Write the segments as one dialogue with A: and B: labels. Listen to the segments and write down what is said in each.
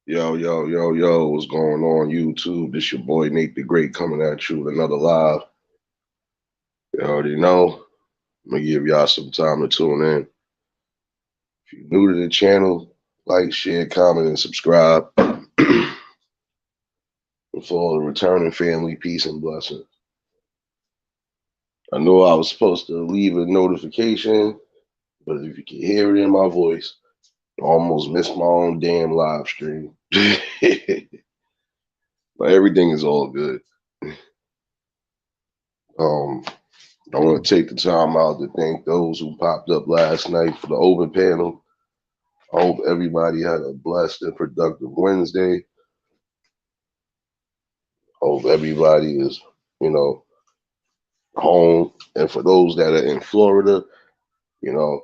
A: Yo, yo, yo, yo, what's going on YouTube? This your boy Nate the Great coming at you with another live. You already know. I'm gonna give y'all some time to tune in. If you're new to the channel, like, share, comment, and subscribe. And for all the returning family, peace and blessings. I know I was supposed to leave a notification, but if you can hear it in my voice, I almost missed my own damn live stream. But everything is all good. Um, I want to take the time out to thank those who popped up last night for the open panel. I hope everybody had a blessed and productive Wednesday. I hope everybody is, you know, home. And for those that are in Florida, you know,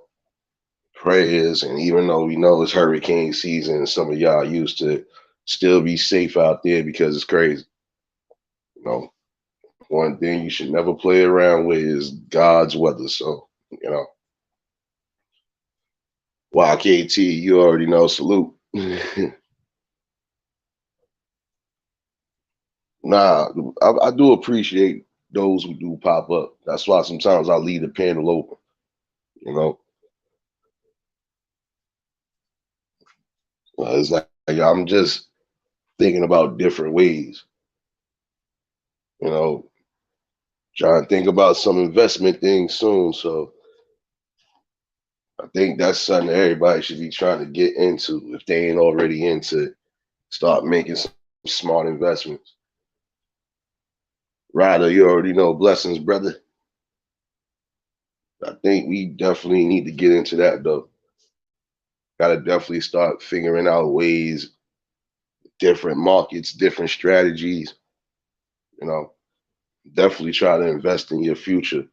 A: prayers. And even though we know it's hurricane season, some of y'all used to still be safe out there because it's crazy. You know, one thing you should never play around with is God's weather. So, YKT, you already know, salute. Nah, I do appreciate those who do pop up. That's why sometimes I leave the panel open. You know, it's like I'm just thinking about different ways. You know, trying to think about some investment things soon. So I think that's something that everybody should be trying to get into if they ain't already into it. Start making some smart investments. Ryder, you already know blessings, brother. I think we definitely need to get into that though. Got to definitely start figuring out ways, different markets, different strategies. You know, definitely try to invest in your future.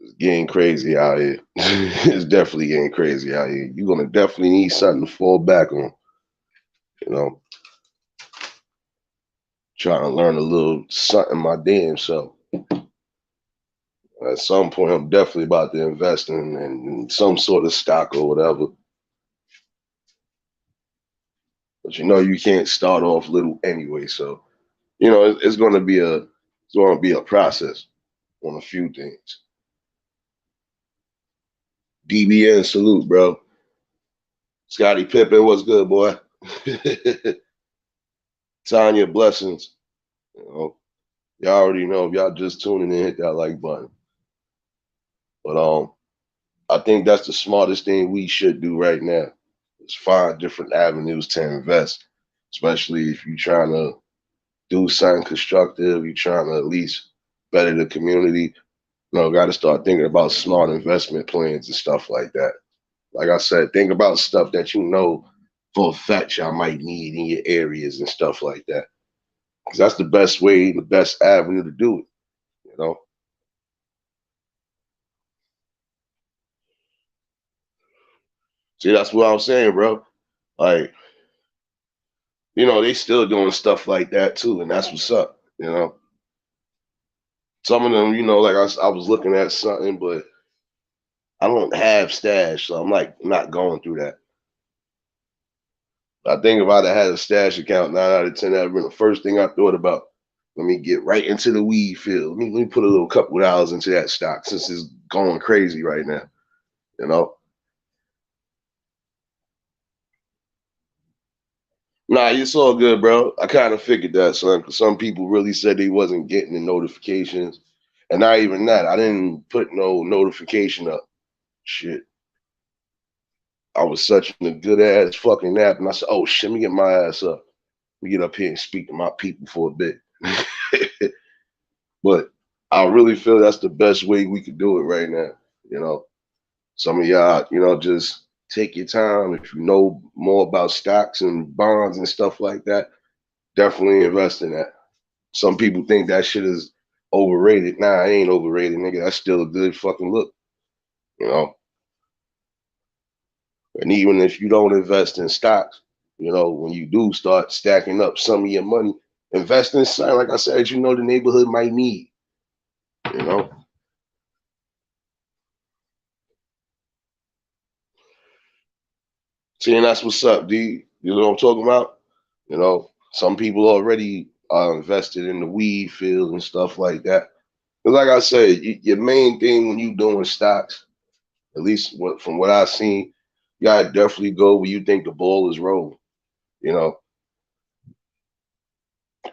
A: It's getting crazy out here. It's definitely getting crazy out here. You're gonna definitely need something to fall back on. You know, trying to learn a little something my damn self. At some point, I'm definitely about to invest in some sort of stock or whatever. But you know, you can't start off little anyway. So it's going to be a process on a few things. DBN salute, bro. Scotty Pippen, what's good, boy? Tanya, blessings. You know, y'all already know if y'all just tuning in, hit that like button. But I think that's the smartest thing we should do right now. Is find different avenues to invest, especially if you're trying to do something constructive, you're trying to at least better the community. Got to start thinking about smart investment plans and stuff like that. Like I said, think about stuff that you know for a fact y'all might need in your areas and stuff like that. Because that's the best way, the best avenue to do it. You know, see, that's what I'm saying, bro. Like, they still doing stuff like that too, and that's what's up. Some of them, like I was looking at something, but I don't have stash, so I'm like not going through that. I think if I'd have had a stash account, 9 out of 10, that'd been the first thing I thought about. Let me get right into the weed field. Let me put a little couple of dollars into that stock since it's going crazy right now. You know, nah, it's all good, bro. I kind of figured that, son. Cause some people really said they wasn't getting the notifications, and not even that. I didn't put no notification up. Shit, I was such a good ass fucking nap, and I said, "Oh shit, let me get my ass up. Let me get up here and speak to my people for a bit." But I really feel that's the best way we could do it right now. You know, some of y'all, just take your time. If you know more about stocks and bonds and stuff like that, definitely invest in that. Some people think that shit is overrated. Nah, it ain't overrated, nigga. That's still a good fucking look, you know. And even if you don't invest in stocks, when you do start stacking up some of your money, invest in something, like I said, the neighborhood might need, you know. See, and that's what's up, D. You know what I'm talking about? You know, some people already are invested in the weed field and stuff like that. But like I said, your main thing when you doing stocks, at least from what I've seen, you gotta definitely go where you think the ball is rolling. You know,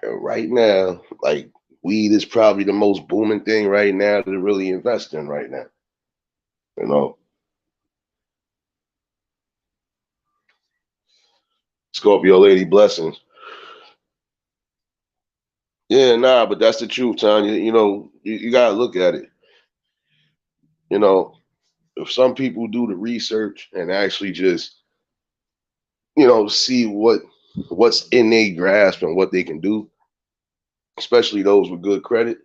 A: and right now, like weed is probably the most booming thing right now to really invest in right now. You know, Scorpio lady blessings. Yeah, nah, but that's the truth, Tanya. You know, you gotta look at it. You know, if some people do the research and actually just, see what's in their grasp and what they can do, especially those with good credit,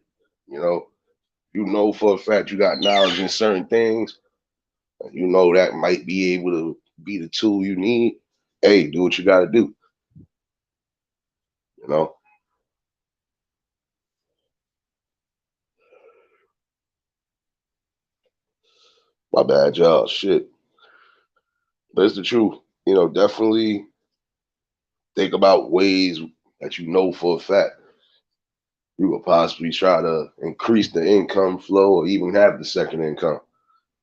A: you know, for a fact you got knowledge in certain things, you know that might be able to be the tool you need. Hey, do what you gotta do, you know. My bad, y'all. Shit. But it's the truth. You know, definitely think about ways that you know for a fact you could possibly try to increase the income flow or even have the second income.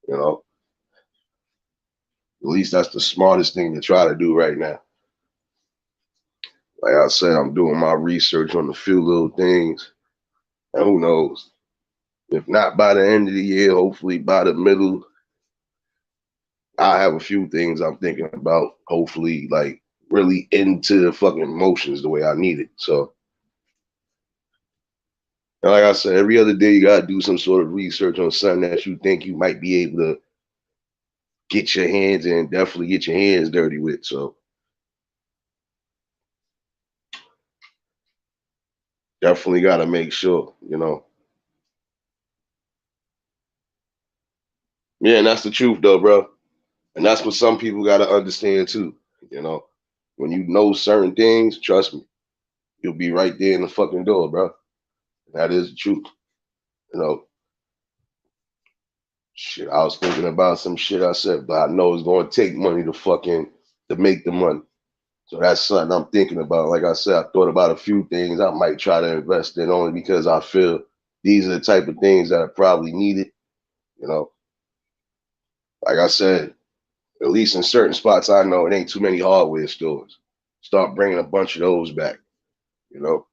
A: You know, at least that's the smartest thing to try to do right now. Like I said, I'm doing my research on a few little things, and who knows? If not by the end of the year, hopefully by the middle, I have a few things I'm thinking about. Hopefully, like really into the fucking motions the way I need it. So, and like I said, every other day you gotta do some sort of research on something that you think you might be able to get your hands in, definitely get your hands dirty with. So definitely gotta make sure, Yeah, and that's the truth though, bro. And that's what some people gotta understand too. You know, when you know certain things, trust me, you'll be right there in the fucking door, bro. That is the truth. You know, shit, I was thinking about some shit I said, but I know it's gonna take money to make the money. So that's something I'm thinking about. Like I said, I thought about a few things I might try to invest in only because I feel these are the type of things that are probably needed. You know, like I said, at least in certain spots I know it ain't too many hardware stores. Start bringing a bunch of those back. You know,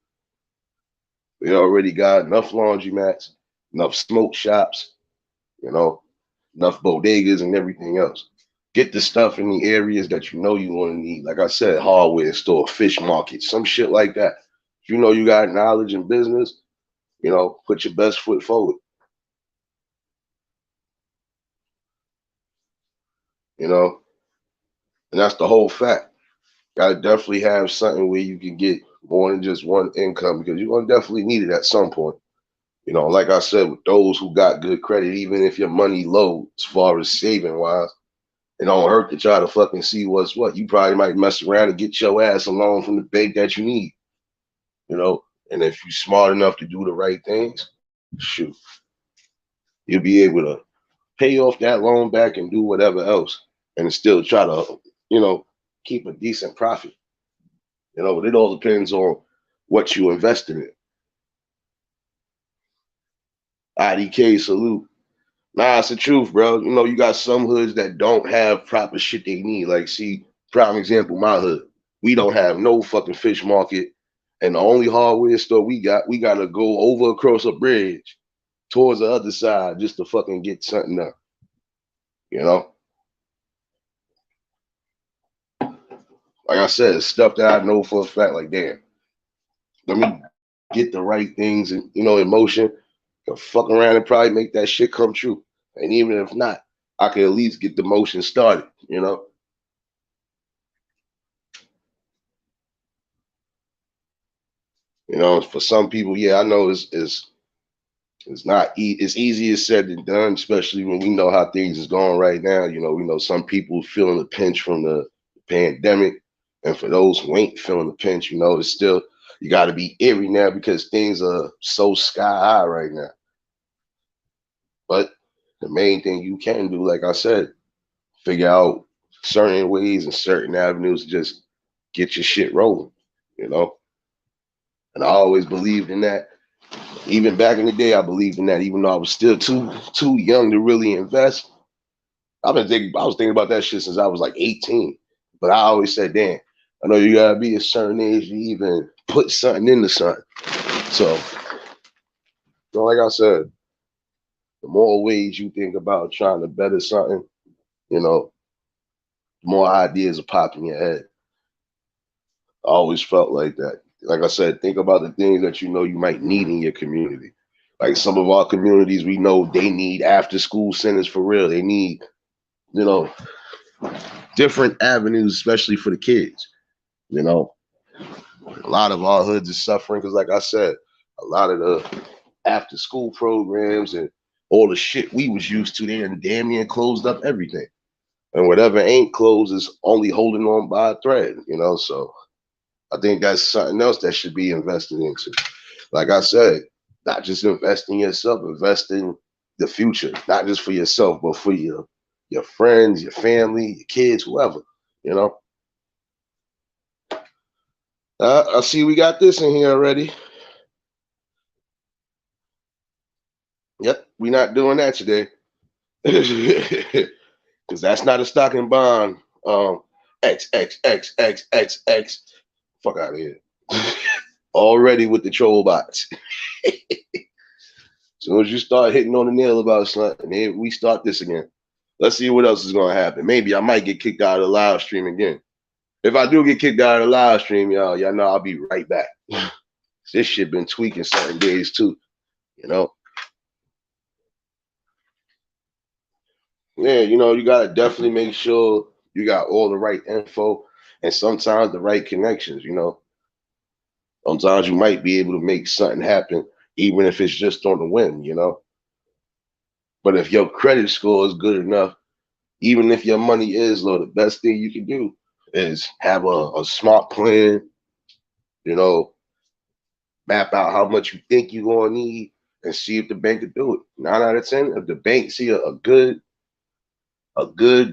A: we already got enough laundromats, enough smoke shops, you know, enough bodegas and everything else. Get the stuff in the areas that you know you want to need. Like I said, hardware store, fish market, some shit like that. If you know you got knowledge in business, put your best foot forward. You know, and that's the whole fact. Gotta definitely have something where you can get more than just one income because you're gonna definitely need it at some point. Like I said, with those who got good credit, even if your money low as far as saving wise, it don't hurt to try to fucking see what's what. You probably might mess around and get your ass a loan from the bank that you need, you know. And if you're smart enough to do the right things, shoot, you'll be able to pay off that loan back and do whatever else and still try to, you know, keep a decent profit. But it all depends on what you invested in. IDK salute. Nah, it's the truth, bro. You got some hoods that don't have proper shit they need. Like, see, prime example, my hood. We don't have no fucking fish market. And the only hardware store we gotta go over across a bridge towards the other side just to fucking get something done. You know? Like I said, it's stuff that I know for a fact, like, damn, let me get the right things in motion. Fuck around and probably make that shit come true. And even if not, I can at least get the motion started. For some people, yeah, I know it's not it's easier said than done, especially when we know how things is going right now. We know some people feeling the pinch from the pandemic, and for those who ain't feeling the pinch, it's still you got to be eerie now because things are so sky high right now. But the main thing you can do, like I said, figure out certain ways and certain avenues, just get your shit rolling, you know. And I always believed in that. Even back in the day, I believed in that. Even though I was still too young to really invest, I was thinking about that shit since I was like 18. But I always said, damn, I know you gotta be a certain age to even put something into something. So, like I said, the more ways you think about trying to better something, you know, the more ideas will pop in your head. I always felt like that. Like I said, think about the things that you know you might need in your community. Like some of our communities, we know they need after school centers for real. They need, you know, different avenues, especially for the kids. You know, a lot of our hoods is suffering because, like I said, a lot of the after school programs and all the shit we was used to, they damn near closed up everything. And whatever ain't closed is only holding on by a thread, you know. So I think that's something else that should be invested into. Like I said, not just invest in yourself, invest in the future, not just for yourself, but for your friends, your family, your kids, whoever, you know. I see we got this in here already. Yep, we're not doing that today. Because that's not a stock and bond. X, X, X, X, X, X. Fuck out of here. Already with the troll bots. As soon as you start hitting on the nail about something, here we start this again. Let's see what else is going to happen. Maybe I might get kicked out of the live stream again. If I do get kicked out of the live stream, y'all know I'll be right back. This shit been tweaking certain days too, you know. Yeah, you know, you gotta definitely make sure you got all the right info and sometimes the right connections, you know. Sometimes you might be able to make something happen, even if it's just on the whim, you know. But if your credit score is good enough, even if your money is low, the best thing you can do is have a smart plan, you know, map out how much you think you're gonna need and see if the bank can do it. 9 out of 10, if the bank see a good,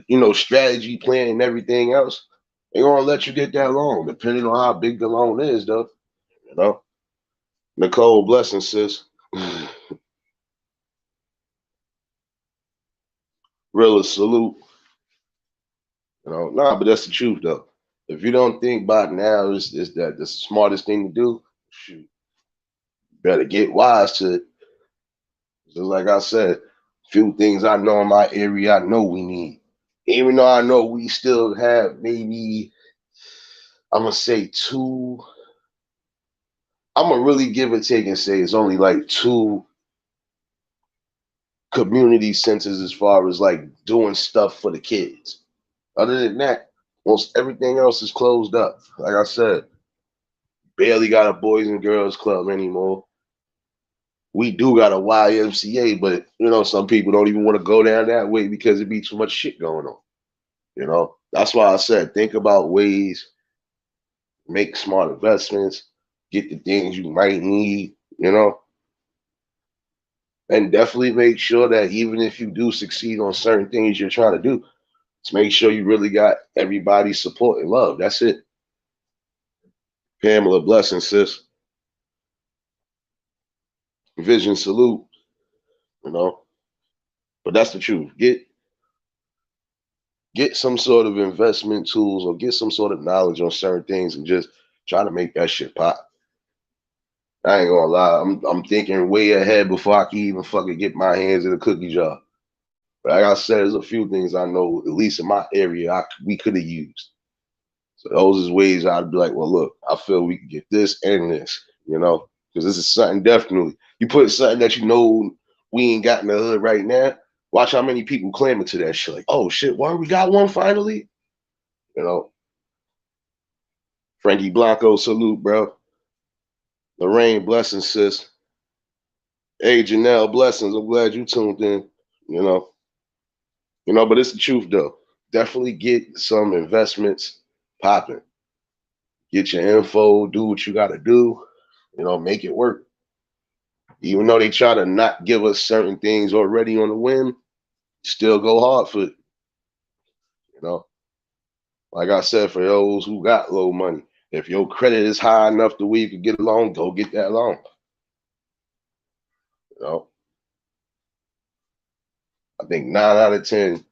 A: you know, strategy plan and everything else, they're gonna let you get that loan, depending on how big the loan is, though. You know, Nicole, blessing, sis. Real salute. You know, nah, but that's the truth, though. If you don't think by now is that the smartest thing to do, shoot, better get wise to it. Just like I said, few things I know in my area, I know we need. Even though I know we still have maybe, I'm gonna say two. I'm gonna really give or take and say it's only like two community centers as far as like doing stuff for the kids. Other than that, most everything else is closed up. Like I said, barely got a boys and girls club anymore. We do got a YMCA, but you know, some people don't even want to go down that way because it be too much shit going on. You know, that's why I said think about ways, make smart investments, get the things you might need, you know, and definitely make sure that even if you do succeed on certain things you're trying to do, to make sure you really got everybody's support and love. That's it. Pamela, blessing, sis. Vision, salute. You know, but that's the truth. Get some sort of investment tools or get some sort of knowledge on certain things and just try to make that shit pop. I ain't gonna lie, I'm thinking way ahead before I can even fucking get my hands in a cookie jar. But like I said, there's a few things I know, at least in my area, we could have used. So those is ways I'd be like, well, look, I feel we can get this and this, you know, because this is something definitely. You put something that you know we ain't got in the hood right now. Watch how many people claiming to that shit. Like, oh shit, why we got one finally? You know, Frankie Blanco, salute, bro. Lorraine, blessings, sis. Hey, Janelle, blessings. I'm glad you tuned in. You know, but it's the truth though. Definitely get some investments popping. Get your info, do what you got to do. You know, make it work. Even though they try to not give us certain things already on the whim, still go hard for it. You know, Like I said, for those who got low money, if your credit is high enough to where you can get a loan, go get that loan. You know, I think 9 out of 10,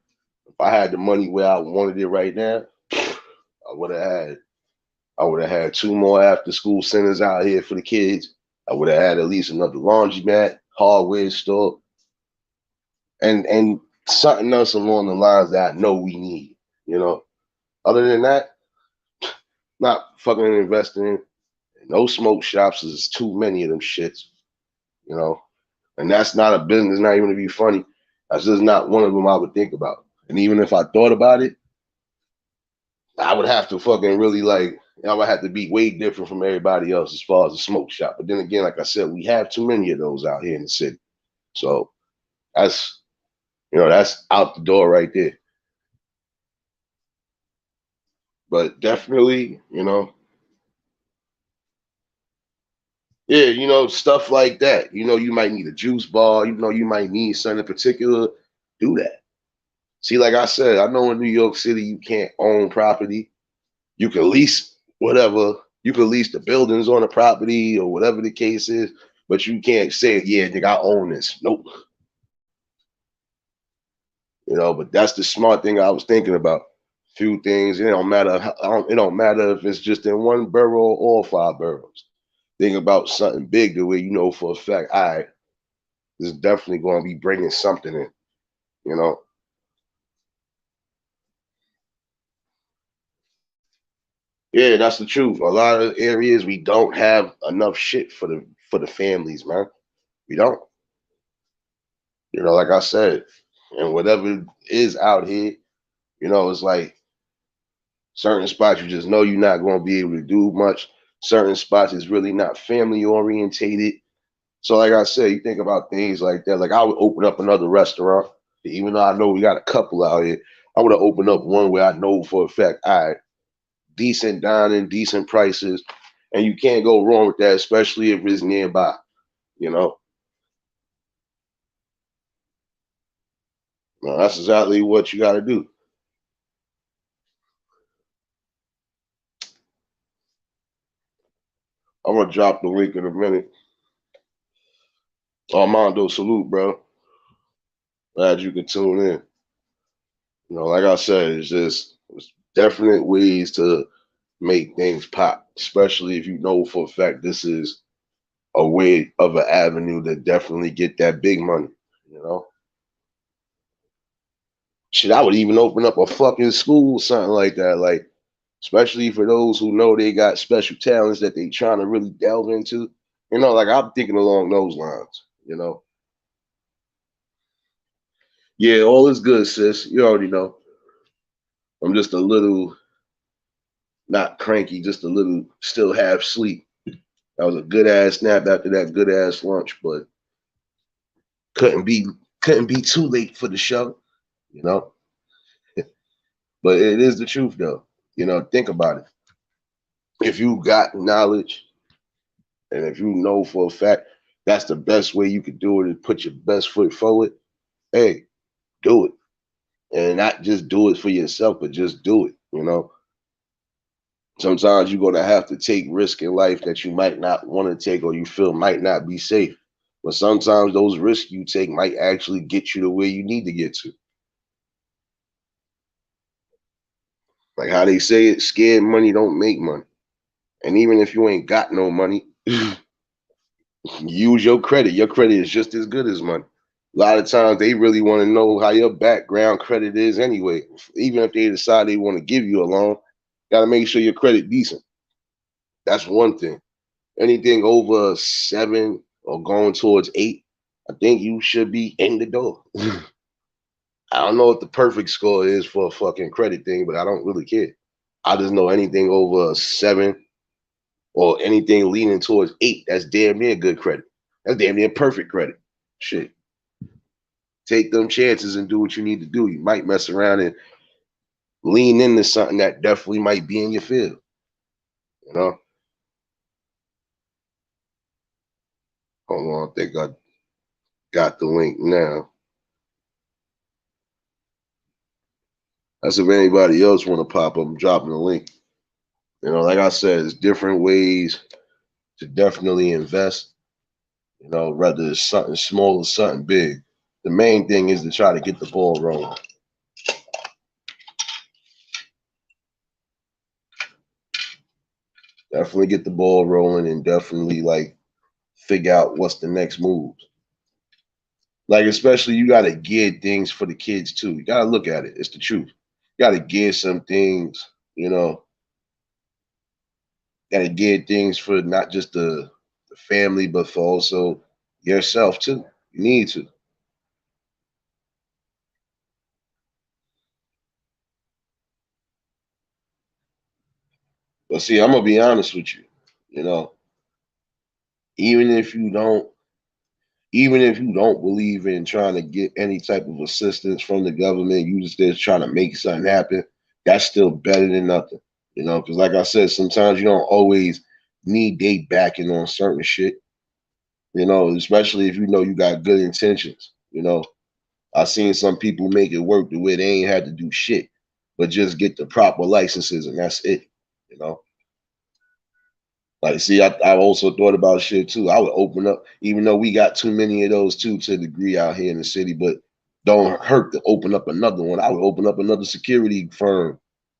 A: if I had the money where I wanted it right now, I would have had I would have had 2 more after school centers out here for the kids. I would have had at least another laundromat, hardware store, and something else along the lines that I know we need. You know, other than that, not fucking investing in no smoke shops. There's too many of them shits. You know, and that's not a business. Not even to be funny. That's just not one of them I would think about. And even if I thought about it, I would have to fucking really like. I would have to be way different from everybody else as far as a smoke shop. But then again, like I said, we have too many of those out here in the city. So that's that's out the door right there. But definitely, yeah, stuff like that. You might need a juice bar. You might need something in particular. Do that. See, like I said, I know in New York City you can't own property. You can lease whatever. You can lease the buildings on the property or whatever the case is, but you can't say, yeah, nigga, I own this. Nope. But that's the smart thing I was thinking about. Few things. It don't matter. It don't matter if it's just in one borough or all 5 boroughs. Think about something big the way you know for a fact. All right, this is definitely going to be bringing something in. You know. Yeah, that's the truth. A lot of areas we don't have enough shit for the families, man. We don't. Like I said, and whatever is out here, it's like certain spots you just know you're not going to be able to do much. Certain spots is really not family orientated. So, like I said, you think about things like that. Like I would open up another restaurant, even though I know we got a couple out here. I would have opened up one where I know for a fact, all right, decent dining, decent prices, and you can't go wrong with that, especially if it's nearby. You know, that's exactly what you got to do. I'm gonna drop the link in a minute. Armando, salute, bro. Glad you could tune in. Like I said, it's definite ways to make things pop, especially if you know for a fact this is a way of an avenue to definitely get that big money. You know, shit, I would even open up a fucking school, something like that. Like, especially for those who know they got special talents that they trying to really delve into. Like I'm thinking along those lines. Yeah, all is good, sis. You already know. I'm just a little not cranky, just a little still half sleep. That was a good ass nap after that good ass lunch, but couldn't be couldn't be too late for the show, you know. But it is the truth though. Think about it. If you got knowledge and if you know for a fact that's the best way you could do it is put your best foot forward, hey, do it. And not just do it for yourself, but just do it. Sometimes you're gonna have to take risk in life that you might not want to take or you feel might not be safe. But sometimes those risks you take might actually get you to where you need to get to. Like how they say it, scared money don't make money. And even if you ain't got no money, use your credit. Your credit is just as good as money. A lot of times they really want to know how your background credit is anyway. Even if they decide they want to give you a loan, gotta make sure your credit decent. That's one thing. Anything over 7 or going towards 8, I think you should be in the door. I don't know what the perfect score is for a fucking credit thing, but I don't really care. I just know anything over 7 or anything leaning towards 8, that's damn near good credit. That's damn near perfect credit. Shit. Take them chances and do what you need to do. You might mess around and lean into something that definitely might be in your field. You know? Hold on, I think I got the link now. That's if anybody else want to pop up. I'm dropping a link. Like I said, there's different ways to definitely invest. Whether it's something small or something big. The main thing is to try to get the ball rolling. Definitely get the ball rolling and definitely figure out what's the next move. Especially you gotta gear things for the kids too. You gotta look at it. It's the truth. You gotta gear some things, gotta gear things for not just the family, but for also yourself too. You need to. But see, I'm gonna be honest with you. You know, even if you don't, even if you don't believe in trying to get any type of assistance from the government, you just there trying to make something happen. That's still better than nothing. Because like I said, sometimes you don't always need they backing on certain shit. Especially if you know you got good intentions. I've seen some people make it work the way they ain't had to do shit, but just get the proper licenses and that's it. You know. See, I also thought about shit too. I would open up, even though we got too many of those too to a degree out here in the city, but don't hurt to open up another one. I would open up another security firm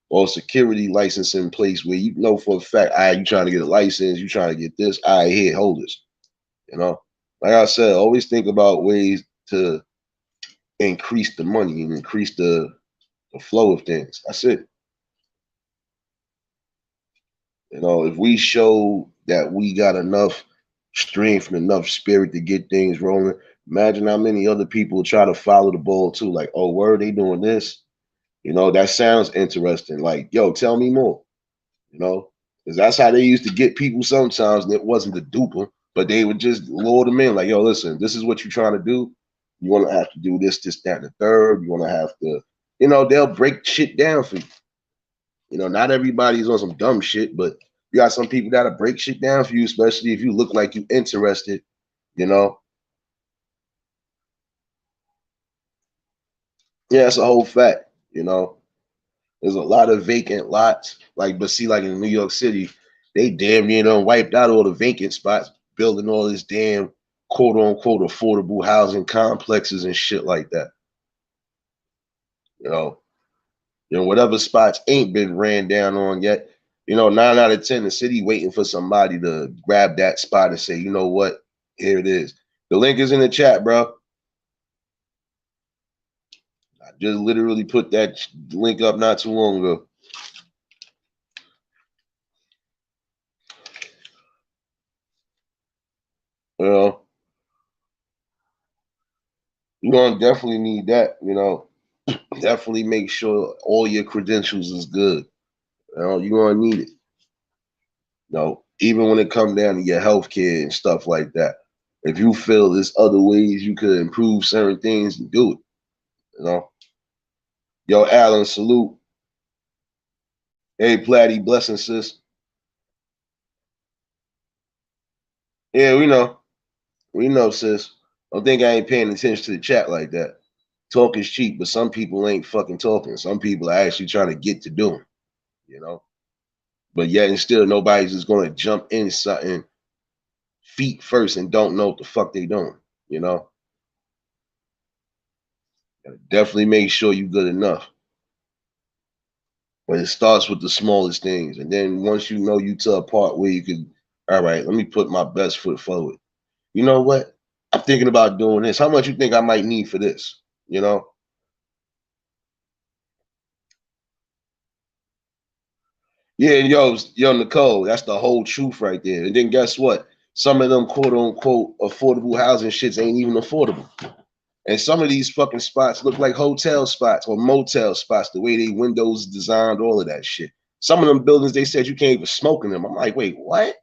A: or security licensing place where you know for a fact, you trying to get a license, you trying to get this, here, hold this. You know, like I said, always think about ways to increase the money and increase the flow of things. That's it. If we show that we got enough strength and enough spirit to get things rolling, imagine how many other people try to follow the ball too. Like, oh, word, they doing this. That sounds interesting. Like, yo, tell me more. Because that's how they used to get people sometimes. And it wasn't to dupe them, but they would just lure them in. Like, yo, listen, this is what you're trying to do. You want to have to do this, this, that, and the third. You want to have to, they'll break shit down for you. Not everybody's on some dumb shit, but you got some people that'll break shit down for you, especially if you look like you interested, you know. Yeah, it's a whole fact, There's a lot of vacant lots, but see, like in New York City, they damn near done wiped out all the vacant spots, building all this damn quote unquote affordable housing complexes and shit like that. You know, whatever spots ain't been ran down on yet. 9 out of 10, the city waiting for somebody to grab that spot and say, you know what, here it is. The link is in the chat, bro. I just literally put that link up not too long ago. You're gonna definitely need that. Definitely make sure all your credentials is good. You're gonna need it. Even when it comes down to your health care and stuff like that. If you feel there's other ways you could improve certain things, do it. Yo, Alan, salute. Hey, Platty, blessing, sis. Yeah, we know. We know, sis. Don't think I ain't paying attention to the chat like that. Talk is cheap, but some people ain't fucking talking. Some people are actually trying to get to doing, you know. But yet and still, nobody's just gonna jump in something feet first and don't know what the fuck they doing, you know. Definitely make sure you good enough. But it starts with the smallest things, and then once you know you to a part where you can, all right, let me put my best foot forward. You know what? I'm thinking about doing this. How much you think I might need for this? You know? Yeah, yo, Nicole, that's the whole truth right there. And then guess what? Some of them quote unquote affordable housing shits ain't even affordable. And some of these fucking spots look like hotel spots or motel spots, the way they windows designed, all of that shit. Some of them buildings, they said you can't even smoke in them. I'm like, wait, what?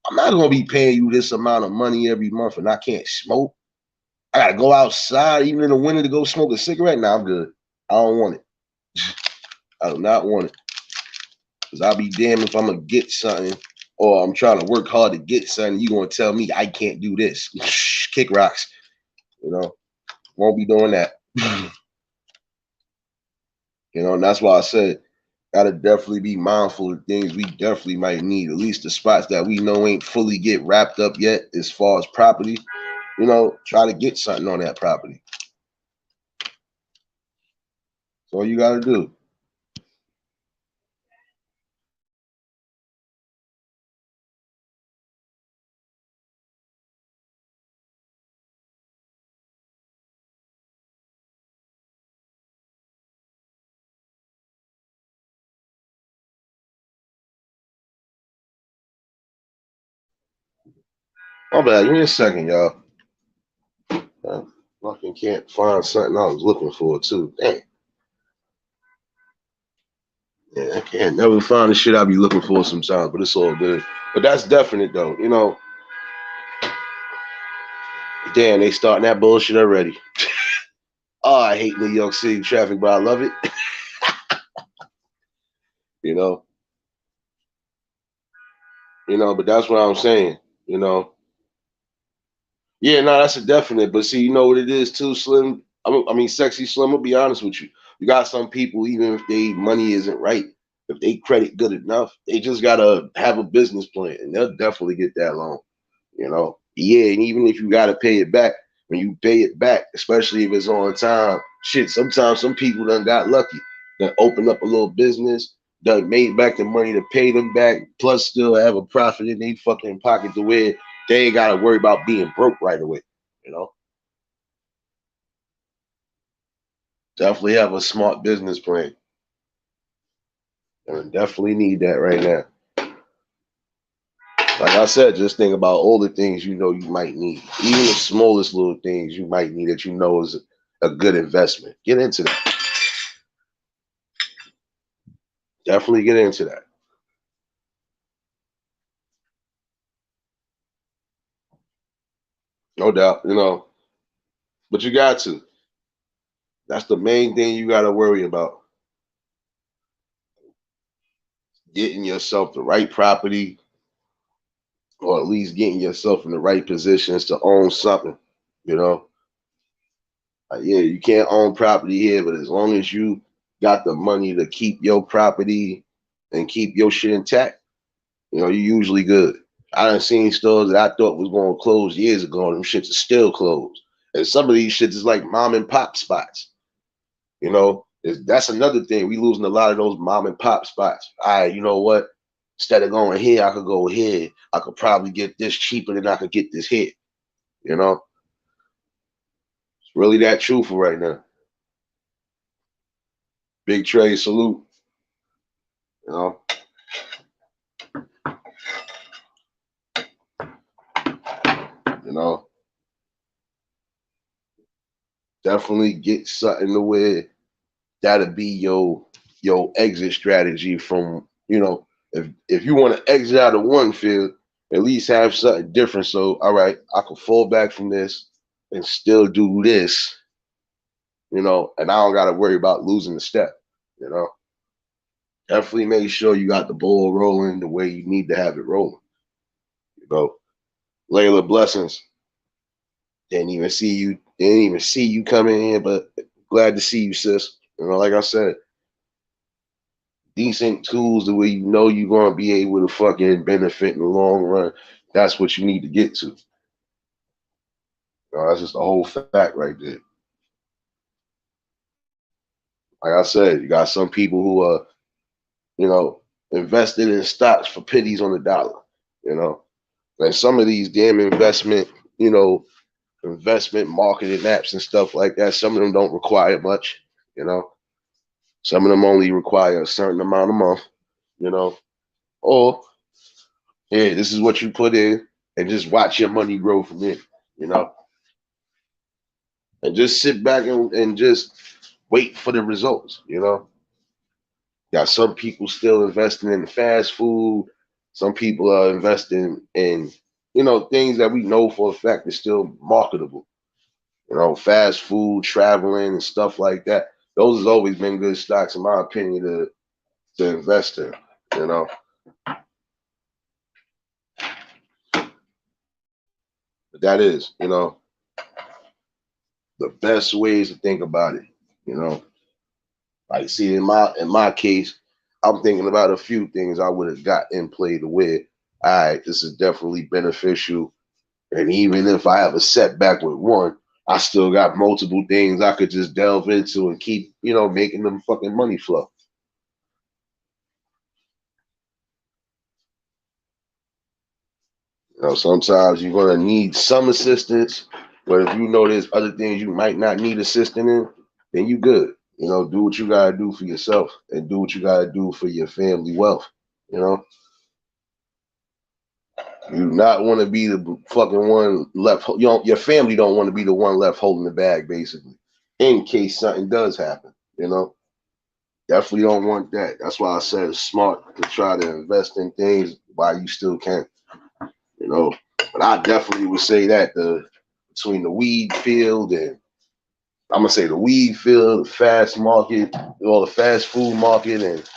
A: I'm not gonna be paying you this amount of money every month and I can't smoke. I gotta go outside even in the winter to go smoke a cigarette. Nah, I'm good. I don't want it. I do not want it. Cause I'll be damned if I'm gonna get something or I'm trying to work hard to get something. You gonna tell me I can't do this. Kick rocks. Won't be doing that. You know, and that's why I said gotta definitely be mindful of things we definitely might need. At least the spots that we know ain't fully get wrapped up yet as far as property. You know, try to get something on that property. That's all you gotta do. My bad. Give me a second, y'all. Fucking can't find something I was looking for too. Damn. Yeah, I can't never find the shit I be looking for sometimes, but it's all good. But that's definite though. You know, damn, they starting that bullshit already. Oh, I hate New York City traffic, but I love it. you know, but that's what I'm saying. You know, yeah, no, that's a definite. But see, you know what it is too, Slim. I mean, sexy Slim. I'll be honest with you. You got some people, even if they money isn't right, if they credit good enough, they just gotta have a business plan, and they'll definitely get that loan. You know, yeah, and even if you gotta pay it back, when you pay it back, especially if it's on time, shit. Sometimes some people done got lucky, done opened up a little business, done made back the money to pay them back, plus still have a profit in their fucking pocket to where they ain't gotta worry about being broke right away. You know, definitely have a smart business plan, and definitely need that right now. Like I said, just think about all the things you know you might need, even the smallest little things you might need that you know is a good investment. Get into that. Definitely get into that. No doubt, but you got to. That's the main thing you got to worry about. Getting yourself the right property, or at least getting yourself in the right positions to own something. You know, yeah, you can't own property here, but as long as you got the money to keep your property and keep your shit intact, you're usually good. I done seen stores that I thought was going to close years ago, and them shits are still closed. And some of these shits is like mom and pop spots. That's another thing. We losing a lot of those mom and pop spots. All right, you know what? Instead of going here, I could go here. I could probably get this cheaper than I could get this here. You know, it's really that truthful right now. Big trade salute. You know, you know, definitely get something to where that'll be your exit strategy from, if you want to exit out of one field, at least have something different. So, all right, I can fall back from this and still do this, and I don't got to worry about losing the step, you know. Definitely make sure you got the ball rolling the way you need to have it rolling, you know. Layla, blessings. Didn't even see you coming in, but glad to see you, sis. Like I said, decent tools the way you know you're gonna be able to fucking benefit in the long run. That's what you need to get to. That's just the whole fact right there. Like I said, you got some people who are, you know, invested in stocks for pennies on the dollar. You know, like some of these damn you know, investment marketing apps and stuff like that. Some of them don't require much. You know, some of them only require a certain amount a month. You know, or yeah, this is what you put in, and just watch your money grow from there. You know, and just sit back and just wait for the results. Got some people still investing in fast food. Some people are investing in, things that we know for a fact is still marketable. Fast food, traveling, and stuff like that. Those has always been good stocks, in my opinion, to invest in. You know, but that is, the best ways to think about it. You know, Like, see, in my case, I'm thinking about a few things I would have got in play to where, all right, this is definitely beneficial. And even if I have a setback with one, I still got multiple things I could just delve into and keep, making them fucking money flow. Sometimes you're gonna need some assistance, but if you know there's other things you might not need assistance in, then you good. Do what you gotta do for yourself and do what you gotta do for your family wealth. You know, you do not want to be the fucking one left. Your family don't want to be the one left holding the bag, basically, in case something does happen. Definitely don't want that. That's why I said it's smart to try to invest in things while you still can. You know, but I definitely would say that between the weed field and I'm gonna say the weed field, the fast market, or the fast food market, and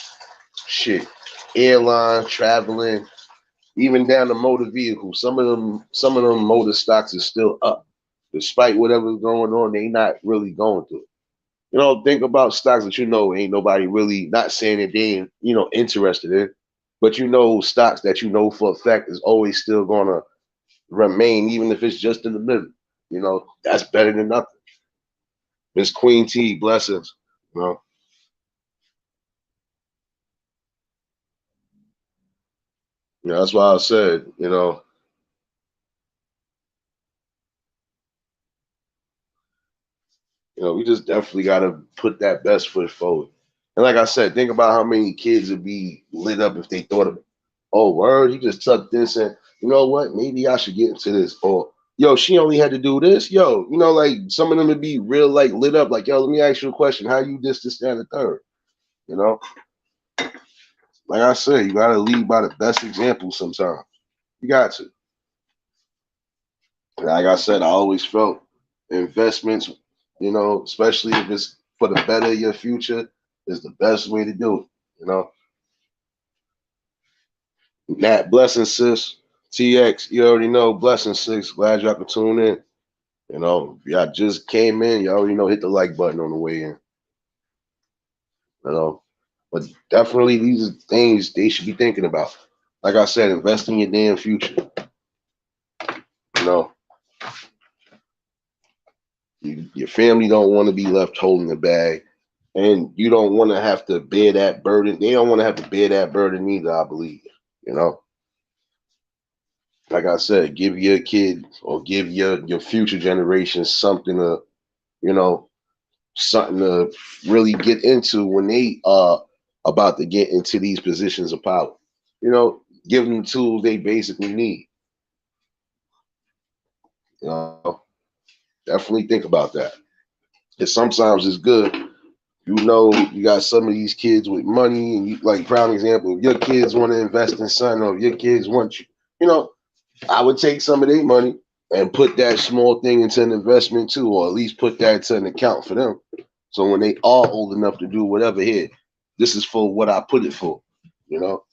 A: shit, airline, traveling, even down to motor vehicles. Some of them motor stocks are still up, despite whatever's going on. They not really going through it. Think about stocks that ain't nobody really not saying that they ain't interested in, but stocks that for a fact is always still gonna remain, even if it's just in the middle. That's better than nothing. Miss Queen T, blessings. You know, that's why I said, we just definitely got to put that best foot forward. And like I said, think about how many kids would be lit up if they thought of it. Oh, word, he just tucked this and you know what? Maybe I should get into this. Or yo, she only had to do this. Yo, like some of them would be real like lit up. Like, yo, let me ask you a question. How you this, and the third? You know, like I said, you gotta lead by the best example sometimes. You got to. Like I said, I always felt investments, especially if it's for the better of your future, is the best way to do it. You know, Nat, blessing, sis. TX, you already know, blessing, sis. Glad y'all could tune in. Y'all just came in, you already know, hit the like button on the way in. You know, but definitely these are things they should be thinking about. Like I said, invest in your damn future. You know, your family don't want to be left holding the bag, and you don't want to have to bear that burden. They don't want to have to bear that burden either. I believe. You know, like I said, give your kid or give your future generations something to, you know, something to really get into when they are about to get into these positions of power. Give them the tools they basically need. You know, definitely think about that. Because sometimes it's good. You got some of these kids with money, and you like prime example. If your kids want to invest in something, or if your kids want you, I would take some of their money and put that small thing into an investment too, or at least put that to an account for them. So when they are old enough to do whatever here, this is for what I put it for. You know.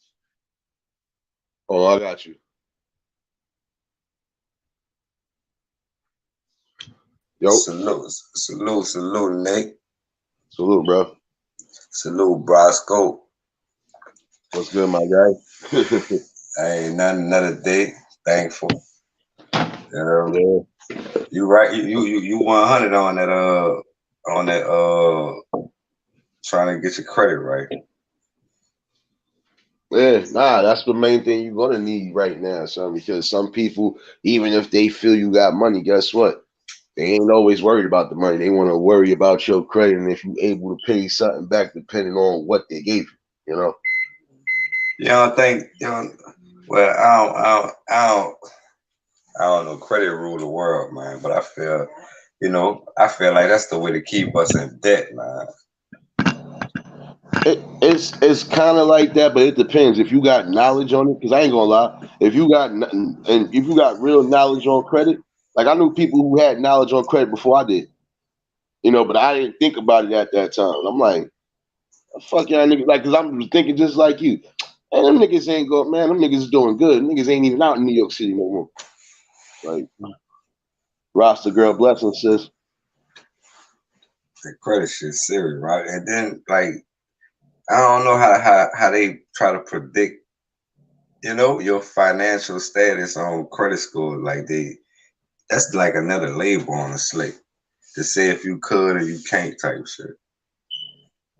A: Oh, I got you. Yo,
B: Salute, salute, salute, Nick.
A: salute, bro.
B: Salute, Brosco.
A: What's good, my guy?
B: Ain't nothing, another day. Thankful. Um,
A: Yeah.
B: you right. You 100 on that trying to get your credit right.
A: Yeah, nah, that's the main thing you're gonna need right now, son. Because some people, even if they feel you got money, guess what? They ain't always worried about the money. They want to worry about your credit and if you're able to pay something back, depending on what they gave you.
B: You don't think you know? Well, I don't know. Credit rule the world, man. But I feel like that's the way to keep us in debt, man.
A: It's kind of like that, but it depends. If you got knowledge on it, because I ain't gonna lie, if you got and if you got real knowledge on credit, like I knew people who had knowledge on credit before I did, but I didn't think about it at that time. I'm like, fuck y'all niggas, like, cause I'm thinking just like you. And them niggas ain't go, man. Them niggas is doing good. Niggas ain't even out in New York City no more. Like Rasta girl, blessing sis.
B: The credit shit serious, right? And then like I don't know how they try to predict, your financial status on credit score. Like that's like another label on the slate to say if you could or you can't type shit.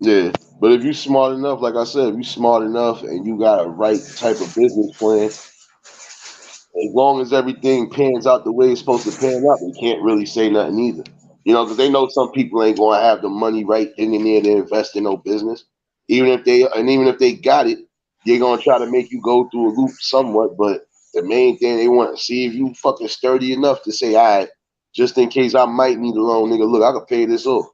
A: Yeah, but if you smart enough, like I said, if you smart enough and you got a right type of business plan, as long as everything pans out the way it's supposed to pan out, they can't really say nothing either. Because they know some people ain't gonna have the money right then and there to invest in no business. Even if they got it, they're gonna try to make you go through a loop somewhat. But the main thing they want to see if you fucking sturdy enough to say, all right, just in case I might need a loan, nigga, look, I could pay this off.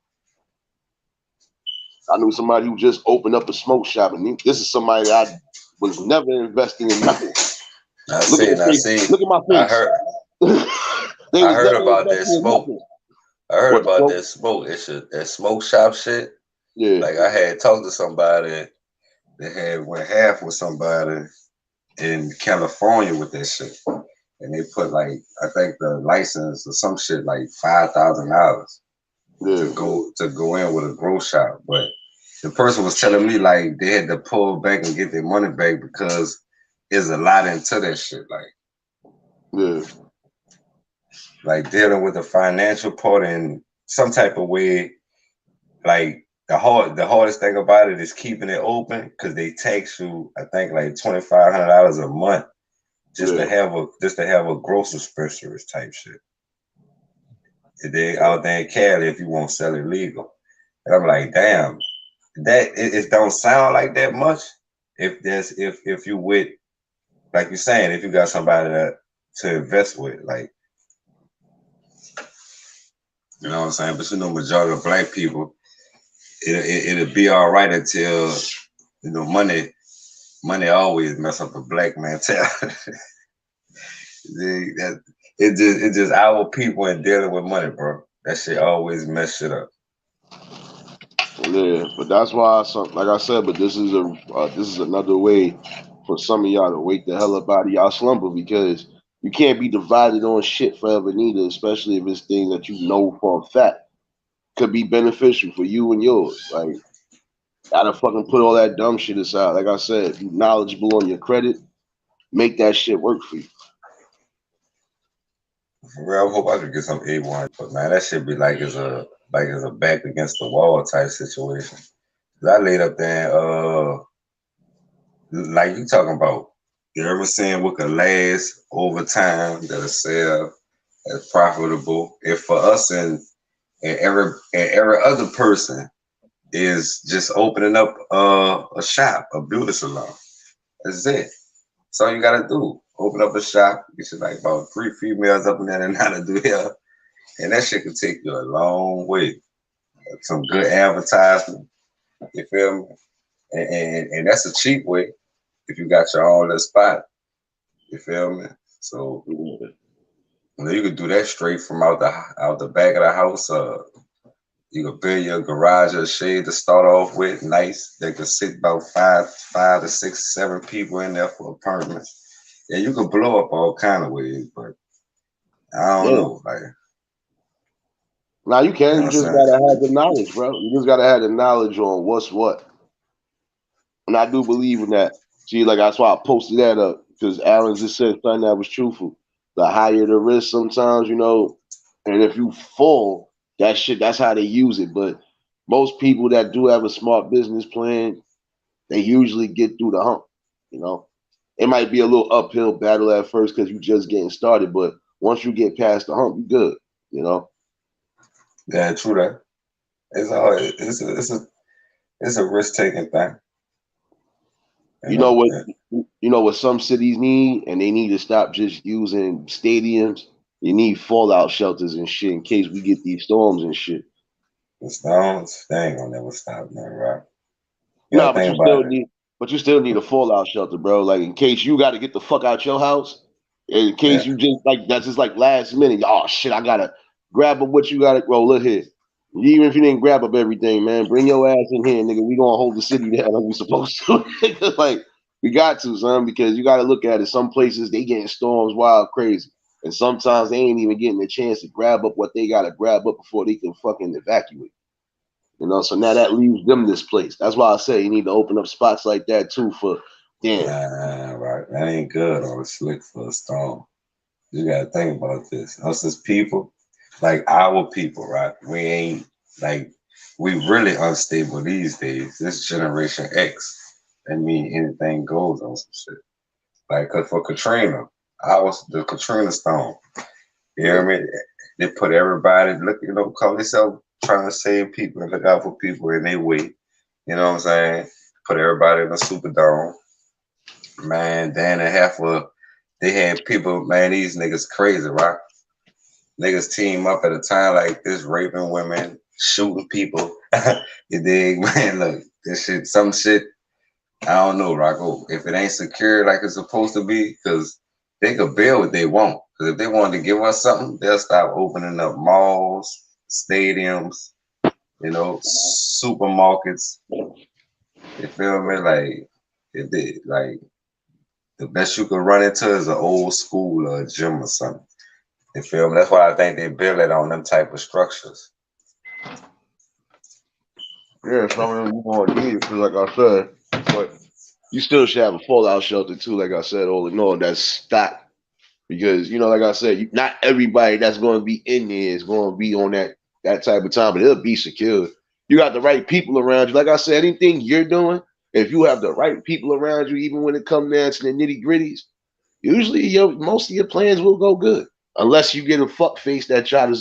A: I knew somebody who just opened up a smoke shop, and this is somebody that I was never investing in nothing. Look at my face. Look at my
B: I
A: face.
B: heard
A: They
B: I
A: was
B: heard
A: never
B: about this
A: investing in
B: smoke.
A: nothing.
B: I heard
A: What,
B: about
A: smoke?
B: that smoke. It's that smoke shop shit.
A: Yeah.
B: Like I had talked to somebody that had went half with somebody in California with that shit. And they put like I think the license or some shit like $5,000 to go in with a grow shop. But the person was telling me like they had to pull back and get their money back because there's a lot into that shit. Like dealing with the financial part in some type of way. Like the hardest thing about it is keeping it open because they tax you I think like $2,500 a month just to have a grocery specialist type shit. They out there in Cali if you won't sell it legal. And I'm like, damn, that it don't sound like that much. If you with like you're saying, if you got somebody to invest with, like you know what I'm saying. But majority of black people, it'll be all right until money always mess up a black man. It's just our people and dealing with money, bro. That shit always mess shit up.
A: Yeah, but that's why, like I said, but this is another way for some of y'all to wake the hell up out of y'all slumber because you can't be divided on shit forever neither, especially if it's things that you know for a fact could be beneficial for you and yours. Like, gotta fucking put all that dumb shit aside. Like I said, if you knowledgeable on your credit, make that shit work for you.
B: Well, I hope I could get some A1, but man, that should be like as a back against the wall type situation. I laid up there, like you talking about. You ever seen what could last over time that'll sell as profitable? If for us and every other person is just opening up a shop, a beauty salon. That's it. That's all you gotta do. Open up a shop. You should like about 3 females up in there and how to do hair. And that shit could take you a long way. Some good advertisement. You feel me? And that's a cheap way if you got your own little spot. You feel me? So you could do that straight from out the back of the house. You could build your garage or shade to start off with, nice. They could sit about five to six, 7 people in there for apartments. Yeah, you could blow up all kind of ways, but I don't know. Like,
A: now you can. You just
B: saying?
A: gotta have the knowledge, bro. You just gotta have the knowledge on what's what. And I do believe in that. See, like that's why I posted that up because Aaron just said something that was truthful. The higher the risk, sometimes and if you fall, that's how they use it. But most people that do have a smart business plan, they usually get through the hump. It might be a little uphill battle at first because you're just getting started, but once you get past the hump, you're good.
B: Yeah, true that. It's a risk taking thing.
A: You know what? You know what some cities need, and they need to stop just using stadiums. You need fallout shelters and shit in case we get these storms and shit.
B: The Stones, they ain't gonna never stop, man, right? You
A: Nah,
B: gotta think about it.
A: but you still need a fallout shelter, bro. Like in case you got to get the fuck out your house, in case you just like that's just like last minute. Oh shit, I gotta grab up what you gotta. Bro, look here. Even if you didn't grab up everything, man, bring your ass in here, nigga. We gonna hold the city down like we supposed to. Like we got to, son, because you got to look at it. Some places they getting storms wild crazy, and sometimes they ain't even getting a chance to grab up what they got to grab up before they can fucking evacuate. You know, so now that leaves them this place. That's why I say you need to open up spots like that too for damn.
B: Nah, right. That ain't good or it's slick for a storm. You gotta think about this. Us as people, like our people, right? We ain't like we really unstable these days. This generation X. That mean anything goes on some shit. Like, cause for Katrina, I was the Katrina storm. You know
A: Yeah.
B: what I mean? They put everybody look, call themselves trying to save people and look out for people in their way. You know what I'm saying? Put everybody in a super dome. Man, Dan and half of they had people, man, these niggas crazy, right? Niggas team up at a time like this, raping women, shooting people. You dig, man? Look, this shit, some shit. I don't know, Rocco. If it ain't secure like it's supposed to be, because they could build what they want. Because if they wanted to give us something, they'll stop opening up malls, stadiums, supermarkets. You feel me? Like, if they like the best you could run into is an old school or a gym or something. You feel me? That's why I think they build it on them type of structures.
A: Yeah, some of them you gonna need because like I said, but you still should have a fallout shelter too, like I said, all in all, that's stocked. Because, like I said, not everybody that's gonna be in there is gonna be on that type of time, but it'll be secure. You got the right people around you. Like I said, anything you're doing, if you have the right people around you, even when it comes down to the nitty gritties, usually most of your plans will go good. Unless you get a fuck face that try to,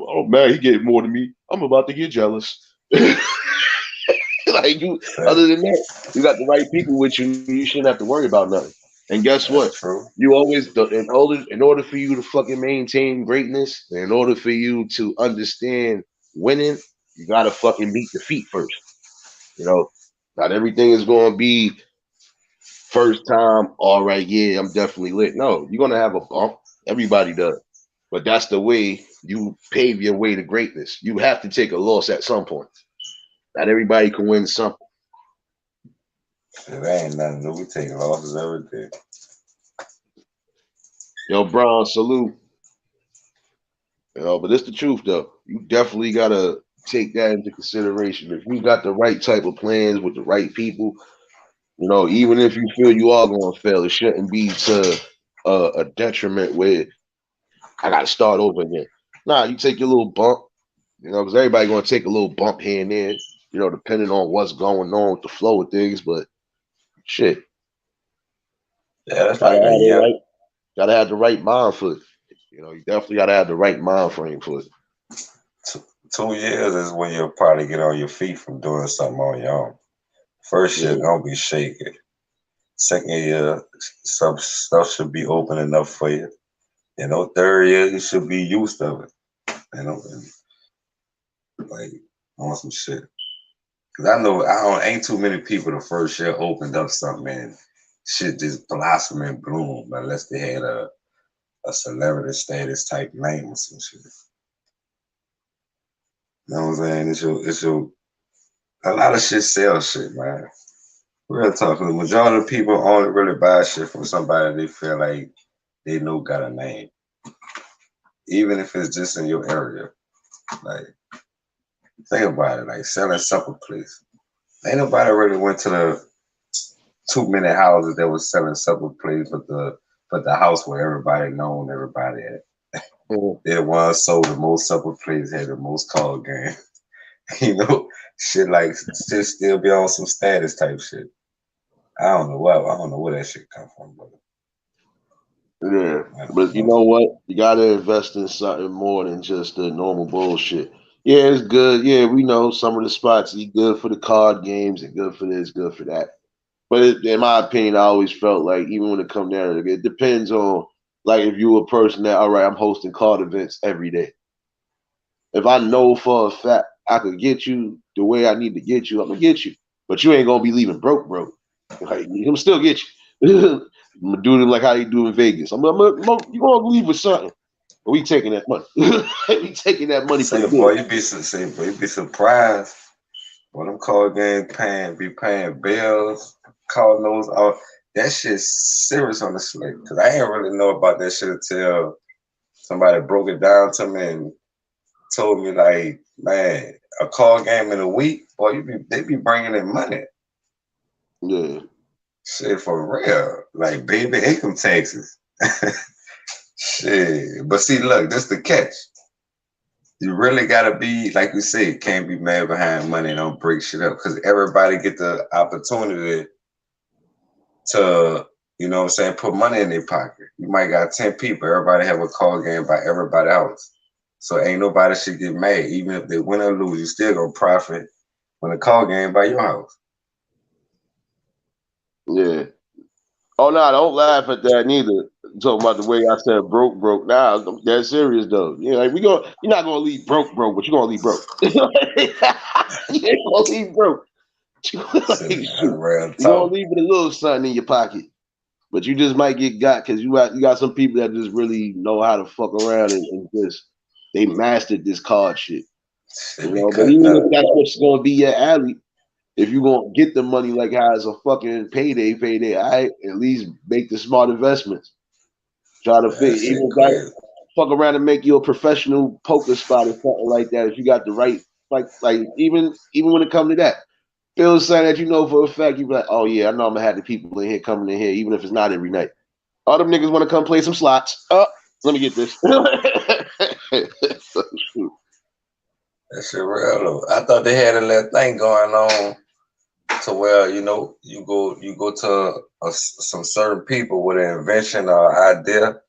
A: oh man, he getting more than me. I'm about to get jealous. Like you, other than that, you got the right people with you. You shouldn't have to worry about nothing. And guess what?
B: That's true.
A: You always in order for you to fucking maintain greatness, and in order for you to understand winning, you gotta fucking beat defeat first. You know, not everything is gonna be first time. All right, yeah, I'm definitely lit. No, you're gonna have a bump. Everybody does, but that's the way you pave your way to greatness. You have to take a loss at some point. Not everybody can win something.
B: It ain't nothing new. We take losses every day.
A: Yo, Brown, salute. But it's the truth though. You definitely gotta take that into consideration. If you got the right type of plans with the right people, even if you feel you are going to fail, it shouldn't be to a detriment where I got to start over again. Nah, you take your little bump, because everybody going to take a little bump here and there, depending on what's going on with the flow of things. But shit,
B: Yeah, that's
A: gotta
B: like a
A: have the
B: year.
A: right, gotta have the right mind for it. You definitely gotta have the right mind frame for it.
B: Two, 2 years is when you'll probably get on your feet from doing something on your own. First
A: Yeah.
B: year gonna be shaky. Second year, some stuff should be open enough for you. Third year you should be used to it. And like on some shit. Cause I know I don't ain't too many people the first year opened up something and shit just blossom and bloom unless they had a celebrity status type name or some shit. You know what I'm saying? It's your a lot of shit sells shit, man. Real talk. The majority of people only really buy shit from somebody they feel like they know got a name. Even if it's just in your area. Like, think about it, like selling supper plates. Ain't nobody really went to the too many houses that was selling supper plates, but the house where everybody known everybody at.
A: Mhm.
B: They the ones sold the most supper plates, had the most call game. Shit like shit still be on some status type shit. I don't know where that shit come from, but
A: Yeah,
B: I don't
A: but you
B: know.
A: know what? You gotta invest in something more than just the normal bullshit. Yeah, it's good. Yeah, we know some of the spots are good for the card games and good for this, good for that. But in my opinion, I always felt like even when it come down to it depends on like if you a person that all right, I'm hosting card events every day. If I know for a fact I could get you the way I need to get you, I'm gonna get you. But you ain't gonna be leaving broke, broke. Like he'll still get you. I'm gonna do it like how you do in Vegas. You gonna leave with something. We taking that money. We taking that money for the
B: Say, boy,
A: bill.
B: you be surprised when them call game be paying bills, calling those out. That shit's serious on the slick. Cause I ain't really know about that shit until somebody broke it down to me and told me like, man, a call game in a week, boy, they be bringing in money.
A: Yeah.
B: Shit, for real. Like baby income taxes. Shit. But see, look, this the catch. You really gotta be, like you said, can't be mad behind money and don't break shit up. Cause everybody get the opportunity to, you know what I'm saying, put money in their pocket. You might got 10 people, everybody have a call game by everybody else. So ain't nobody should get mad. Even if they win or lose, you still gonna profit when the call game by your house.
A: Yeah. Oh no, don't laugh at that neither. Talking about the way I said broke. Nah, that's serious though. You know, like you're not gonna leave broke, but you're gonna leave broke. You ain't gonna leave broke. Like,
B: Shit, that's
A: shoot,
B: real
A: you're gonna
B: talk.
A: leave with a little something in your pocket. But you just might get got because you got some people that just really know how to fuck around and just they mastered this card shit.
B: They
A: You
B: be
A: know, but
B: cutting
A: even if
B: up.
A: that's what's gonna be your alley, if you're gonna get the money like how it's a fucking payday, all right, at least make the smart investments. Try to
B: That
A: fit
B: shit
A: even if that
B: crazy.
A: fuck around and make you a professional poker spot or something like that. If you got the right like even when it comes to that. Feel something that you know for a fact, you be like, oh yeah, I know I'm gonna have the people in here coming in here, even if it's not every night. All them niggas want to come play some slots. Let me get this.
B: That shit real though. I thought they had a little thing going on to where you go to some certain people with an invention or idea,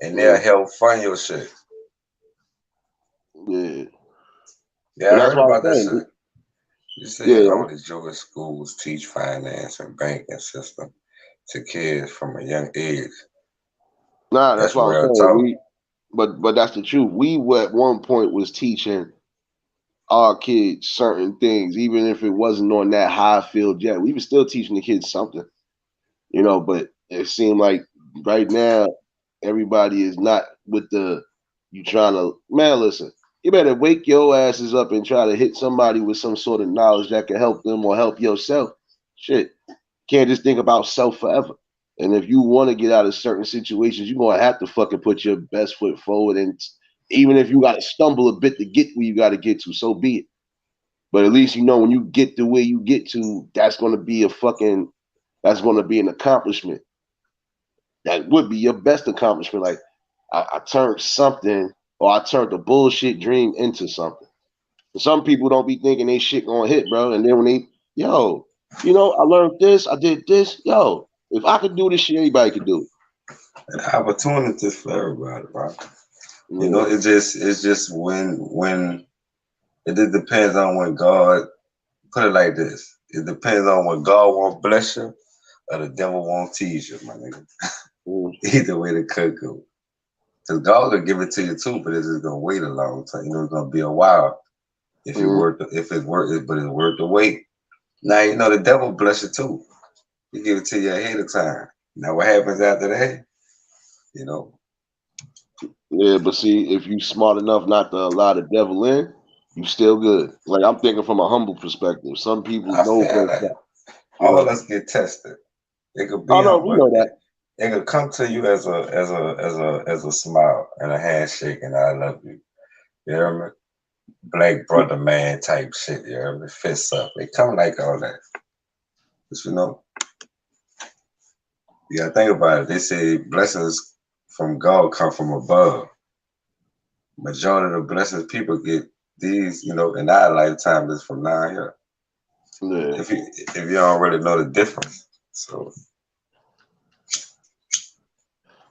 B: and they'll help fund your shit.
A: Yeah,
B: Yeah,
A: but
B: I
A: that's
B: heard
A: what I'm
B: about that
A: saying.
B: shit. You said
A: Yeah,
B: all these Jewish schools teach finance and banking system to kids from a young age.
A: nah, that's
B: That's
A: what I'm
B: real
A: saying.
B: talk.
A: But that's the truth. We at one point was teaching our kids certain things, even if it wasn't on that high field yet. We were still teaching the kids something, but it seemed like right now everybody is not with you trying to, man, listen, you better wake your asses up and try to hit somebody with some sort of knowledge that can help them or help yourself. Shit. Can't just think about self forever. And if you want to get out of certain situations, you're gonna have to fucking put your best foot forward. And even if you gotta stumble a bit to get where you gotta get to, so be it. But at least you know when you get to where you get to, that's gonna be an accomplishment. That would be your best accomplishment. Like I turned something, or I turned a bullshit dream into something. Some people don't be thinking they shit gonna hit, bro. And then when I learned this, I did this. Yo, if I could do this shit, anybody could do
B: And opportunities for everybody, bro. You know,
A: it.
B: it's just when it just depends on when God put it like this. It depends on when God won't bless you or the devil won't tease you, my nigga.
A: Mm,
B: Either way the could go. Because God will give it to you too, but it's just gonna wait a long time. You know, it's gonna be a while if you
A: mm,
B: worth if it's worth it, but it's worth the wait. Now you know the devil bless you too. He give it to you ahead of time. Now what happens after that? You know,
A: yeah, but see, if you smart enough not to allow the devil in, you still good. Like I'm thinking from a humble perspective. Some people
B: I
A: know
B: feel
A: for a
B: that
A: fact,
B: all of us get tested. It could
A: Oh
B: be
A: no, we
B: humble.
A: know that.
B: It could come to you as a smile and a handshake and I love you. You hear me? Black brother man type shit. You hear me? Fists up. It come like all that. But you know, you gotta think about it. They say blessings from God come from above. Majority of the blessings people get these, in our lifetime is from down here.
A: Yeah.
B: If you don't really know the difference. So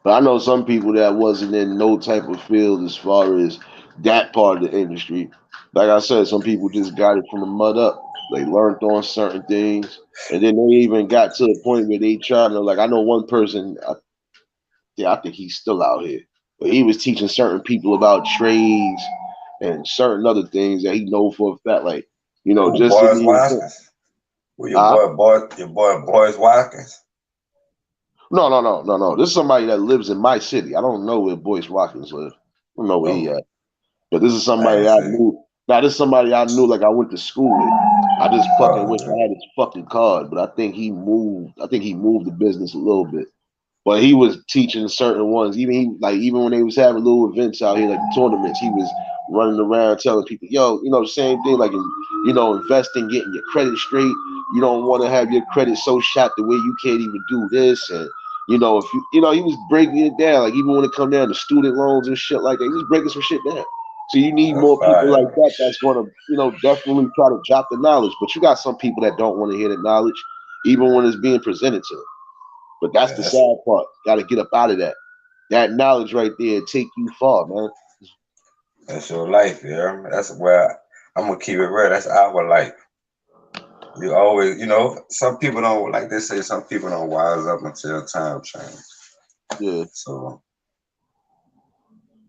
A: But I know some people that wasn't in no type of field as far as that part of the industry. Like I said, some people just got it from the mud up. They learned on certain things, and then they even got to the point where they trying to like. I know one person. I think he's still out here, but he was teaching certain people about trades and certain other things that he know for a fact. Like
B: who
A: just in
B: Boys
A: the event.
B: Watkins? Who your boy Boys Watkins?
A: No. This is somebody that lives in my city. I don't know where Boyce Watkins live. I don't know where he
B: Oh,
A: at. But this is
B: I
A: somebody
B: ain't
A: I
B: see.
A: knew. Now this is somebody I knew like I went to school with. I just fucking
B: Oh,
A: wish
B: okay.
A: I had his fucking card, but I think he moved. I think he moved the business a little bit. But he was teaching certain ones. Even when they was having little events out here, like the tournaments, he was running around telling people, yo, the same thing, like, investing, getting your credit straight. You don't want to have your credit so shot the way you can't even do this. And, if he was breaking it down, like, even when it come down to student loans and shit like that, he was breaking some shit down. So you need
B: That's
A: more people like
B: fire.
A: that that's going to, definitely try to drop the knowledge. But you got some people that don't want to hear the knowledge, even when it's being presented to them. But that's
B: Yeah,
A: the sad part. Got to get up out of that. That knowledge right there take you far, man.
B: that's your life, yeah. That's where I'm gonna keep it real. That's our life. You always, some people don't, like they say, some people don't wise up until time change.
A: Yeah.
B: So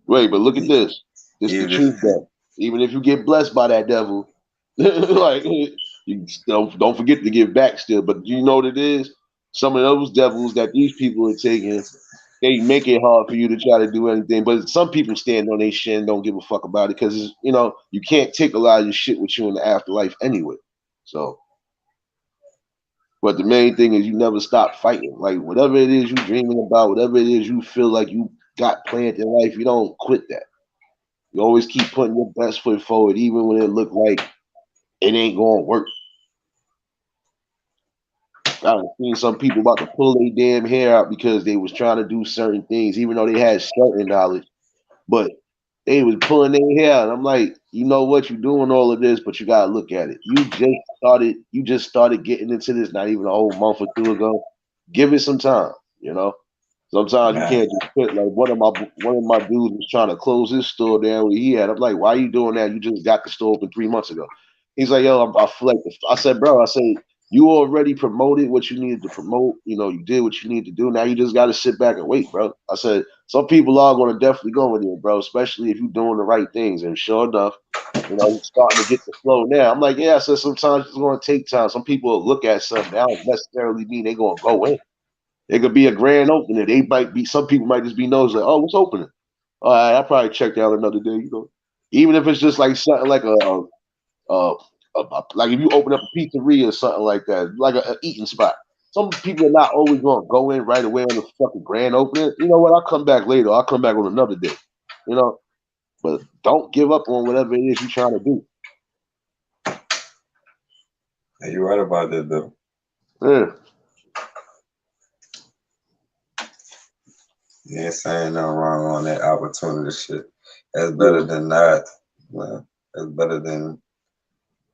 A: Wait, but look at this. This is the
B: even
A: truth, though. Even if you get blessed by that devil, like, you don't forget to give back still. But you know what it is? Some of those devils that these people are taking, they make it hard for you to try to do anything. But some people stand on their shit and don't give a fuck about it because, you can't take a lot of your shit with you in the afterlife anyway. So, but the main thing is you never stop fighting. Like, whatever it is you dreaming about, whatever it is you feel like you got planned in life, you don't quit that. You always keep putting your best foot forward, even when it look like it ain't gonna work. I've seen some people about to pull their damn hair out because they was trying to do certain things, even though they had certain knowledge. But they was pulling their hair, and I'm like, you know what? You're doing all of this, but you gotta look at it. You just started. You just started getting into this not even a whole month or two ago. Give it some time. You know. Sometimes you
B: man,
A: can't just quit. Like one of my dudes was trying to close his store down where he had. I'm like, why are you doing that? You just got the store open 3 months ago. He's like, yo, I feel like I said, bro, I said you already promoted what you needed to promote. You did what you need to do. Now you just got to sit back and wait, bro. I said some people are going to definitely go with it, bro, especially if you're doing the right things. And sure enough, he's starting to get the flow now. I'm like, yeah, I said sometimes it's going to take time. Some people will look at something. That don't necessarily mean they're going to go in. It could be a grand opening. They might be. Some people might just be nosy. Like, oh, what's opening? All right, I'll probably check that out another day. Even if it's just like something like like if you open up a pizzeria or something like that, like a eating spot. Some people are not always going to go in right away on the fucking grand opening. You know what? I'll come back later. I'll come back on another day. You know, but don't give up on whatever it is you're trying to do.
B: you're right about that though.
A: Yeah,
B: You ain't saying nothing wrong on that opportunity shit. That's better
A: yeah,
B: than not. Man. That's better than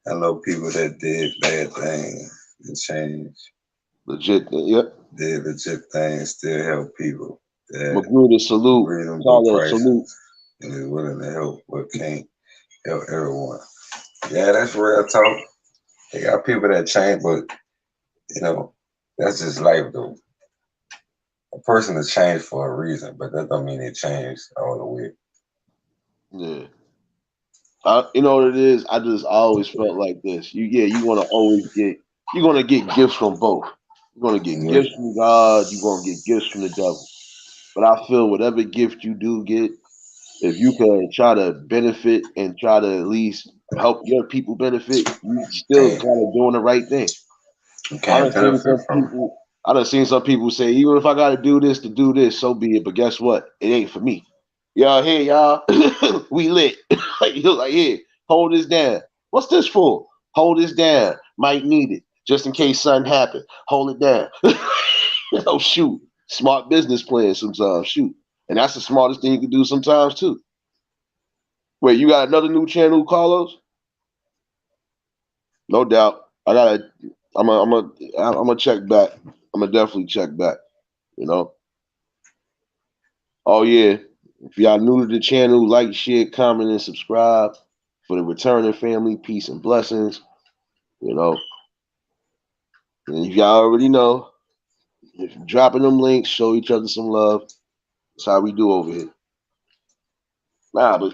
B: I know people that did bad things and changed,
A: legit. Yep.
B: did legit things, still help people at
A: Magruder, salute.
B: reasonable
A: Tyler, salute.
B: prices and is willing to help but can't help everyone. Yeah, that's real talk. They got people that change, but you know, that's just life though. A person is changed for a reason, but that don't mean they changed all the way.
A: Yeah. You know what it is? I just always felt like this. You want to always you're gonna get gifts from both. You're gonna get
B: Yeah,
A: gifts from God. You're gonna get gifts from the devil. But I feel whatever gift you do get, if you can try to benefit and try to at least help your people benefit, you still
B: can't
A: kind of doing the right thing.
B: you
A: I
B: can't
A: done seen
B: benefit
A: some
B: from it.
A: people. I done seen some people say, even if I got to do this to do this, so be it. But guess what? It ain't for me. Y'all here, y'all. We lit. Like, you're like, here, hold this down. What's this for? Hold this down. Might need it just in case something happen. Hold it down. Oh shoot, smart business plan sometimes. Shoot, and that's the smartest thing you can do sometimes too. Wait, you got another new channel, Carlos? No doubt. I gotta. I'm gonna check back. I'm gonna definitely check back. You know. Oh yeah. If y'all new to the channel, like, share, comment, and subscribe for the returning family. Peace and blessings. You know. And if y'all already know, if you're dropping them links, show each other some love. That's how we do over here. Nah, but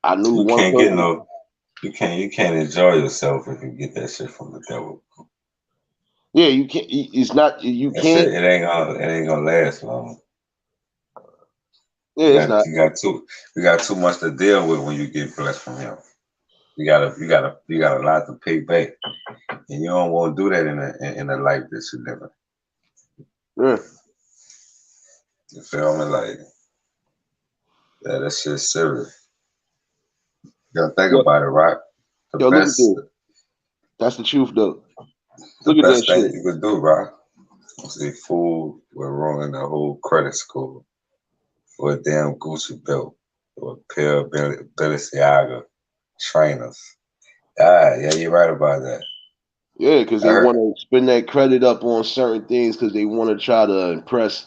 A: I knew
B: You
A: one
B: can't get
A: person.
B: no you can't enjoy yourself if you get that shit from the devil.
A: Yeah, you can't. It's not. You
B: That shit
A: can't.
B: it ain't gonna last long.
A: Yeah,
B: You
A: it's
B: got
A: not.
B: you got too you got too much to deal with when you get blessed from him. You got a lot to pay back, and you don't want to do that in a life that you live in.
A: Yeah.
B: You feel me? Like that shit's serious. You gotta think
A: Yo,
B: about it, right? The
A: yo, look at
B: best,
A: this. That's the truth, though.
B: the
A: Look at that
B: best thing
A: shit.
B: you could do, right? See, food will ruin the whole credit score for a damn Gucci belt or a pair of Balenciaga trainers. Ah, yeah, you're right about that.
A: Yeah, because
B: I
A: they
B: heard.
A: want to spend that credit up on certain things because they want to try to impress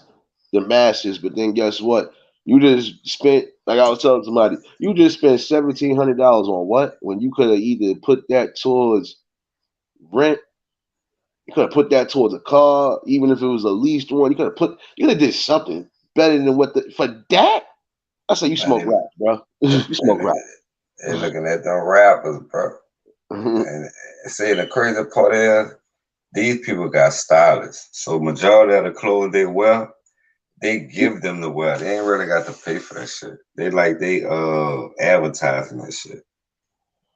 A: the masses. But then guess what? You just spent, like I was telling somebody, you just spent $1,700 on what? When you could have either put that towards rent, you could have put that towards a car, even if it was a leased one. You could have did something better than what the for that. I say you
B: Man,
A: smoke rap, bro. You smoke
B: they looking at them rappers, bro.
A: rap.
B: And see, the crazy part is these people got stylists. So majority of the clothes they wear, they give them the wear. They ain't really got to pay for that shit. They advertising that shit.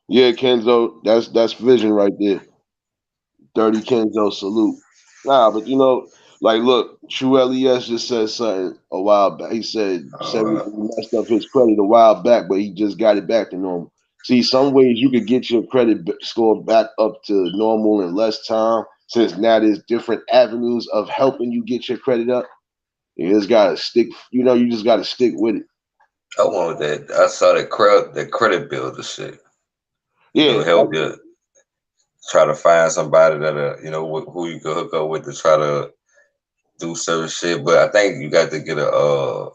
A: Yeah, Kenzo, that's vision right there. Dirty Kenzo salute. Nah, but like look, True Les just said something a while back. He said he
B: Uh,
A: messed up his credit a while back, but he just got it back to normal. See, some ways you could get your credit score back up to normal in less time, since now there's different avenues of helping you get your credit up. You just gotta stick. You just gotta stick with it.
B: I want that. I saw that credit builder shit.
A: Yeah,
B: Help you try to find somebody that who you can hook up with to try to do certain shit. But I think you got to get a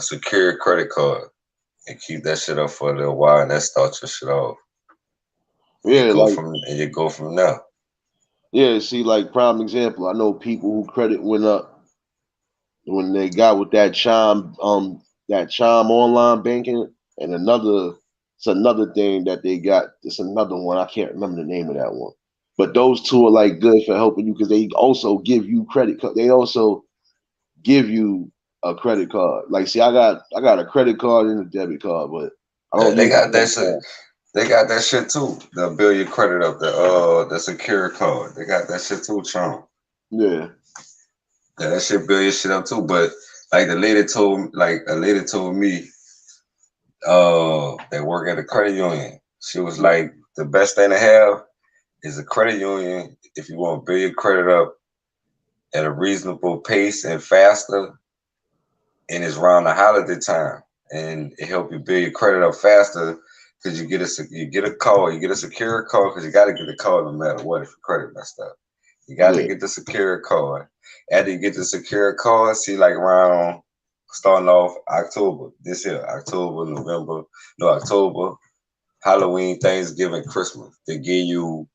B: secure credit card and keep that shit up for a little while, and that starts your shit off. And
A: yeah, like
B: you go from there.
A: yeah. See, like prime example, I know people who credit went up when they got with that Chime online banking, and it's another thing that they got. It's another one. I can't remember the name of that one. But those two are like good for helping you because they also give you credit. They also give you a credit card. Like, see, I got a credit card and a debit card, but I
B: Yeah,
A: don't
B: they
A: use
B: got
A: the
B: that
A: debit
B: shit.
A: card.
B: They got that shit too. They'll build your credit up. The secure card. They got that shit too, Chum.
A: Yeah,
B: Yeah, that shit build your shit up too. But like a lady told me, they work at a credit union. She was
A: yeah,
B: like, the best thing to have is a credit union if you want to build your credit up at a reasonable pace and faster, and it's around the holiday time, and it help you build your credit up faster because you get a call, you get a secure card because you got to get the card no matter what if your credit messed up. You got to
A: yeah,
B: get the secure card. After you get the secure card, see like around starting off October this year, October, November, no October, Halloween, Thanksgiving, Christmas. They give you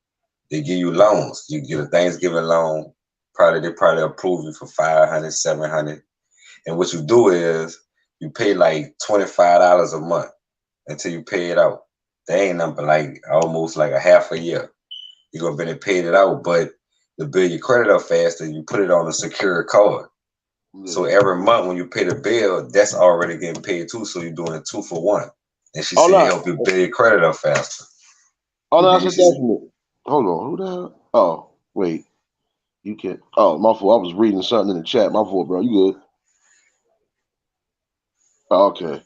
B: loans. You get a Thanksgiving loan. They probably approve you for 500, 700. And what you do is you pay like $25 a month until you pay it out. They ain't nothing like almost like a half a year. You're gonna be paid it out, but to build your credit up faster, you put it on a secure card.
A: yeah.
B: So every month when you pay the bill, that's already getting paid too. So you're doing it two for one. And she
A: Oh
B: said it
A: no,
B: help you build your credit up faster.
A: oh
B: You
A: no,
B: did.
A: that's a
B: She said,
A: definite. Hold on, who the hell? Oh wait, you can't. Oh, my fault. I was reading something in the chat. My fault, bro. You good? Oh, okay.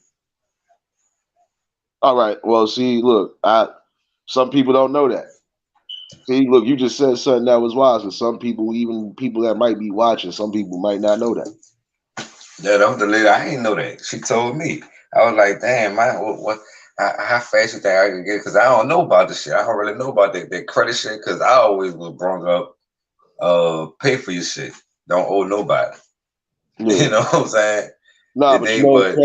A: All right. Well, see, look, some people don't know that. See, look, you just said something that was wise, and some people, even people that might be watching, some people might not know that.
B: yeah, that was the lady. I ain't know that. She told me. I was like, damn, man, what how fast you think I can get? Because I don't know about this shit. I don't really know about that credit shit. Because I always was brought up, pay for your shit. Don't owe nobody.
A: Yeah.
B: You know what I'm saying?
A: Nah,
B: And
A: but
B: they, but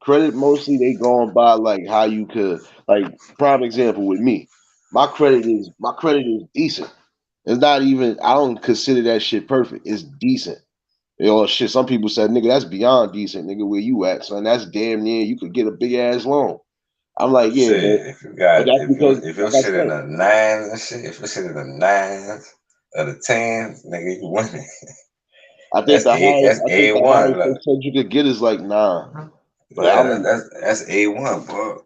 A: credit mostly they going by like how you could like prime example with me. My credit is decent. It's not even I don't consider that shit perfect. It's decent. Shit. Some people said, nigga, that's beyond decent, nigga. Where you at, son? That's damn near you could get a big ass loan. I'm like, yeah,
B: shit, if you
A: but
B: got
A: that's because,
B: if your
A: like I
B: shit in
A: said,
B: the nines and shit, if your shit in the nines or the tens, nigga, you winning.
A: I think the highest,
B: That's
A: I think
B: A
A: the
B: one.
A: highest they said you could get is like 9. But
B: Yeah,
A: I'm,
B: that's A1, bro.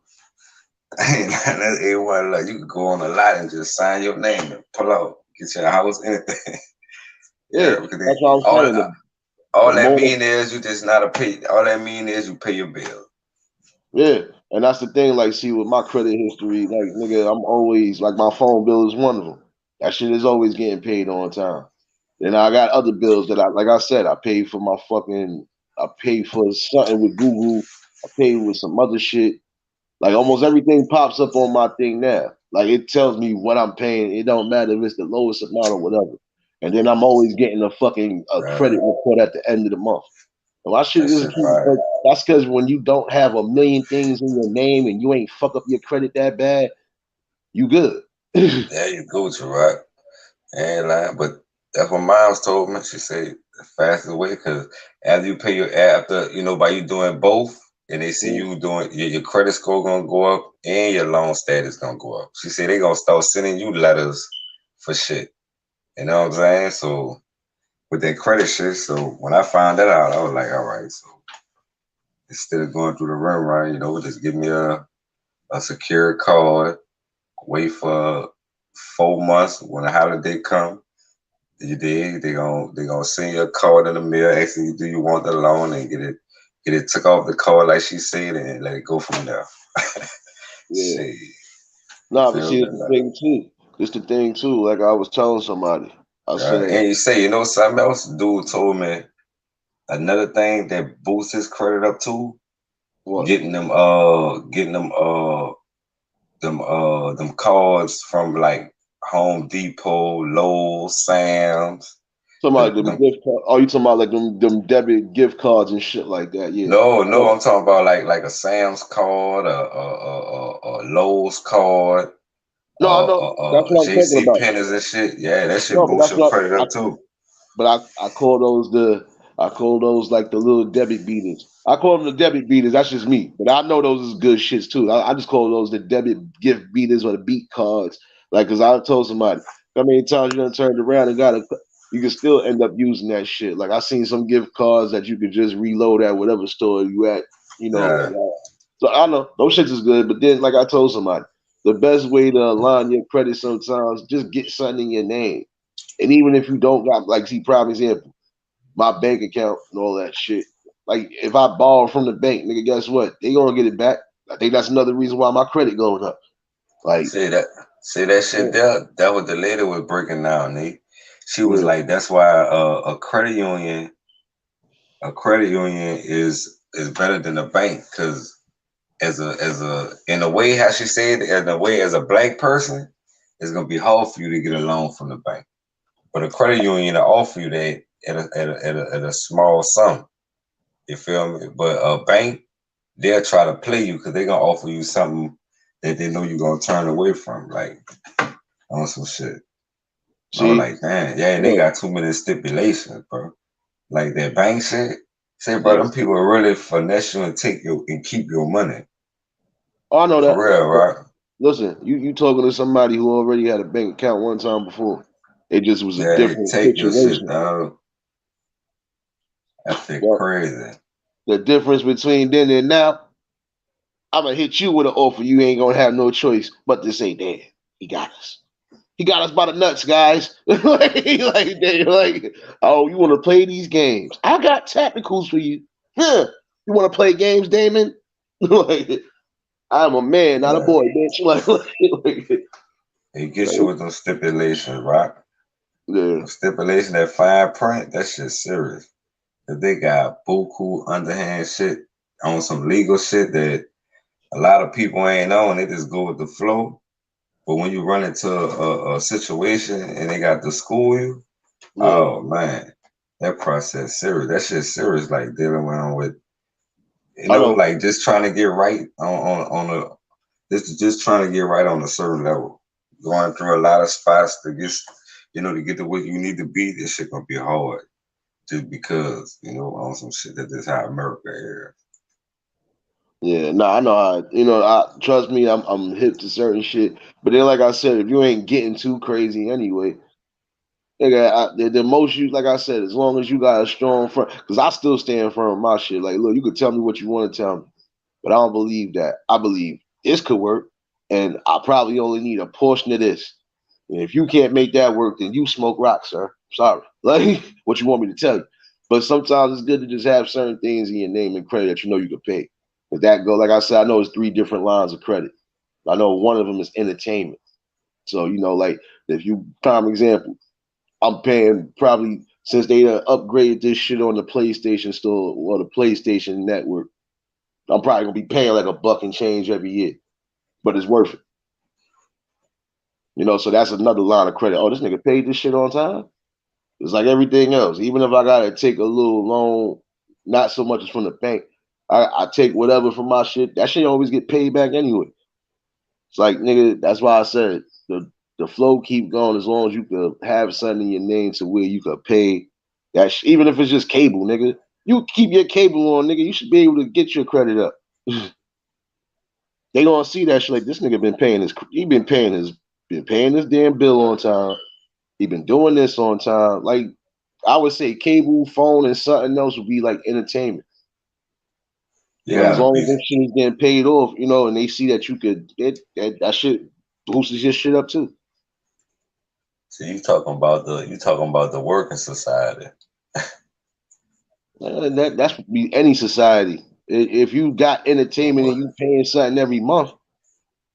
B: That's A1. Like you could go on a lot and just sign your name and pull out, get your house, anything.
A: yeah,
B: Yeah,
A: that's
B: because
A: what I'm
B: all
A: saying. The
B: all that
A: more,
B: mean is you just not a pay. All that mean is you pay your bill.
A: yeah, And that's the thing, like, see, with my credit history, like, nigga, I'm always, like, my phone bill is one of them. That shit is always getting paid on time. And I got other bills that like I said, I pay for something with Google. I pay with some other shit. Like, almost everything pops up on my thing now. Like, it tells me what I'm paying. It don't matter if it's the lowest amount or whatever. And then I'm always getting a credit report at the end of the month. And my shit
B: That
A: just
B: shit
A: keep,
B: fire.
A: that's because when you don't have a million things in your name and you ain't fuck up your credit that bad, you good.
B: Yeah, you Gucci, right? Ain't lying, but that's what Miles told me. She said the fastest way, because after you pay your after, by you doing both, and they see you doing your credit score gonna go up and your loan status gonna go up. She said they gonna start sending you letters for shit. You know what I'm saying? So with that credit shit, so when I found that out, I was like, all right, so instead of going through the run, just give me a secure card, wait for 4 months when the holiday come. You dig? They gonna send you a card in the mail asking you, do you want the loan, and get it took off the card like she said, and let it go from there.
A: Yeah.
B: Shit, you
A: Nah, but
B: feel
A: see,
B: me?
A: it's the thing too. It's the thing too. Like I was telling somebody, I
B: Right.
A: said,
B: And you say, something else? Dude told me another thing that boosts his credit up too.
A: what?
B: Getting them cards from like Home Depot, Lowe's, Sam's.
A: Somebody them
B: Them
A: gift card. Oh, you talking about like them debit gift cards and shit like that? Yeah.
B: No, no,
A: Oh,
B: I'm talking about like a Sam's card, a Lowe's card,
A: no, I know. That's what I'm talking
B: JC
A: about.
B: Penney's and shit. Yeah, that shit
A: No, but
B: boosts
A: that's
B: your
A: what
B: credit
A: I
B: up too.
A: but I call those like the little debit beaters. I call them the debit beaters. That's just me. But I know those is good shits too. I just call those the debit gift beaters or the beat cards. Like, cause I told somebody how many times you done turned around and you can still end up using that shit. Like I seen some gift cards that you could just reload at whatever store you at, you know.
B: Yeah,
A: So I know those shits is good. But then, like I told somebody, the best way to align your credit sometimes just get something in your name. And even if you don't got, like, see, prime example, my bank account and all that shit. Like, if I borrow from the bank, nigga, guess what? They gonna get it back. I think that's another reason why my credit going up. Like,
B: see that, see that shit
A: yeah,
B: there. That was the lady was breaking down, Nate. She was
A: yeah.
B: like, that's why a credit union is better than a bank, because as a in a way, how she said, in a way, as a black person, it's gonna be hard for you to get a loan from the bank. But a credit union will offer you that at a small sum. You feel me? But a bank, they'll try to play you because they're gonna offer you something that they know you're gonna turn away from, like on some shit. I was
A: See,
B: like, man, yeah, and they
A: yeah,
B: got too many stipulations, bro. Like that bank shit. Say, bro,
A: yeah.
B: them people really finesse you and take you and keep your money.
A: Oh, I know
B: For
A: that.
B: real, right?
A: Listen, you talking to somebody who already had a bank account one time before. It just was a
B: Yeah, they
A: different
B: take your shit,
A: situation.
B: dog. That shit
A: But
B: crazy.
A: the difference between then and now, I'm gonna hit you with an offer. You ain't gonna have no choice but to say, "Damn, he got us. He got us by the nuts, guys." like, oh, you want to play these games? I got tacticals for you. Huh? You want to play games, Damon? Like, I'm a man, not a
B: Yeah.
A: boy, bitch.
B: They get you
A: Like,
B: with them stipulations, right?
A: yeah,
B: The stipulation, that fine print, that shit serious. If they got buku underhand shit on some legal shit that a lot of people ain't on, they just go with the flow. But when you run into a situation and they got to school you,
A: yeah.
B: oh man, that process serious. That shit serious, like dealing with,
A: I know.
B: like just trying to get right on a just trying to get right on a certain level. Going through a lot of spots to get to where you need to be. This shit gonna be hard, just because on some shit that this how America is.
A: Yeah, no, I know how. I trust me. I'm hip to certain shit. But then, like I said, if you ain't getting too crazy anyway, nigga, the most you, like I said, as long as you got a strong front, because I still stand firm on my shit. Like, look, you could tell me what you want to tell me, but I don't believe that. I believe this could work, and I probably only need a portion of this. And if you can't make that work, then you smoke rocks, sir. Sorry. Like, what you want me to tell you? But sometimes it's good to just have certain things in your name and credit that you know you can pay. But that go, like I said, I know it's 3 different lines of credit. I know one of them is entertainment. So, like if you, prime example, I'm paying probably, since they upgraded this shit on the PlayStation Store or the PlayStation Network, I'm probably gonna be paying like $1 and change every year, but it's worth it. So that's another line of credit. Oh, this nigga paid this shit on time. It's like everything else. Even if I gotta take a little loan, not so much as from the bank, I take whatever from my shit. That shit always get paid back anyway. It's like, nigga, that's why I said the flow keep going as long as you could have something in your name to where you could pay that even if it's just cable, nigga. You keep your cable on, nigga. You should be able to get your credit up. They gonna see that shit like this nigga been paying his damn bill on time. He been doing this on time. Like I would say cable, phone, and something else would be like entertainment. But as
B: Yeah,
A: long as that shit is getting paid off, and they see that you could, that shit boosts your shit up too.
B: so you talking about the working society.
A: That's be any society. If you got entertainment and you paying something every month,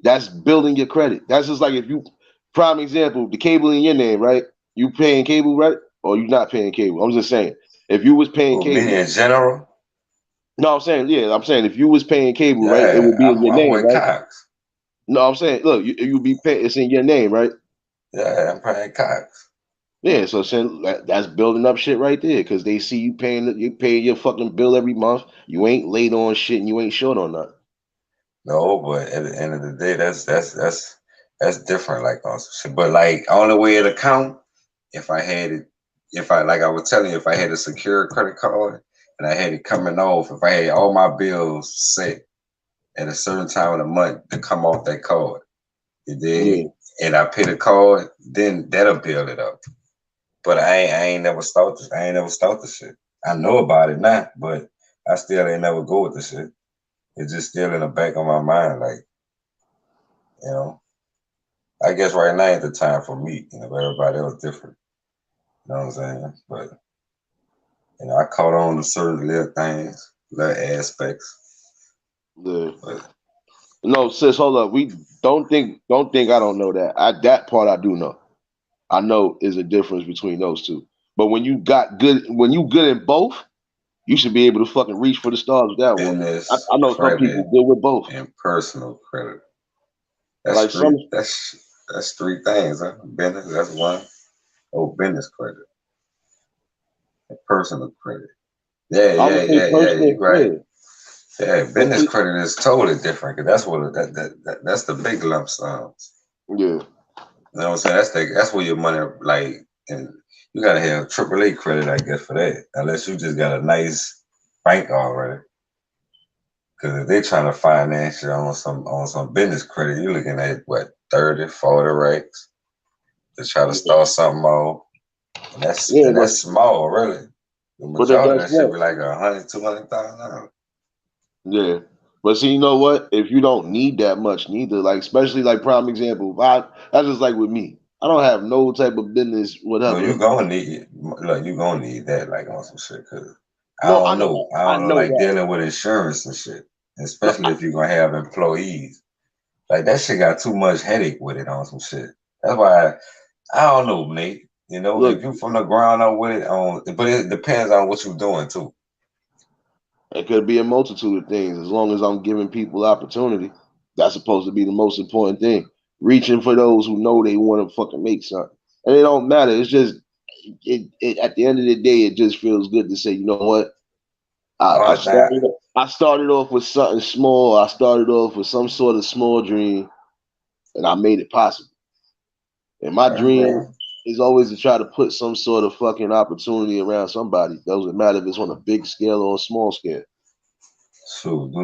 A: that's building your credit. That's just like if you, prime example, the cable in your name, right? You paying cable, right? Or you not paying cable? I'm just saying, if you was paying
B: Well,
A: cable,
B: me in general,
A: no, I'm saying if you was paying cable, right, it
B: yeah,
A: would be in your
B: I'm
A: name,
B: with
A: right?
B: Cox.
A: No, I'm saying, look, you be paying, it's in your name, right?
B: Yeah, I'm paying Cox.
A: Yeah, so that's building up shit right there because they see you paying your fucking bill every month. You ain't late on shit and you ain't short on nothing.
B: No, but at the end of the day, that's different. Like on some shit. But like only way it account if I had it, if I like I was telling you, if I had a secure credit card and I had it coming off, if I had all my bills set at a certain time of the month to come off that card, you
A: Yeah,
B: did, and I pay the card, then that'll build it up. But I ain't never start this. I ain't never start the shit. I know about it now, but I still ain't never go with the shit. It's just still in the back of my mind, like, you know. I guess right now ain't the time for me. Everybody else different. You know what I'm saying? But I caught on to certain little things, little aspects.
A: yeah.
B: But
A: No, sis, hold up. We don't think I don't know that. That part I do know. I know is a difference between those two. But when you good in both, you should be able to fucking reach for the stars with that one.
B: business
A: I know some
B: credit
A: people good with both.
B: and personal credit. That's
A: Like some,
B: three. That's three things. Huh? Business. That's one. Oh, business credit and personal credit. Yeah,
A: I would
B: yeah,
A: say
B: yeah, yeah.
A: personal,
B: You right.
A: yeah.
B: Yeah,
A: But
B: business
A: see,
B: credit is totally different because that's what that's the big lump sums.
A: yeah,
B: You know what I'm saying? That's where your money like, and you gotta have AAA credit, I guess, for that. Unless you just got a nice bank already. Because if they're trying to finance you on some business credit, you're looking at what 30, 40 racks to try to
A: yeah,
B: start something off, and
A: yeah.
B: that's small, really. The
A: But then
B: majority
A: guess
B: of that should
A: what?
B: be like 100, $200,000.
A: Yeah. But see, you know what? If you don't need that much, neither, like especially like prime example, if that's just like with me. I don't have no type of business,
B: No,
A: whatever.
B: you gonna need it. Look, you gonna need that like on some shit. Cause
A: No, I know
B: I
A: I
B: don't know,
A: know
B: like
A: that.
B: dealing with insurance and shit,
A: No,
B: especially if you're gonna have employees. Like that shit got too much headache with it on some shit. That's why I don't know, Nate. If
A: look,
B: you from the ground up with it but it depends on what you're doing too.
A: it could be a multitude of things. As long as I'm giving people opportunity, that's supposed to be the most important thing. Reaching for those who know they want to fucking make something, and it don't matter. It's just at the end of the day, it just feels good to say, you know what, I
B: That
A: started. I started off with something small. I started off with some sort of small dream, and I made it possible. And my
B: that's
A: dream
B: wrong.
A: is always to try to put some sort of fucking opportunity around somebody. Doesn't matter if it's on a big scale or a small scale.
B: So do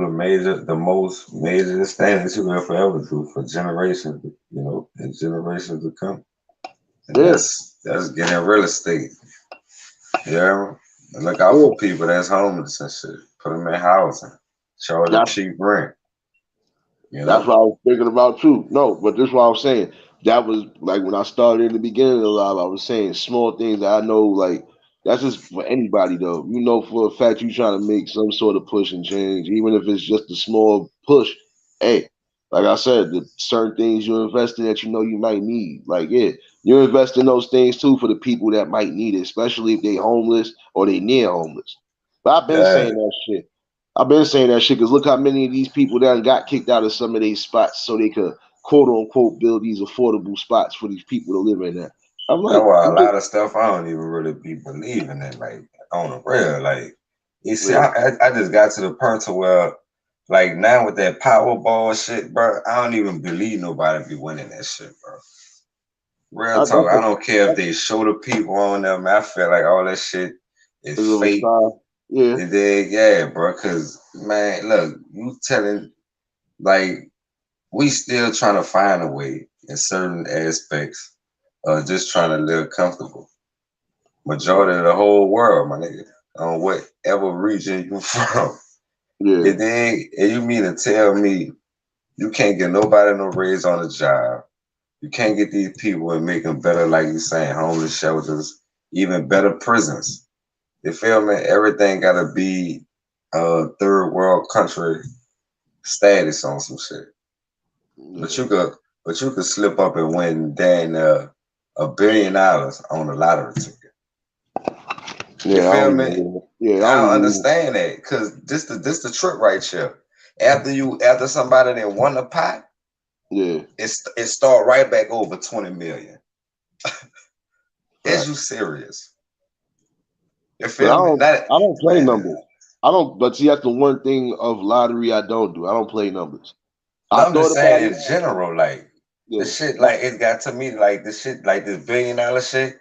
B: the most major thing that you will forever do for generations, and generations to come. And
A: Yeah,
B: that's getting real estate. Yeah. And look out
A: yeah.
B: for people that's homeless and shit. Put them in housing. Charge them
A: That's
B: cheap rent. You
A: that's
B: know?
A: what I was thinking about too. No, but this is what I was saying. That was like when I started in the beginning of the live, I was saying small things that I know like That's just for anybody though. You know for a fact you trying to make some sort of push and change, even if it's just a small push. Hey, like I said, the certain things you invest in that you know you might need. Like, yeah, you invest in those things too for the people that might need it, especially if they homeless or they near homeless. But I've been
B: Yeah,
A: saying that shit. I've been saying that shit because look how many of these people that got kicked out of some of these spots so they could quote unquote build these affordable spots for these people to live in there. I'm
B: that's
A: like,
B: why a lot of stuff I don't even really be believing in, like on the real. Like you see,
A: yeah,
B: I just got to the point to where, like now with that Powerball shit, bro, I don't even believe nobody be winning that shit, bro. Real talk,
A: that's
B: I
A: a,
B: don't care if
A: that's
B: they show the people on them. I feel like all that shit is
A: is a
B: fake.
A: facade. Yeah,
B: And then, yeah, bro, cause man, look, you telling like we still trying to find a way in certain aspects of just trying to live comfortable. Majority of the whole world, my nigga, on whatever region you from.
A: yeah,
B: And you mean to tell me you can't get nobody no raise on the job? You can't get these people and make them better, like you saying, homeless shelters, even better prisons. You feel me? Everything gotta be third world country status on some shit. But
A: yeah,
B: you could slip up and win then $1 billion on a lottery ticket. You
A: yeah. I
B: feel
A: don't
B: me?
A: even. Yeah, I
B: I
A: don't
B: don't
A: even.
B: understand that because this the trick right here. After somebody that won the pot,
A: Yeah,
B: it start right back over 20 million. Is you
A: facts.
B: serious? You
A: But I
B: feel me?
A: don't.
B: That
A: I don't play
B: man.
A: numbers. I don't. But see, that's the one thing of lottery I don't do. I don't play numbers.
B: No,
A: I
B: I'm
A: thought
B: just
A: about
B: saying
A: it.
B: in general, like the
A: Yeah,
B: shit, like it got to me like the shit, like this $1 billion shit.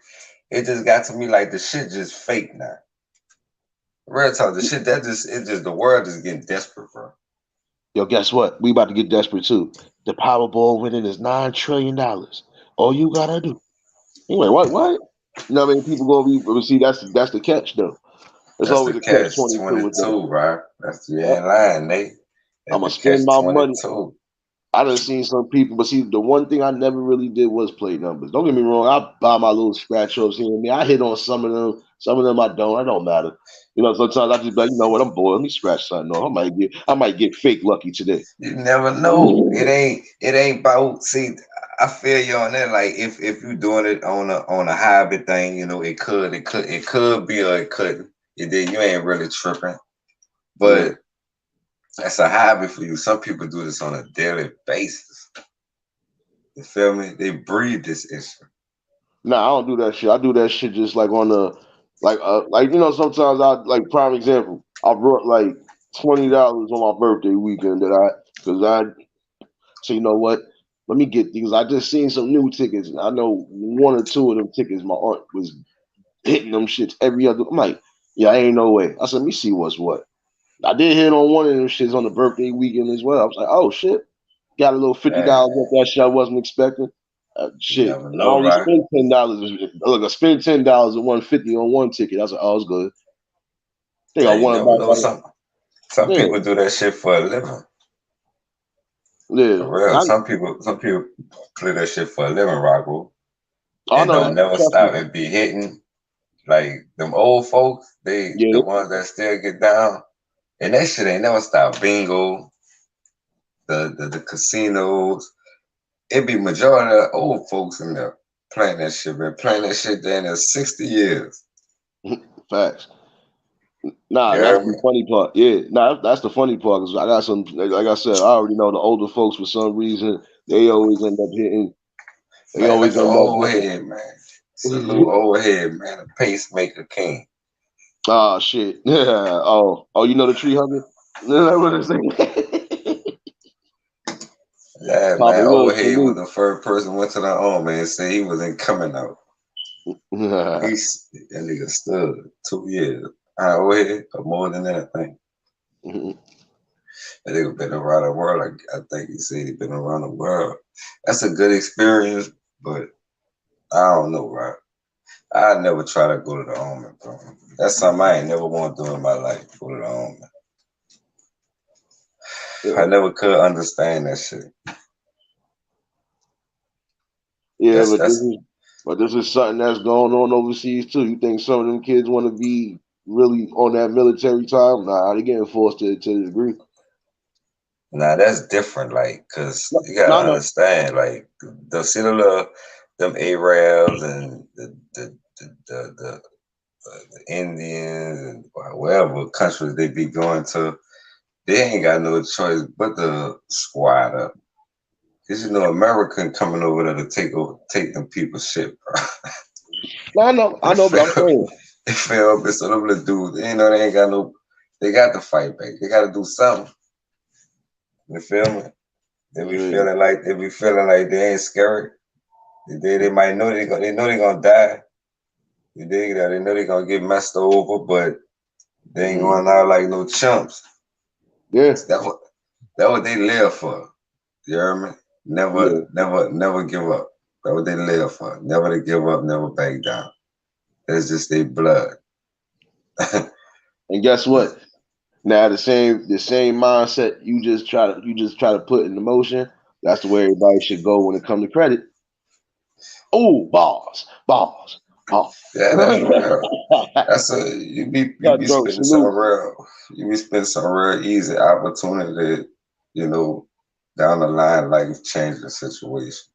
B: It just got to me like the shit just fake now. Real talk, the shit that just it just the world is getting desperate, bro.
A: yo, guess what? We about to get desperate too. The Powerball winning is $9 trillion. All you gotta do. You like what? What? You know how many people gonna be? But see, that's the catch though. There's
B: That's the
A: always a catch
B: catch
A: 22 with that.
B: 22, bro. That's you
A: Yep.
B: ain't lying, Nate.
A: I'm
B: That's
A: gonna
B: the
A: spend
B: catch
A: my money.
B: 22.
A: I done seen some people, but see, the one thing I never really did was play numbers. Don't get me wrong, I buy my little scratch ups here and there. I hit on some of them, some of them I don't. It don't matter. You know, sometimes I just be like, you know what, I'm bored. Let me scratch something off. I might get fake lucky today.
B: You never know. It ain't about see. I feel you on that. Like if you doing it on a hobby thing, it could be or it couldn't. You did you ain't really tripping.
A: Yeah.
B: But that's a hobby for you. Some people do this on a daily basis. You feel me? They breathe this issue.
A: Nah, I don't do that shit. I do that shit just like on the like you know, sometimes I like prime example. I brought like $20 on my birthday weekend that I because I so you know what? Let me get these. I just seen some new tickets. And I know one or two of them tickets. My aunt was hitting them shits every other. I'm like, yeah, ain't no way. I said, let me see what's what. I did hit on one of them shits on the birthday weekend as well. I was like, oh shit, got a little
B: Hey,
A: $50 off that shit I wasn't expecting.
B: you
A: Shit,
B: never
A: I
B: know,
A: only
B: right?
A: spent $10. Look, I spent $10 and 150 on one ticket. I was like, oh, it's good. I think I
B: Hey, you
A: won
B: never
A: about
B: know.
A: like
B: Some
A: yeah,
B: people do that shit for a living.
A: yeah.
B: For real. Some people play that shit for a living, Rocco.
A: I
B: And
A: know
B: don't
A: that.
B: never
A: Trust me.
B: stop and be hitting. Like them old folks, the
A: Yeah,
B: ones that still get down. And that shit ain't never stop. Bingo, the casinos. It be majority of old folks in there playing that shit, been playing that shit down there 60 years.
A: facts. Nah,
B: You
A: that's
B: heard
A: the
B: me?
A: funny part. Yeah, nah, that's the funny part. Cause I got some, like I said, I already know the older folks for some reason they always end up hitting. They
B: Man,
A: always
B: look at
A: end up
B: old head, man. Salute
A: hitting.
B: old head, man. The pacemaker king.
A: Ah, shit. Yeah. Oh, you know the tree hugger? That's what it's saying.
B: Yeah,
A: Papa
B: man.
A: Will
B: Old head was
A: salute.
B: the first person went to the army and said he wasn't coming out. That nigga stood 2 years. Old head, or more than that, I think. That nigga been around the world. Like, I think he said he been around the world. That's a good experience, but I don't know, right? I never try to go to the army, bro. That's something I ain't never want to do in my life. Go to the army. I
A: Yeah,
B: never could understand that shit.
A: yeah,
B: That's
A: but this
B: that's
A: is But this is something that's going on overseas too. You think some of them kids want to be really on that military time? Nah, they getting forced to the degree.
B: Now that's different, like, cause
A: No,
B: you gotta
A: no.
B: understand, like, the see the little them Arabs and the Indians and whatever countries they be going to, they ain't got no choice but to squad up. Cause you know American coming over there to take them people's shit, bro.
A: No,
B: They
A: I know, but I'm
B: feel
A: saying,
B: they feel up, so them little dudes, they know they ain't got no, they got to fight back. They got to do something. You feel me?
A: yeah,
B: They be feeling like they ain't scared. They might know they know they gonna die. You dig that? They know they gonna get messed over, but they ain't
A: mm,
B: going out like no chumps.
A: yeah,
B: That what that what they live for. You hear me?
A: yeah.
B: Never give up. That what they live for. Never to give up, never back down. That's just their blood.
A: And guess what? Now the same mindset you just try to put into motion. That's the way everybody should go when it comes to credit. Oh, balls. Oh.
B: Yeah, that's real. That's a you be
A: Cutthroat
B: spending some
A: salute.
B: real you be spending some real easy opportunity, you know, down the line, life changing situation.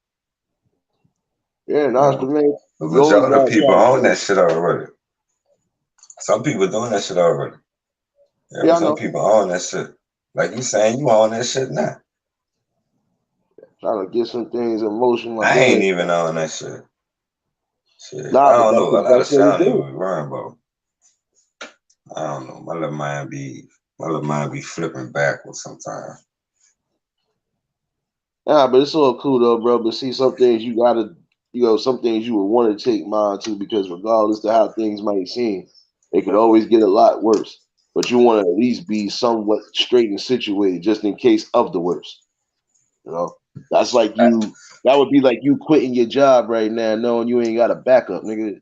A: Yeah,
B: You
A: that's the
B: know,
A: main.
B: the
A: You always
B: majority of
A: gotta
B: people
A: try to
B: own
A: think.
B: that shit already. Some people doing that shit already. Yeah,
A: Yeah,
B: but
A: I
B: some
A: know.
B: people own that shit. Like you saying, you own that shit now.
A: Trying to get some things in motion, my
B: I ain't
A: man.
B: even on that shit. Shit, I
A: Nah, but
B: don't
A: that's
B: know.
A: the
B: A lot of
A: best
B: shit
A: way
B: I
A: to
B: don't
A: do
B: even be worrying about. I don't know. My little mind be flipping backwards sometimes.
A: it. Nah, but it's all cool though, bro. But see, some things you gotta, some things you would want to take mind to because regardless of how things might seem, it could always get a lot worse. But you want to at least be somewhat straight and situated just in case of the worst. You know, that's like
B: I,
A: you. That would be like you quitting your job right now, knowing you ain't got a backup, nigga.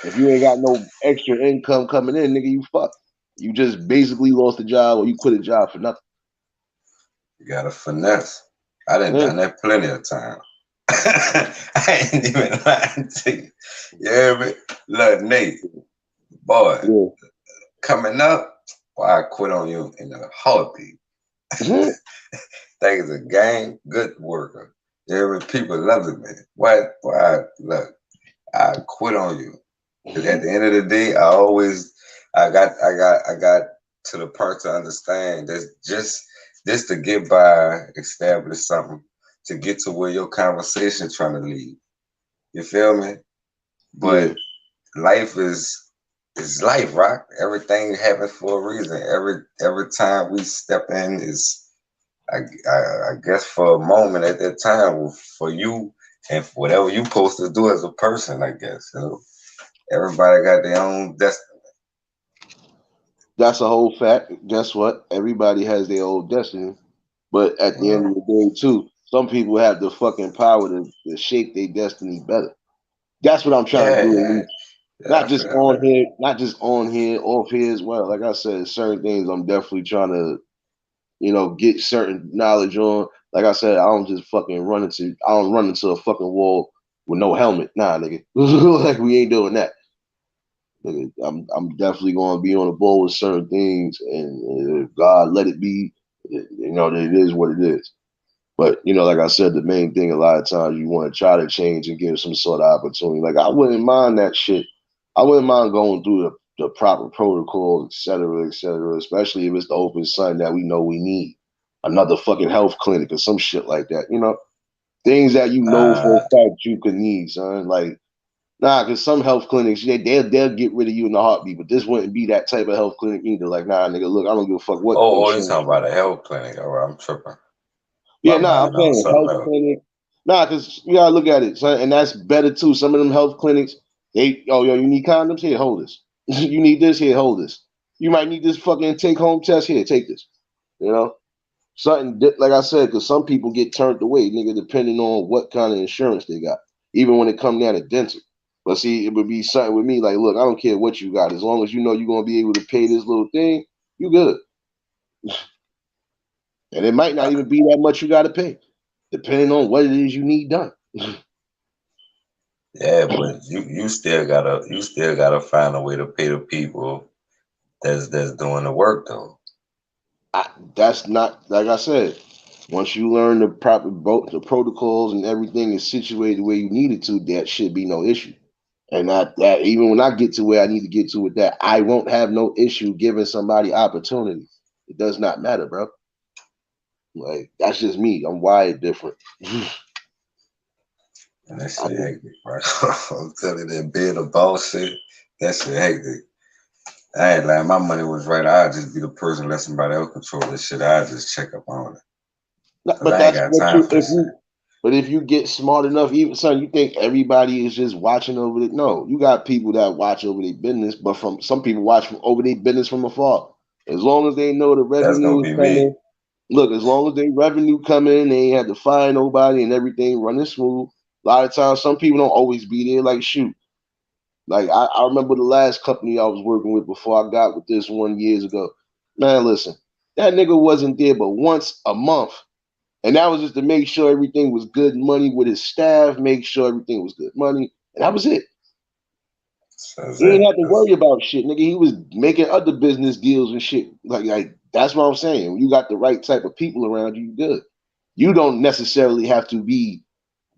A: If you ain't got no extra income coming in, nigga, you fucked. You just basically lost a job or you quit a job for nothing.
B: you gotta finesse. I done
A: Yeah,
B: done that plenty of times. I ain't even lying to you. You hear me? Look, Nate, boy,
A: yeah.
B: coming up, boy, I quit on you in a heartbeat.
A: Mhm.
B: Think it's a game, good worker. You hear me? People loving me. What? Boy, look, I quit on you. Cause at
A: Mhm.
B: the end of the day, I got to the part to understand that just to get by, establish something, to get to where your conversation trying to lead. You feel me?
A: Yeah,
B: But life is life, rock. Everything happens for a reason. Every time we step in is I guess for a moment at that time for you and for whatever you supposed to do as a person, I guess. You know? Everybody got their own destiny.
A: that's a whole fact. Guess what? Everybody has their own destiny. But at the end of the day, too, some people have the fucking power to shape their destiny better. That's what I'm trying to
B: Yeah,
A: do. At
B: yeah,
A: least.
B: yeah. I feel that.
A: Not just on here, off here as well. Like I said, certain things I'm definitely trying to, get certain knowledge on. Like I said, I don't run into a fucking wall with no helmet. Nah, nigga. Like we ain't doing that. Nigga, I'm definitely going to be on the ball with certain things, and if God let it be, it is what it is. But like I said, the main thing a lot of times you want to try to change and give some sort of opportunity. Like I wouldn't mind that shit. I wouldn't mind going through the proper protocol, et cetera, especially if it's the open sun that we know we need. Another fucking health clinic or some shit like that. Things that you know for a
B: Uh,
A: fact you could need, son. Like, nah, because some health clinics, they'll get rid of you in a heartbeat, but this wouldn't be that type of health clinic either. Like, nah, nigga, look, I don't give a fuck what
B: you
A: insurance
B: talking
A: you
B: about a
A: got.
B: health clinic? All right, I'm tripping.
A: Yeah,
B: My
A: nah, I'm
B: mind on
A: saying
B: something
A: health
B: else.
A: clinic. Nah, because you gotta look at it, son, and that's better too. Some of them health clinics, yo, you need condoms? Here, hold this. You need this? Here, hold this. You might need this fucking take home test. Here, take this. You know, like I said, because some people get turned away, nigga, depending on what kind of insurance they got, even when it come down to dental. But see, it would be something with me like, look, I don't care what you got, as long as you know you're gonna be able to pay this little thing, you good. And it might not
B: Uh,
A: even be that much you got to pay, depending on what it is you need done.
B: Yeah, but you still gotta find a way to pay the people that's doing the work though.
A: That's not like I said. Once you learn the proper both the protocols and everything is situated where you need it to, that should be no issue. And that even when I get to where I need to get to with that, I won't have no issue giving somebody opportunity. It does not matter, bro. Like that's just me. I'm wired different.
B: And that
A: I
B: shit
A: just,
B: hectic, bro. I'm telling you that being a boss shit, that shit hectic. I ain't like my money was right. I'd just be the person let somebody else control this shit. I'd just check up on it. Cause
A: but
B: I ain't
A: that's
B: got
A: what
B: time
A: you
B: for
A: if
B: this shit.
A: you but if you get smart enough, even son, you think everybody is just watching over it? No, you got people that watch over their business, but from some people watch from over their business from afar. As long as they know the
B: That's
A: revenue
B: gonna
A: is
B: be me.
A: coming, look, as long as they revenue coming, they ain't had to fire nobody and everything running smooth. A lot of times, some people don't always be there. Like shoot, like I remember the last company I was working with before I got with this one years ago. Man, listen, that nigga wasn't there but once a month, and that was just to make sure everything was good money with his staff, make sure everything was good money, and that was it.
B: That's
A: He
B: it.
A: ain't have to worry about shit, nigga. He was making other business deals and shit. Like that's what I'm saying. When you got the right type of people around you, you good. You don't necessarily have to be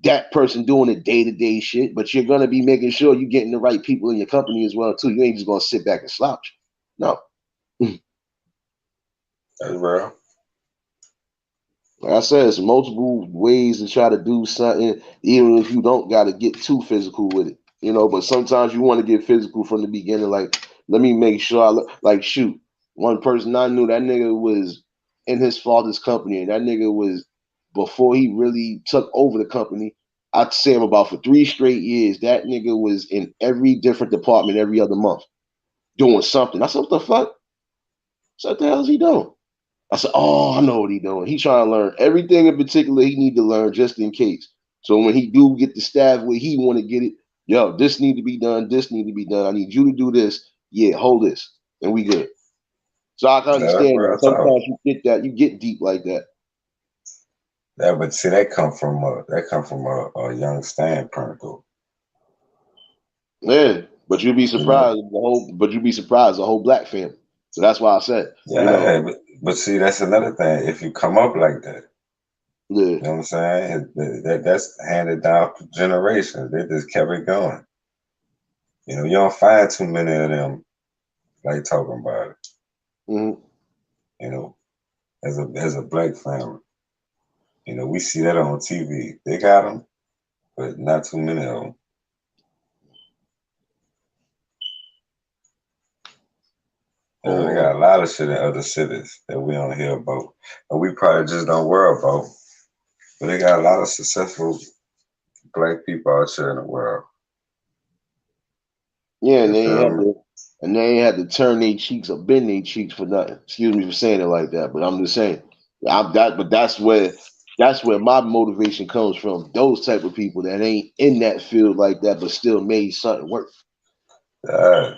A: that person doing the day to day shit, but you're gonna be making sure you're getting the right people in your company as well too. You ain't just gonna sit back and slouch. No,
B: That's real.
A: like I said, it's multiple ways to try to do something, even if you don't got to get too physical with it. But sometimes you want to get physical from the beginning. Like, let me make sure I look like shoot. One person I knew that nigga was in his father's company, and that nigga was before he really took over the company. I'd say him about for 3 straight years. That nigga was in every different department every other month doing something. I said, what the fuck? So what the hell is he doing? I said, "Oh, I know what he doing. He trying to learn everything in particular he need to learn just in case. So when he do get the staff where he want to get it, yo, this need to be done. This need to be done. I need you to do this. Yeah, hold this, and we good." So I can
B: Yeah, that's
A: understand that.
B: real talk.
A: Sometimes you get that, you get deep like that.
B: Yeah, but see, that come from a young standpoint though.
A: Yeah, but you'd be
B: You know.
A: surprised the whole black family. So that's why I said,
B: Yeah, but see, that's another thing. If you come up like that,
A: yeah,
B: you know what I'm saying? That's handed down for generations. They just kept it going. You don't find too many of them like talking about it.
A: mhm.
B: You know, as a black family, we see that on TV. They got them, but not too many of them. They
A: Oh,
B: got a lot of shit in other cities that we don't hear about, and we probably just don't worry about. But they got a lot of successful black people out here in the world.
A: yeah, and
B: You
A: they ain't
B: feel
A: had
B: me?
A: to, turn their cheeks or bend their cheeks for nothing. Excuse me for saying it like that, but I'm just saying. But that's where my motivation comes from. Those type of people that ain't in that field like that, but still made something work.
B: Yeah,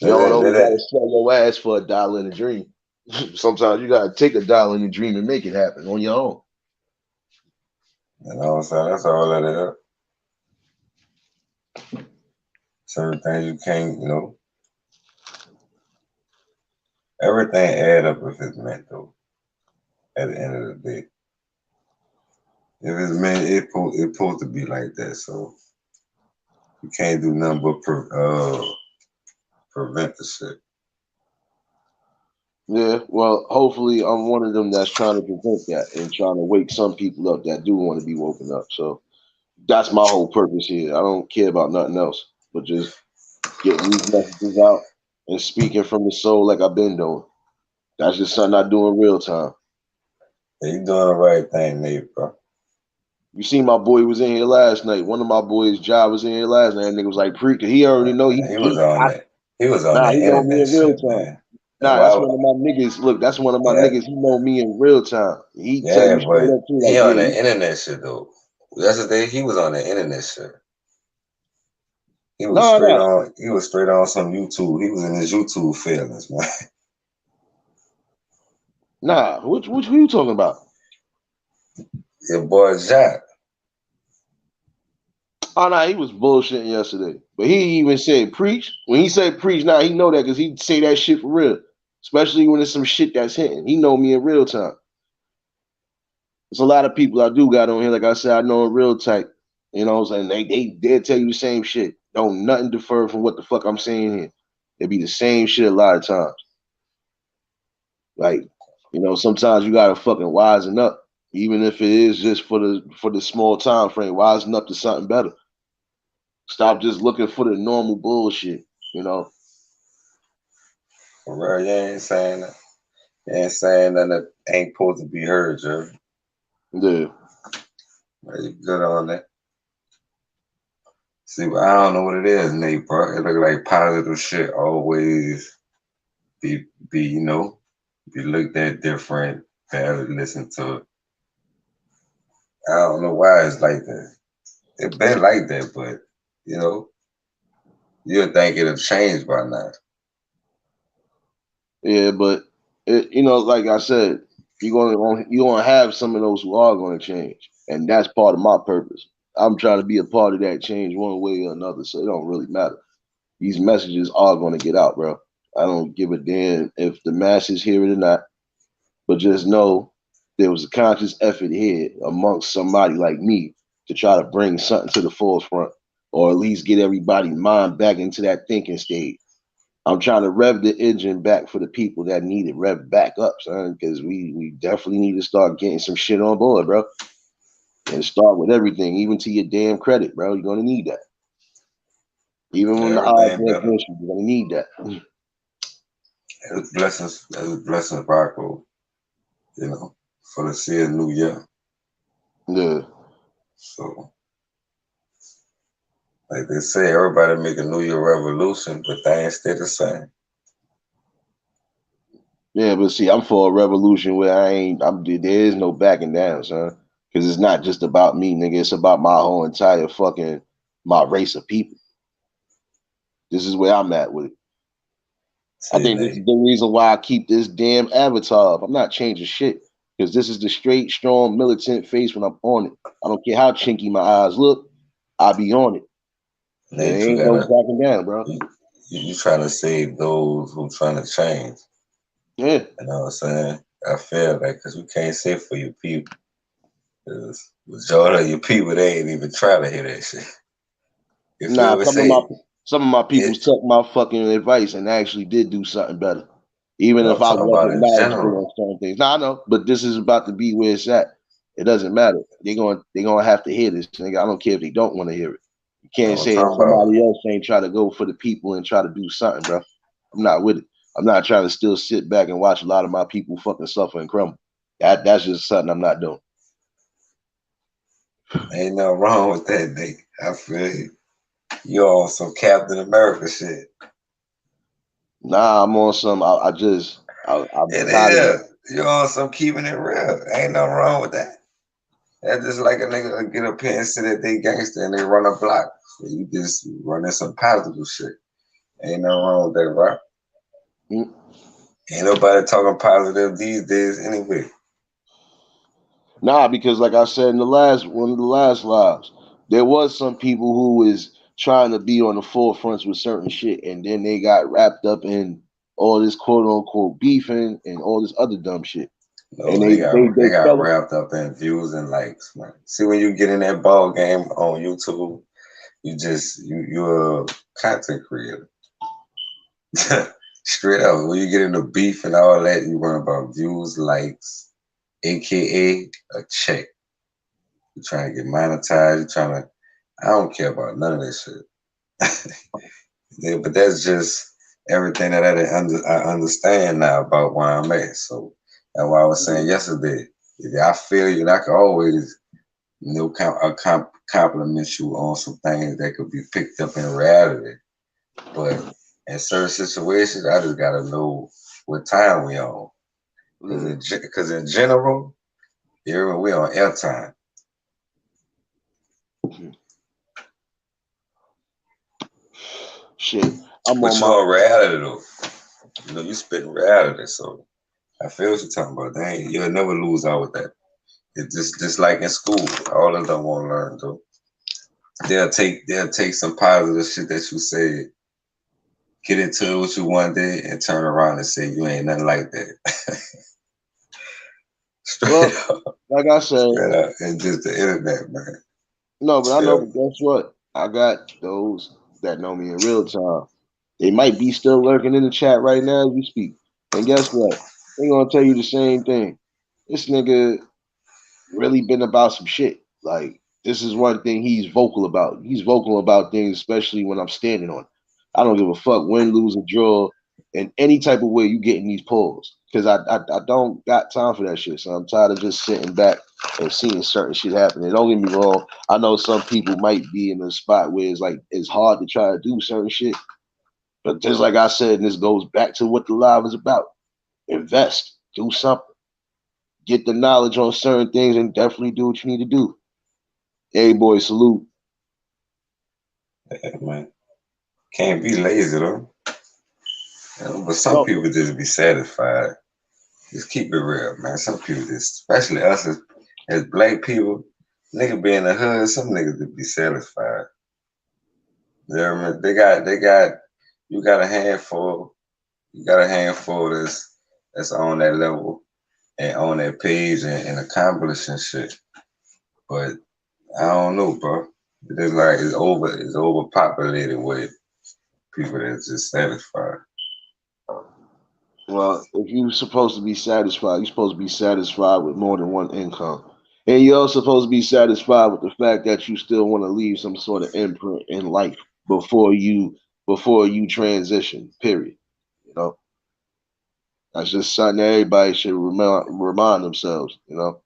A: You
B: that,
A: don't
B: that,
A: always
B: that,
A: gotta sell your ass for a dollar in a dream. Sometimes you gotta take a dollar in a dream and make it happen on your own.
B: you know what I'm saying? That's all that is. Certain things you can't, everything add up if it's meant to. At the end of the day, if it's meant, it supposed to be like that. So you can't do nothing but prevent the shit.
A: Yeah, well, hopefully I'm one of them that's trying to prevent that and trying to wake some people up that do want to be woken up. So that's my whole purpose here. I don't care about nothing else, but just getting these messages out and speaking from the soul like I've been doing. That's just something I do in real time.
B: Yeah, you doing the right thing, Nate, bro.
A: You see, my boy was in here last night. One of my boys' job was in here last night. And nigga was like, "Preacher, he already know
B: He was on that. He was on
A: nah,
B: that
A: he know me
B: internet
A: in real
B: shit,
A: time.
B: man. And
A: Nah, that's
B: why?
A: one of my niggas. Look, that's one of my
B: Yeah,
A: niggas. He know me in real time. He tell
B: yeah,
A: you straight
B: but
A: up too, like,
B: he on
A: yeah,
B: the internet shit though. That's the thing. He was on the internet shit. He was
A: nah,
B: straight
A: nah,
B: on. He was straight on some YouTube. He was in his YouTube feelings, man.
A: nah. Which who you talking about?
B: Your boy Jack.
A: Oh no, he was bullshitting yesterday. But he even said preach. When he said preach, now he know that because he say that shit for real. Especially when it's some shit that's hitting. He know me in real time. There's a lot of people I do got on here, like I said, I know in real type. You know what I'm saying? They'll tell you the same shit. Don't nothing differ from what the fuck I'm saying here. It be the same shit a lot of times. Like, sometimes you gotta fucking wisen up. Even if it is just for the small time frame, wisen up to something better. Stop just looking for the normal bullshit, you know.
B: For real, you ain't saying that. You ain't saying that it ain't supposed to be heard, Jerry.
A: Yeah.
B: You good on that. See, but I don't know what it is, Nate, bro. It look like positive shit always be looked at different, better listen to it. I don't know why it's like that. It been like that, but you know, you'd think it'll change by now.
A: Yeah, but like I said, you're gonna have some of those who are gonna change, and that's part of my purpose. I'm trying to be a part of that change one way or another, so it don't really matter. These messages are gonna get out, bro. I don't give a damn if the masses hear it or not, but just know there was a conscious effort here amongst somebody like me to try to bring something to the forefront, or at least get everybody's mind back into that thinking stage. I'm trying to rev the engine back for the people that need it rev back up, son, because we definitely need to start getting some shit on board, bro. And start with everything, even to your damn credit, bro. You're gonna need that. Even when the odds
B: Everything
A: are
B: better.
A: against you, you're gonna need that.
B: It was blessings, Rocco. For the see a new year.
A: Yeah.
B: So, like they say, everybody make a New Year revolution, but they ain't stay the same.
A: Yeah, but see, I'm for a revolution where there is no backing down, son. Because it's not just about me, nigga. It's about my whole entire fucking my race of people. This is where I'm at with it. I
B: See,
A: think this is
B: Nate.
A: the reason why I keep this damn avatar up. I'm not changing shit because this is the straight, strong, militant face when I'm on it. I don't care how chinky my eyes look. I be on it. There
B: Nate, you
A: ain't no
B: gotta
A: backing down, bro.
B: you trying to save those who trying to change.
A: Yeah.
B: You know what I'm saying? I feel like because we can't say for your people. Because majority of your people, they ain't even trying to hear that shit. You
A: Nah,
B: feel me? Say
A: some of my
B: it.
A: peoples took my fucking advice and actually did do something better. Even
B: No,
A: if
B: I'm
A: I
B: talking about
A: wasn't
B: in
A: knowledgeable
B: general.
A: on certain things. Nah, I know, but this is about to be where it's at. It doesn't matter. They're gonna have to hear this thing. I don't care if they don't want to hear it. You
B: No,
A: can't
B: I'm
A: say that
B: talking about
A: somebody else ain't try to go for the people and try to do something, bro. I'm not with it. I'm not trying to still sit back and watch a lot of my people fucking suffer and crumble. That's just something I'm not doing.
B: ain't nothing wrong with that, Nick. I feel you. You on some Captain America shit.
A: Nah, I'm on some. I'm
B: It
A: tired of
B: is. You on some keeping it real. Ain't nothing wrong with that. That's just like a nigga get up here and say that they gangster and they run a block. So you just running some positive shit. Ain't nothing wrong with that, right?
A: it.
B: Ain't nobody talking positive these days anyway.
A: Nah, because like I said in the last one of the last lives, there was some people who was trying to be on the forefronts with certain shit, and then they got wrapped up in all this quote unquote beefing and all this other dumb shit. And
B: No, they got
A: they
B: they got
A: fell.
B: wrapped up in views and likes, man. See when you get in that ball game on YouTube, you're a content creator. Straight up. When you get into beef and all that, you run about views, likes, aka a check. You're trying to get monetized, you're trying to I don't care about none of this shit. Yeah, but that's just everything that I understand now about where I'm at. So that's why I was saying yesterday. I feel you, and I can always compliment you on some things that could be picked up in reality. But in certain situations, I just gotta know what time we on.
A: Mm,
B: Because in general, here we on airtime.
A: shit, I'm
B: But
A: on
B: you
A: my.
B: on reality though. You spitting reality. So I feel what you're talking about. Dang, you'll never lose out with that. It's just like in school. All of them want to learn though. they'll take some positive shit that you said, get into what you one day, and turn around and say you ain't nothing like that. Straight
A: Well,
B: up,
A: like I said,
B: straight up, and just the internet, man.
A: no, but I know.
B: Yeah,
A: But guess what? I got those that know me in real time. They might be still lurking in the chat right now as we speak. And guess what? They gonna tell you the same thing. This nigga really been about some shit. Like this is one thing he's vocal about. He's vocal about things, especially when I'm standing on it. I don't give a fuck win, lose, or draw, in any type of way you get in these polls. Because I don't got time for that shit. So I'm tired of just sitting back and seeing certain shit happen. And don't get me wrong, I know some people might be in a spot where it's like it's hard to try to do certain shit. But just like I said, and this goes back to what the live is about. Invest, do something, get the knowledge on certain things, and definitely do what you need to do. Hey, boy, salute.
B: yeah, man. Can't be lazy though. But some
A: No,
B: people just be satisfied. Just keep it real, man. Some people just, especially us as black people, nigga be in the hood, some niggas just be satisfied. You know what I mean? You got a handful, that's on that level and on that page and accomplishing shit. But I don't know, bro. It's like it's overpopulated with people that's just satisfied.
A: well, if you're supposed to be satisfied, you're supposed to be satisfied with more than one income. And you're also supposed to be satisfied with the fact that you still want to leave some sort of imprint in life before you before you transition, period. You know? That's just something that everybody should remind themselves, you know.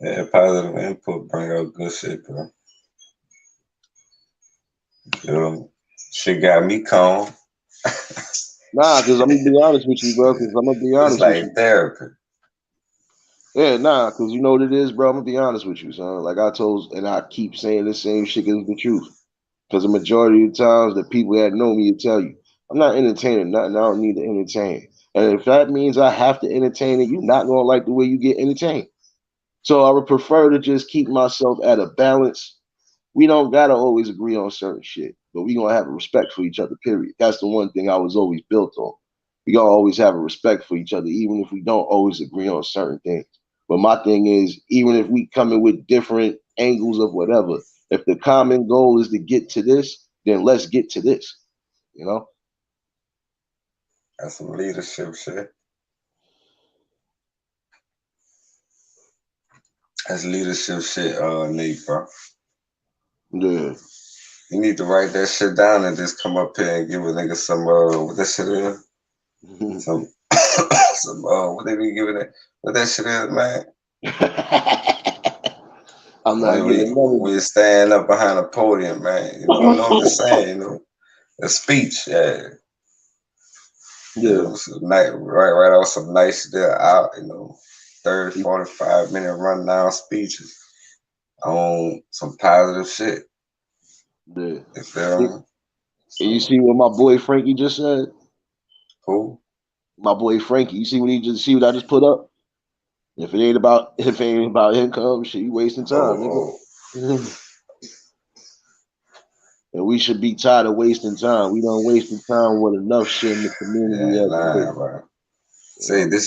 B: Yeah, positive input bring out good shit, bro. You know, shit got me calm.
A: Nah, because I'm gonna be honest with you, bro. Because I'm gonna be
B: It's
A: honest with
B: like
A: you.
B: therapy.
A: Yeah, nah, because you know what it is, bro. I'm gonna be honest with you, son. Like I told, and I keep saying the same shit is the truth. Because the majority of the times, the people that know me will tell you, I'm not entertaining nothing. I don't need to entertain. And if that means I have to entertain it, you're not gonna like the way you get entertained. So I would prefer to just keep myself at a balance. We don't gotta always agree on certain shit, but we gonna have a respect for each other. Period. That's the one thing I was always built on. We gotta always have a respect for each other, even if we don't always agree on certain things. But my thing is, even if we come in with different angles of whatever, if the common goal is to get to this, then let's get to this. You know?
B: That's some leadership shit. That's leadership shit, Nate, bro.
A: Yeah.
B: You need to write that shit down and just come up here and give a nigga some what that shit is. Some some what they be giving it what that shit is, man.
A: I'm not giving none of
B: When you stand up behind a podium, man. You know I'm just saying, a speech, yeah.
A: yeah.
B: Some nice, right off some nice there out, 30, 45 minute rundown speeches on some positive shit.
A: Yeah.
B: You feel me?
A: And you
B: So
A: see what my boy Frankie just said?
B: who?
A: My boy Frankie. You see what he just see what I just put up? If it ain't about income, shit, you wasting time, nigga.
B: Oh,
A: And we should be tired of wasting time. We don't wasting time with enough shit in the community
B: yeah,
A: as it
B: nah,
A: is.
B: bro.
A: You know?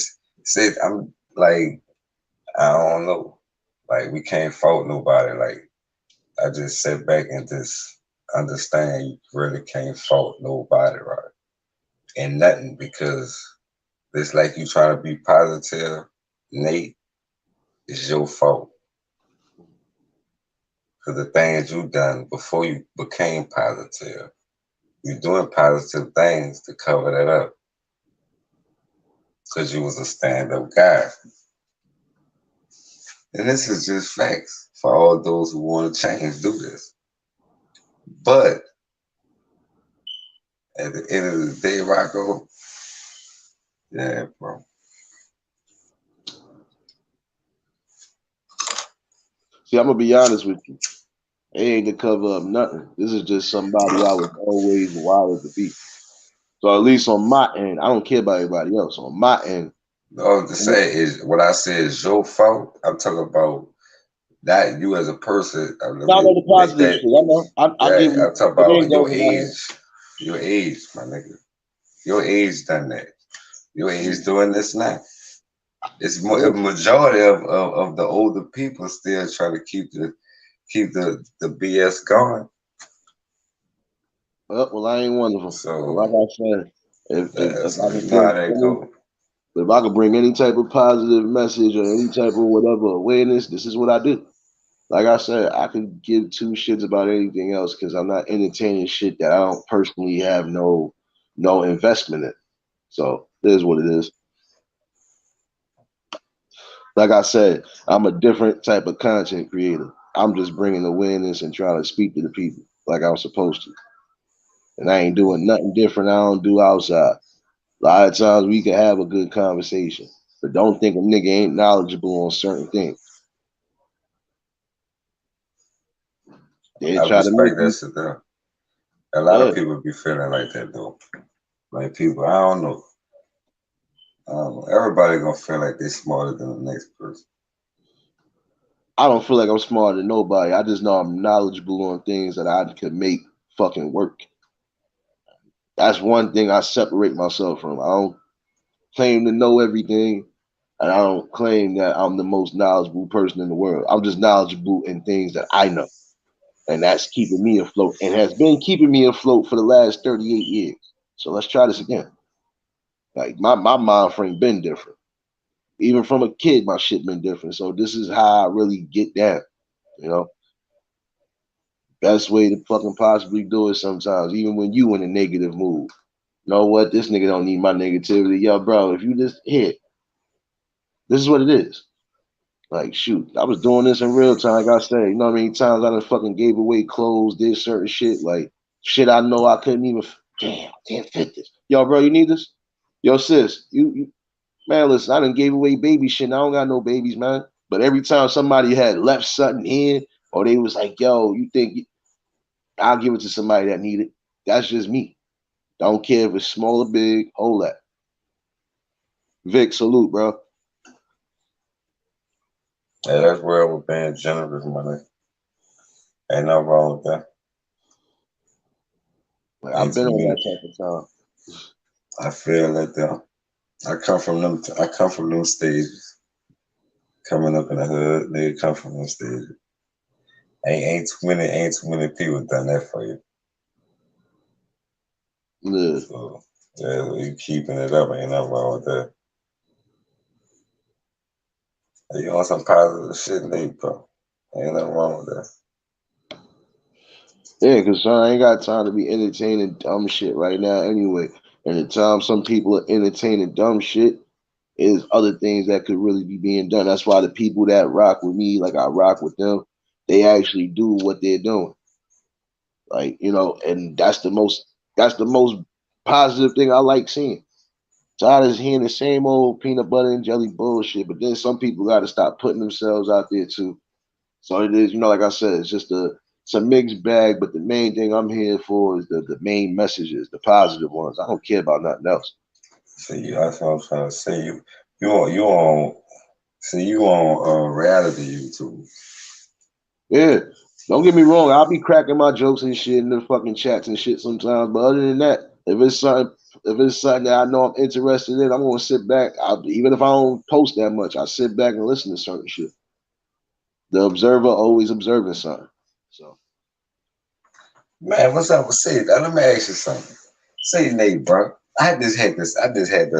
B: I'm like, I don't know. Like, we can't fault nobody. Like, I just sit back and just understand you really can't fault nobody, right? And nothing because it's like you trying to be positive, Nate, it's your fault. Because the things you done before you became positive, you doing positive things to cover that up. Because you was a stand-up guy. And this is just facts for all those who want to change, do this. But at the end of the day, Rocco, yeah, bro.
A: See, I'm gonna be honest with you. It ain't to cover up nothing. This is just somebody I was always wired to be. So at least on my end, I don't care about everybody else. On my end,
B: All to say is what I say is your fault. I'm talking about not you as a person. Let
A: Not
B: me
A: all the
B: make
A: positive
B: that.
A: shit. I know. I
B: Yeah,
A: get what
B: I'm talking
A: the name
B: about
A: goes
B: your
A: in my head.
B: age. Your age, my nigga. Your age done that. Your age
A: Mm.
B: doing this now. It's more a
A: Yeah.
B: majority of the older people still trying to keep the BS going.
A: Well, I ain't one of them. Like
B: So
A: I said, if
B: that's
A: I could
B: you know how
A: bring
B: that go.
A: if I could bring any type of positive message or any type of whatever awareness, this is what I do. Like I said, I could give two shits about anything else because I'm not entertaining shit that I don't personally have no investment in. So it is what it is. Like I said, I'm a different type of content creator. I'm just bringing awareness and trying to speak to the people like I'm supposed to. And I ain't doing nothing different I don't do outside. A lot of times we can have a good conversation, but don't think a nigga ain't knowledgeable on certain things. They
B: I
A: try to make
B: respect that
A: you,
B: shit though. A lot
A: yeah.
B: of people be feeling like that though. Like people, I don't know. Everybody gonna feel like they smarter than the next person.
A: I don't feel like I'm smarter than nobody. I just know I'm knowledgeable on things that I can make fucking work. That's one thing I separate myself from. I don't claim to know everything, and I don't claim that I'm the most knowledgeable person in the world. I'm just knowledgeable in things that I know, and that's keeping me afloat, and has been keeping me afloat for the last 38 years. So let's try this again. Like my mind frame been different. Even from a kid, my shit been different. So this is how I really get down. You know, best way to fucking possibly do it sometimes, even when you in a negative mood. You know what? This nigga don't need my negativity. Yo, bro, if you just hit, this is what it is. Like, shoot, I was doing this in real time. Like I say, you know what I mean? Times I done fucking gave away clothes, did certain shit, like shit I know I couldn't even. Damn, I can't fit this. Yo, bro, you need this? Yo, sis, you man, listen, I done gave away baby shit. And I don't got no babies, man. But every time somebody had left something in, or they was like, yo, you think I'll give it to somebody that need it. That's just me. Don't care if it's small or big. Hold that. Vic, salute, bro.
B: Yeah, that's where we're being generous, money. Ain't nothing wrong with that.
A: Like, I've
B: Ain't
A: been
B: too
A: on
B: many.
A: that type of time.
B: I feel that though. I come from them. I come from them stages. Coming up in the hood, nigga come from them stages. Ain't too many people done that for you.
A: Yeah.
B: So yeah, you keeping it up. Ain't nothing wrong with that. You on some positive shit, nigga, bro. Ain't nothing wrong with that.
A: Yeah, because son, I ain't got time to be entertaining dumb shit right now anyway. And the time some people are entertaining dumb shit is other things that could really be being done. That's why the people that rock with me, like I rock with them, they actually do what they're doing. Like, you know, and that's the most positive thing I like seeing. Tired of hearing the same old peanut butter and jelly bullshit, but then some people got to stop putting themselves out there too. So it is, like I said, it's a mixed bag. But the main thing I'm here for is the main messages, the positive ones. I don't care about nothing else.
B: See, that's what I'm trying to say. You on reality YouTube.
A: Yeah, don't get me wrong. I'll be cracking my jokes and shit in the fucking chats and shit sometimes. But other than that, if it's something that I know I'm interested in, I'm gonna sit back. Even if I don't post that much, I sit back and listen to certain shit. The observer always observing something. So
B: Man, what's up? Say, let me ask you something. Say, Nate, bro. I just had this. I just had to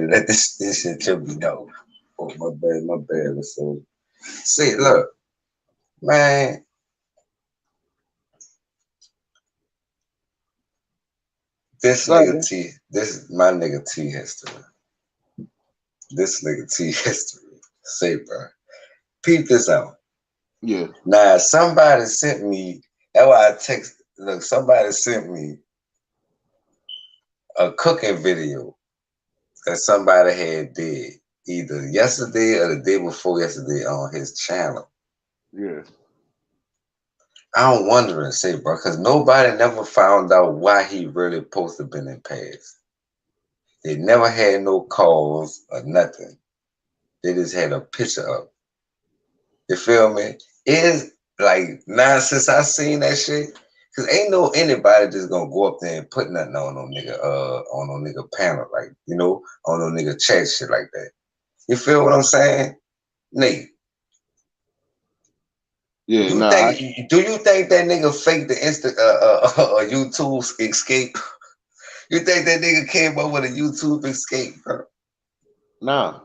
B: let this shit to me know. Oh, my bad. So, say, look, man, this nigga
A: no,
B: T, this is my nigga T history. This nigga T history. Say, bro, peep this out.
A: yeah,
B: Now, somebody sent me. That's why I text. Look, somebody sent me a cooking video that somebody had did either yesterday or the day before yesterday on his channel.
A: yeah.
B: I'm wondering, say, bro, because nobody never found out why he really supposed to been in Paris. They never had no calls or nothing. They just had a picture of. You feel me? Is like now since I seen that shit, cause ain't no anybody just gonna go up there and put nothing on no nigga panel, like, you know, on no nigga chat shit like that. You feel what I'm saying? Nate,
A: Yeah, nah,
B: do you think that nigga faked the YouTube escape? You think that nigga came up with a YouTube escape, bro?
A: nah.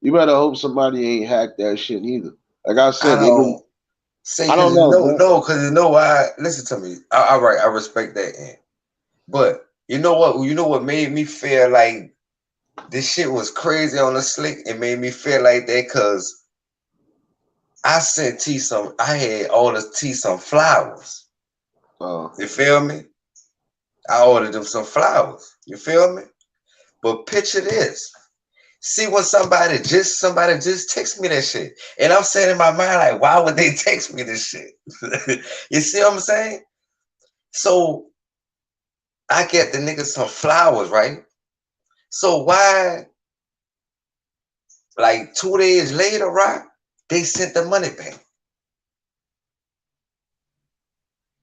A: You better hope somebody ain't hacked that shit either. Like I
B: I
A: said, they've been.
B: don't say
A: I
B: cause
A: don't
B: you
A: know,
B: know,
A: bro.
B: no, cause you know why. Listen to me. All right, I respect that end. But you know what? You know what made me feel like this shit was crazy on the slick? It made me feel like that cause I sent T some. I had ordered T some flowers.
A: Uh,
B: You feel me? I ordered them some flowers. You feel me? But picture this. See when somebody just text me that shit. And I'm saying in my mind, like, why would they text me this shit? You see what I'm saying? So I get the nigga some flowers, right? So why, like 2 days later, right? They sent the money back.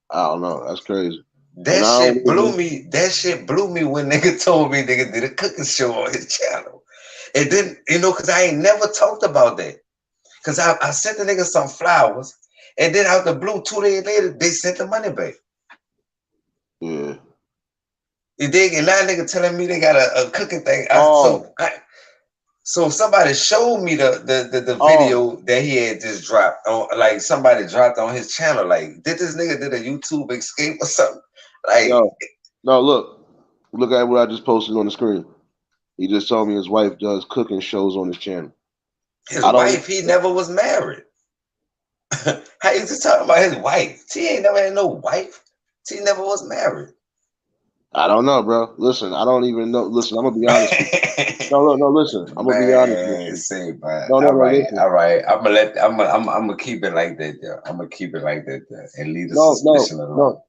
A: I don't know. That's crazy. And
B: That
A: I don't
B: shit blew
A: really.
B: me. That shit blew me when nigga told me nigga did a cooking show on his channel. And then, you know, cause I ain't never talked about that. Cause I sent the nigga some flowers, and then out the blue, 2 days later, they sent the money back.
A: Yeah.
B: You dig? And now nigga telling me they got a cooking thing.
A: Oh.
B: So somebody showed me the
A: Oh.
B: video that he had just dropped on, like somebody dropped on his channel. Like, did this nigga did a YouTube escape or something? Like
A: Yo. No. Look. Look at what I just posted on the screen. He just told me his wife does cooking shows on his channel.
B: his
A: I don't.
B: wife, he never was married. How you just talking about his wife? She ain't never had no wife. She never was married.
A: I don't know, bro. Listen, I don't even know. Listen, I'm gonna be honest with you. No, no, no. Listen, I'm gonna be honest with
B: Man,
A: you.
B: say, man.
A: No, no,
B: All
A: no.
B: right,
A: Listen.
B: all right. I'm gonna keep it like that there. I'm gonna keep it like that there and leave the
A: No, no,
B: suspicion alone.
A: no,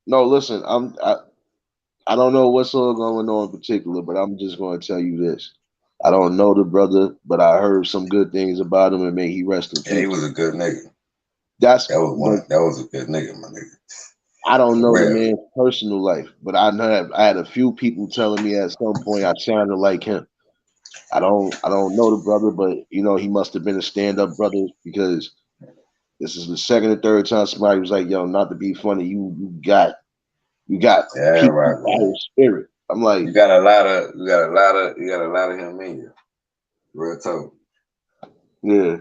A: no. Listen, I don't know what's all going on in particular, but I'm just going to tell you this. I don't know the brother, but I heard some good things about him, and may he rest in
B: Yeah, he
A: peace.
B: was a good nigga.
A: That's
B: That was
A: but
B: one. That was a good nigga, my nigga.
A: I don't
B: For
A: know the
B: real.
A: man's personal life, but I had a few people telling me at some point I sounded like him. I don't know the brother, but you know he must have been a stand up brother because this is the second or third time somebody was like, "Yo, not to be funny, you got
B: Yeah,
A: people
B: Rocco.
A: fire spirit." I'm like,
B: You got a lot of him in you. Real talk.
A: yeah,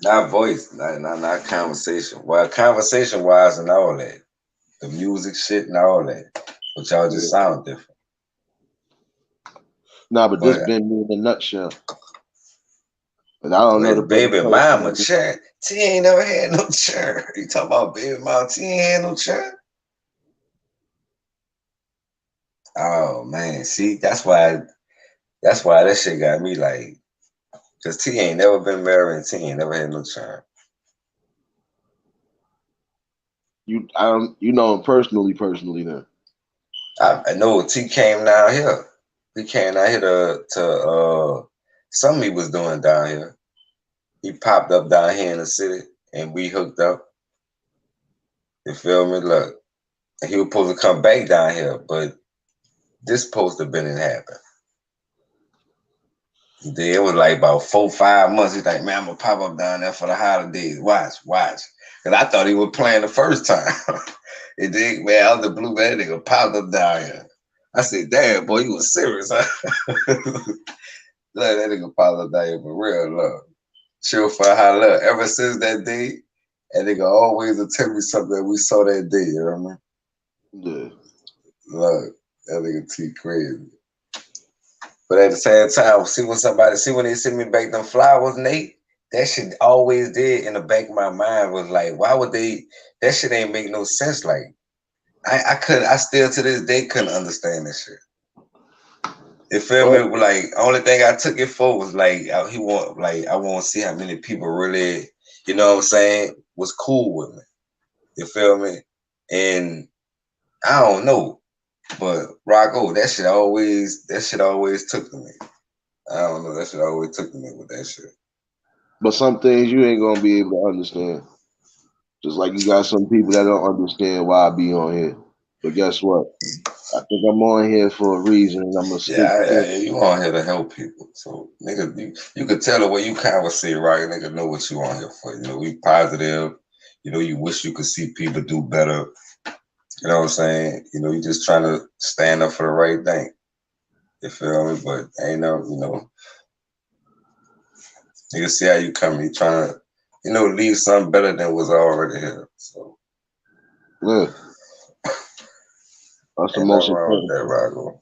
B: Not voice, not conversation. Well, conversation wise and all that, the music shit and all that. But y'all just
A: yeah.
B: sound different.
A: Nah, but this
B: But
A: been me in a nutshell. But I don't know
B: his
A: the brother
B: baby mama
A: personally.
B: churn. T ain't never had no churn. You talking about baby mama? T ain't had no churn. Oh man, see, that's why that shit got me like, cause T ain't never been married and T ain't never had no churn.
A: I don't, you know him personally then.
B: I know T came down here. He came down here to something he was doing down here. He popped up down here in the city and we hooked up. You feel me? Look, he was supposed to come back down here, but this supposed to have been in happen. Then it was like about 4, 5 months. He's like, man, I'm gonna pop up down there for the holidays. Watch. Cause I thought he was playing the first time. And then, man, out the blue, man, that nigga popped up down here. I said, damn, boy, you was serious, huh? Look, that nigga popped up down here for real, look. Chill for how look. Ever since that day, and nigga always will tell me something that we saw that day, you know what I mean?
A: Yeah.
B: Look, that nigga T crazy. But at the same time, see when they send me back them flowers, Nate, that shit always did in the back of my mind was like, why would they? That shit ain't make no sense. Like I still to this day couldn't understand that shit. You feel me?
A: Well,
B: Like only thing I took it for was like I want to see how many people really, you know what I'm saying, was cool with me. You feel me? And I don't know, but Rocco, that shit always took to me. I don't know. That shit always took to me with that shit.
A: But some things you ain't gonna be able to understand. Just like you got some people that don't understand why I be on here. But guess what? I think I'm on here for a reason, and I'm gonna stick to it.
B: Yeah, you on here to help people. So nigga, you could tell the way you conversate, right? Nigga know what you on here for. You know, we positive. You know, you wish you could see people do better. You know what I'm saying? You know, you just trying to stand up for the right thing. You feel me? But ain't no, you know, you can see how you come. You trying to, you know, leave something better than was already here. So
A: Yeah, that's the
B: ain't nothing
A: most
B: wrong with
A: important
B: that,
A: thing.
B: Rocco.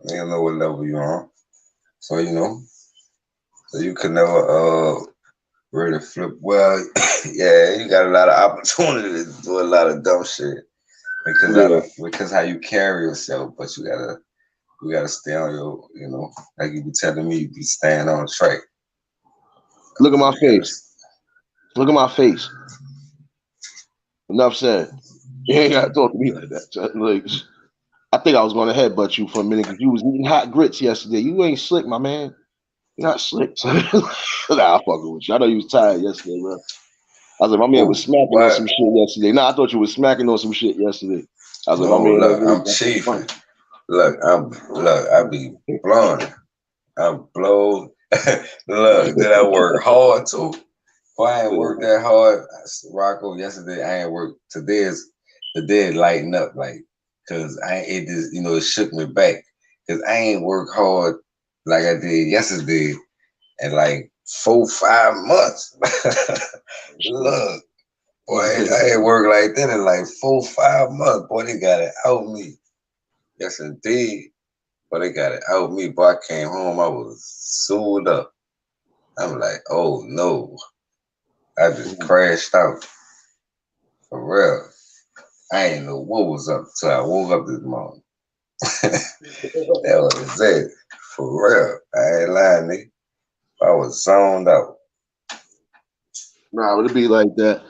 B: You know what level you on. So you know, so you could never really flip. Well, yeah, you got a lot of opportunity to do a lot of dumb shit
A: Yeah.
B: because how you carry yourself. But you gotta stay on your, you know, like you be telling me, you be staying on track.
A: Look at my
B: You gotta,
A: face. Look at my face. Enough said. You ain't gotta talk to me like that. Son. Like, I think I was gonna headbutt you for a minute because you was eating hot grits yesterday. You ain't slick, my man. You're not slick. Son. Nah, I'm fucking with you. I know you was tired yesterday, bro. I was like, my man was
B: oh,
A: smacking on
B: what?
A: some shit yesterday. Nah, I thought you was smacking on some shit yesterday. I was like, my
B: No,
A: man ain't
B: look,
A: really
B: I'm
A: got some fun.
B: chiefing. I be blowing. I'm blowed. Look, did I work hard too? Well, I ain't worked that hard. Rocco, yesterday I ain't worked. Today is the day it lighten up, like, cause it just, you know, it shook me back. Cause I ain't worked hard like I did yesterday in like 4-5 months. Look, boy, I ain't worked like that in like 4-5 months. Boy, they got it out me. Yes, indeed. Boy, they got it out me. Boy, I came home, I was sued up. I'm like, oh no. I just crashed out. For real. I ain't know what was up till I woke up this morning. That was it. For real. I ain't lying, nigga. I was zoned out.
A: Nah, but it be like that.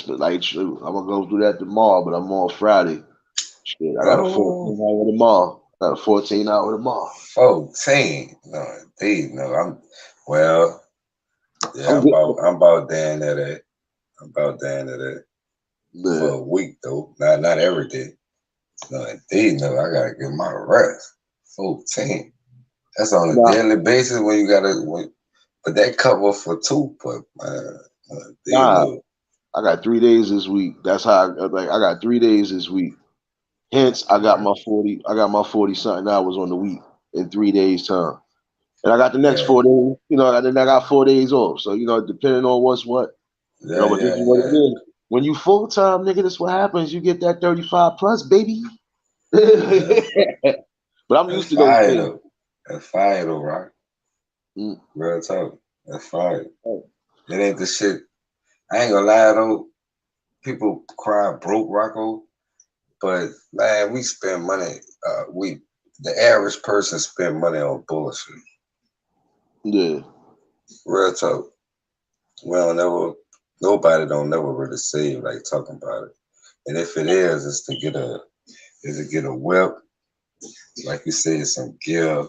A: Like, shoot, I'm gonna go through that tomorrow, but I'm on Friday. Shit, I got a
B: Oh,
A: 14 hour tomorrow. I got a 14 hour tomorrow.
B: 14. No, indeed. No, well, yeah,
A: I'm good.
B: I'm about down at that. I'm about down at that for
A: Yeah.
B: a week though. Not every day. No, indeed, no, I gotta get my rest. 14. That's on a
A: Nah,
B: daily basis when you gotta but that cover for two, but man, indeed,
A: nah.
B: no.
A: I got 3 days this week. That's how I got 3 days this week. Hence, I got
B: Right.
A: my 40. I got my 40 something hours on the week in 3 days time, and I got the next
B: Yeah,
A: 4 days. And then I got 4 days off. So depending on what's what.
B: yeah,
A: But this
B: yeah,
A: is what it
B: yeah.
A: is. When you full time, nigga, this what happens. You get that 35 plus, baby.
B: Yeah.
A: But I'm
B: That's
A: used to those
B: fire
A: things.
B: though. That's fire though, right?
A: Mm.
B: Real talk. That's fire. It ain't the shit. I ain't gonna lie though. People cry broke, Rocco, but man, we spend money. We the average person spend money on bullshit.
A: Yeah.
B: Real talk. Well, never. Nobody don't never really save like talking about it. And if it is to get a whip, like you said, some gear.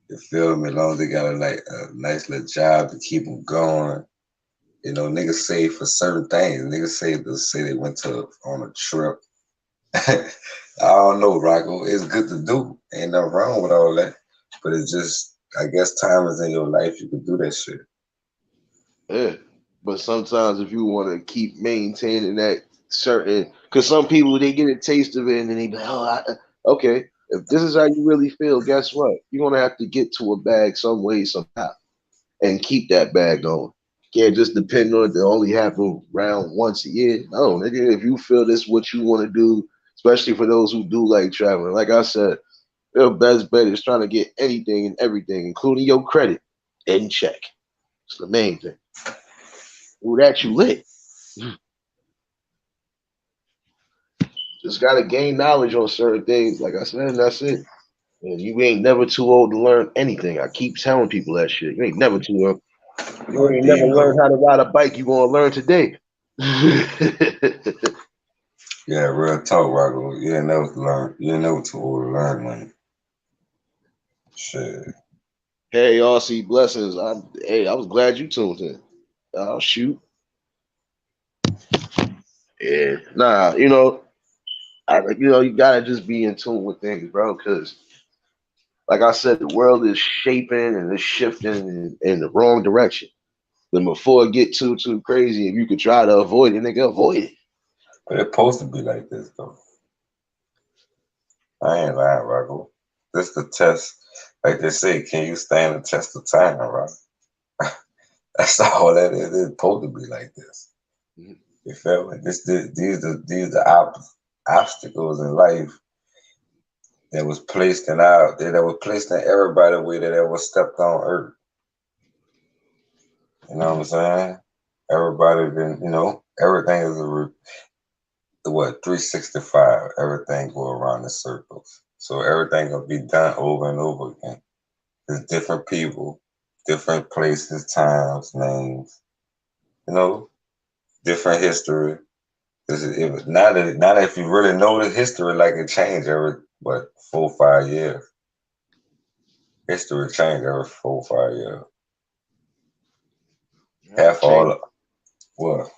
B: You feel me? As long as they got a nice little job to keep them going. You know, niggas save for certain things. Niggas save to say they went to on a trip. I don't know, Rocco. It's good to do. Ain't nothing wrong with all that. But it's just, I guess, time is in your life. You can do that shit.
A: Yeah. But sometimes if you want to keep maintaining that certain, because some people they get a taste of it and then they be like, okay, if this is how you really feel, guess what? You're gonna have to get to a bag some way somehow and keep that bag going. Can't just depend on it to only happen around once a year. No, nigga, if you feel this what you want to do, especially for those who do like traveling, like I said, your best bet is trying to get anything and everything, including your credit, in check. It's the main thing. Ooh, that you lit. Just gotta gain knowledge on certain things. Like I said, and that's it. And you ain't never too old to learn anything. I keep telling people that shit. You ain't never too old.
B: No,
A: You ain't never
B: indeed,
A: learned
B: no.
A: how to ride a bike. You gonna learn today.
B: Yeah, real talk, Rocco. You ain't never learn. You ain't never too old to learn, man. Shit.
A: Hey, y'all see blessings. Hey, I was glad you tuned in. Oh shoot. Yeah. Nah, you gotta just be in tune with things, bro. Because like I said, the world is shaping and it's shifting in the wrong direction. Then before it get too crazy, if you could try to avoid it, nigga, avoid it.
B: But it's supposed to be like this, though. I ain't lying, Rocco. This the test. Like they say, can you stand the test of time, right? That's all that is. It's supposed to be like this.
A: Mhm.
B: You feel me? These the obstacles in life that was placed in that was placed in everybody way that ever stepped on earth. You know what I'm saying? Everybody been, everything is the what 365. Everything go around in circles. So everything will be done over and over again. There's different people, different places, times, names, different history. Now that if you really know the history, like it changed every 4 or 5 years. History changed every 4 or 5 years.
A: You gotta
B: Half
A: change.
B: all what?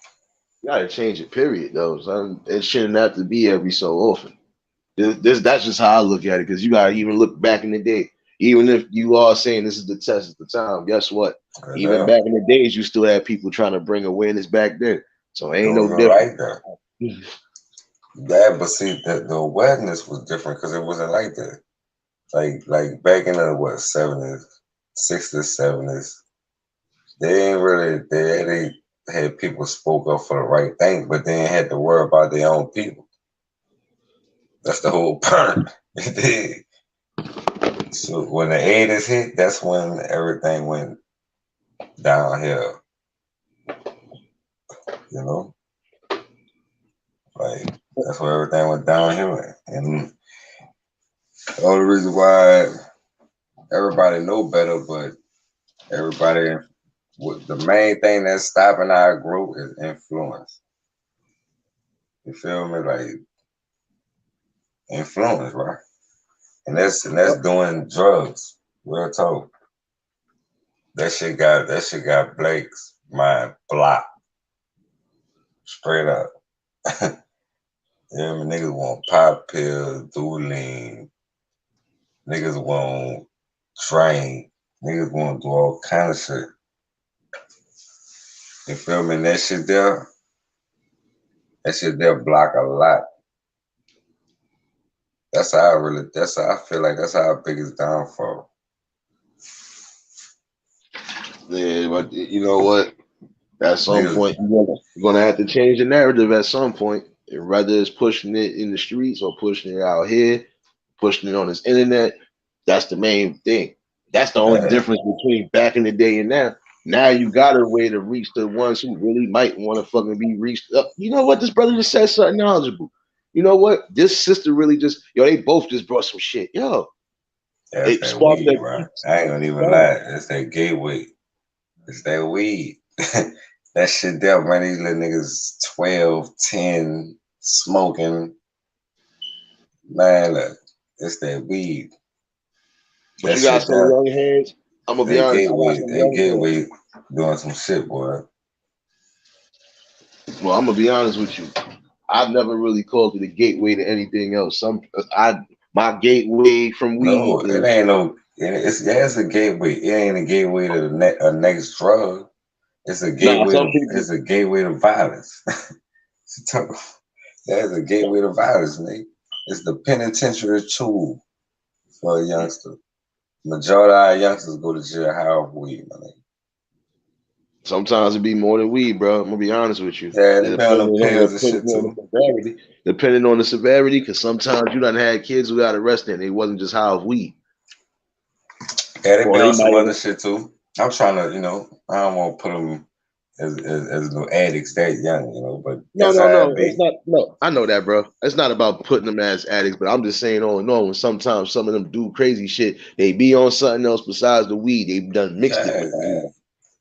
A: You gotta change it. Period. Though, son. It shouldn't have to be every so often. That's just how I look at it. Because you gotta even look back in the day. Even if you are saying this is the test of the time, guess what? Even
B: Damn,
A: back in the days, you still had people trying to bring awareness back then. So it ain't
B: don't
A: no
B: even
A: different.
B: like that. That, but see, the awareness was different because it wasn't like that. Like back in the what 70s, 60s, 70s, they ain't really they had people spoke up for the right thing, but they ain't had to worry about their own people. That's the whole point. So when the 80s hit, that's when everything went downhill. You know, like that's where everything went downhill. And the only reason why everybody know better, but everybody, the main thing that's stopping our growth is influence. You feel me? Like influence, right? And that's doing drugs. Real talk. That shit got Blake's mind blocked straight up. Yeah, I mean, niggas want pop pills, do lean. Niggas want train. Niggas want to do all kind of shit. You feel me? And that shit there block a lot. That's how I feel like that's our biggest downfall.
A: Yeah, but you know what? At some
B: Niggas,
A: point, you're gonna have to change the narrative at some point. And whether it's pushing it in the streets or pushing it out here, pushing it on this internet, that's the main thing. That's the only
B: uh,
A: difference between back in the day and now. Now you got a way to reach the ones who really might want to fucking be reached up. You know what? This brother just said something knowledgeable. You know what? This sister really just, they both just brought some shit. Yo,
B: that's
A: it
B: that
A: sparked
B: weed,
A: that.
B: right? I ain't gonna even lie. It's that gateway. It's that weed. That shit there, man. These little niggas 12, 10, smoking. Man, look, it's that weed.
A: But
B: That
A: you got
B: shit
A: some
B: there,
A: young heads. I'm gonna be
B: they
A: honest. I got
B: gateway,
A: some
B: they
A: young heads.
B: gateway doing some shit, boy.
A: Well, I'm gonna be honest with you. I've never really called it a gateway to anything else. My gateway from weed
B: No, it
A: is
B: ain't no. It's a gateway. It ain't a gateway to a next drug. It's a
A: nah.
B: gateway
A: Some
B: to
A: people,
B: it's a gateway to violence. That's a gateway to violence, nigga. It's the penitentiary tool for a youngster. Majority of our youngsters go to jail high off weed, my nigga.
A: sometimes it be more than weed, bro. I'm gonna be honest with you.
B: Yeah, they
A: And
B: be on them pills and
A: depending
B: shit
A: on the
B: too.
A: severity, because sometimes you done had kids who got arrested and they wasn't just high off weed,
B: Yeah, they be
A: or they
B: on some
A: might
B: other
A: have.
B: shit too. I'm trying to, I don't want to put them as no addicts that young, but
A: No,
B: that's
A: no,
B: how it
A: no. It's
B: be.
A: not. No, I know that, bro. It's not about putting them as addicts, but I'm just saying, all in all, when sometimes some of them do crazy shit, they be on something else besides the weed. They've done mixed it with the
B: Yeah,
A: weed,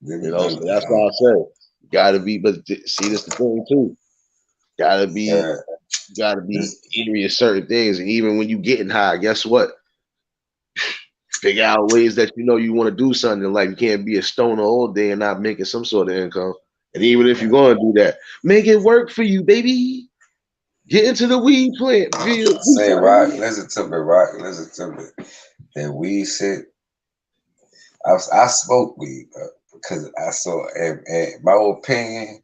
B: they be doing,
A: So that's why I said, gotta be. But see, this the thing too. Gotta be,
B: yeah.
A: gotta be
B: This,
A: eerie of certain things, and even when you getting high, guess what? Figure out ways that you know you want to do something. Like you can't be a stoner all day and not making some sort of income. And even if you're going to do that, make it work for you, baby. Get into the weed plant. Feel
B: Say, Rock, listen to me, Rock, listen to me. That weed shit, I smoke weed because I saw, in my opinion,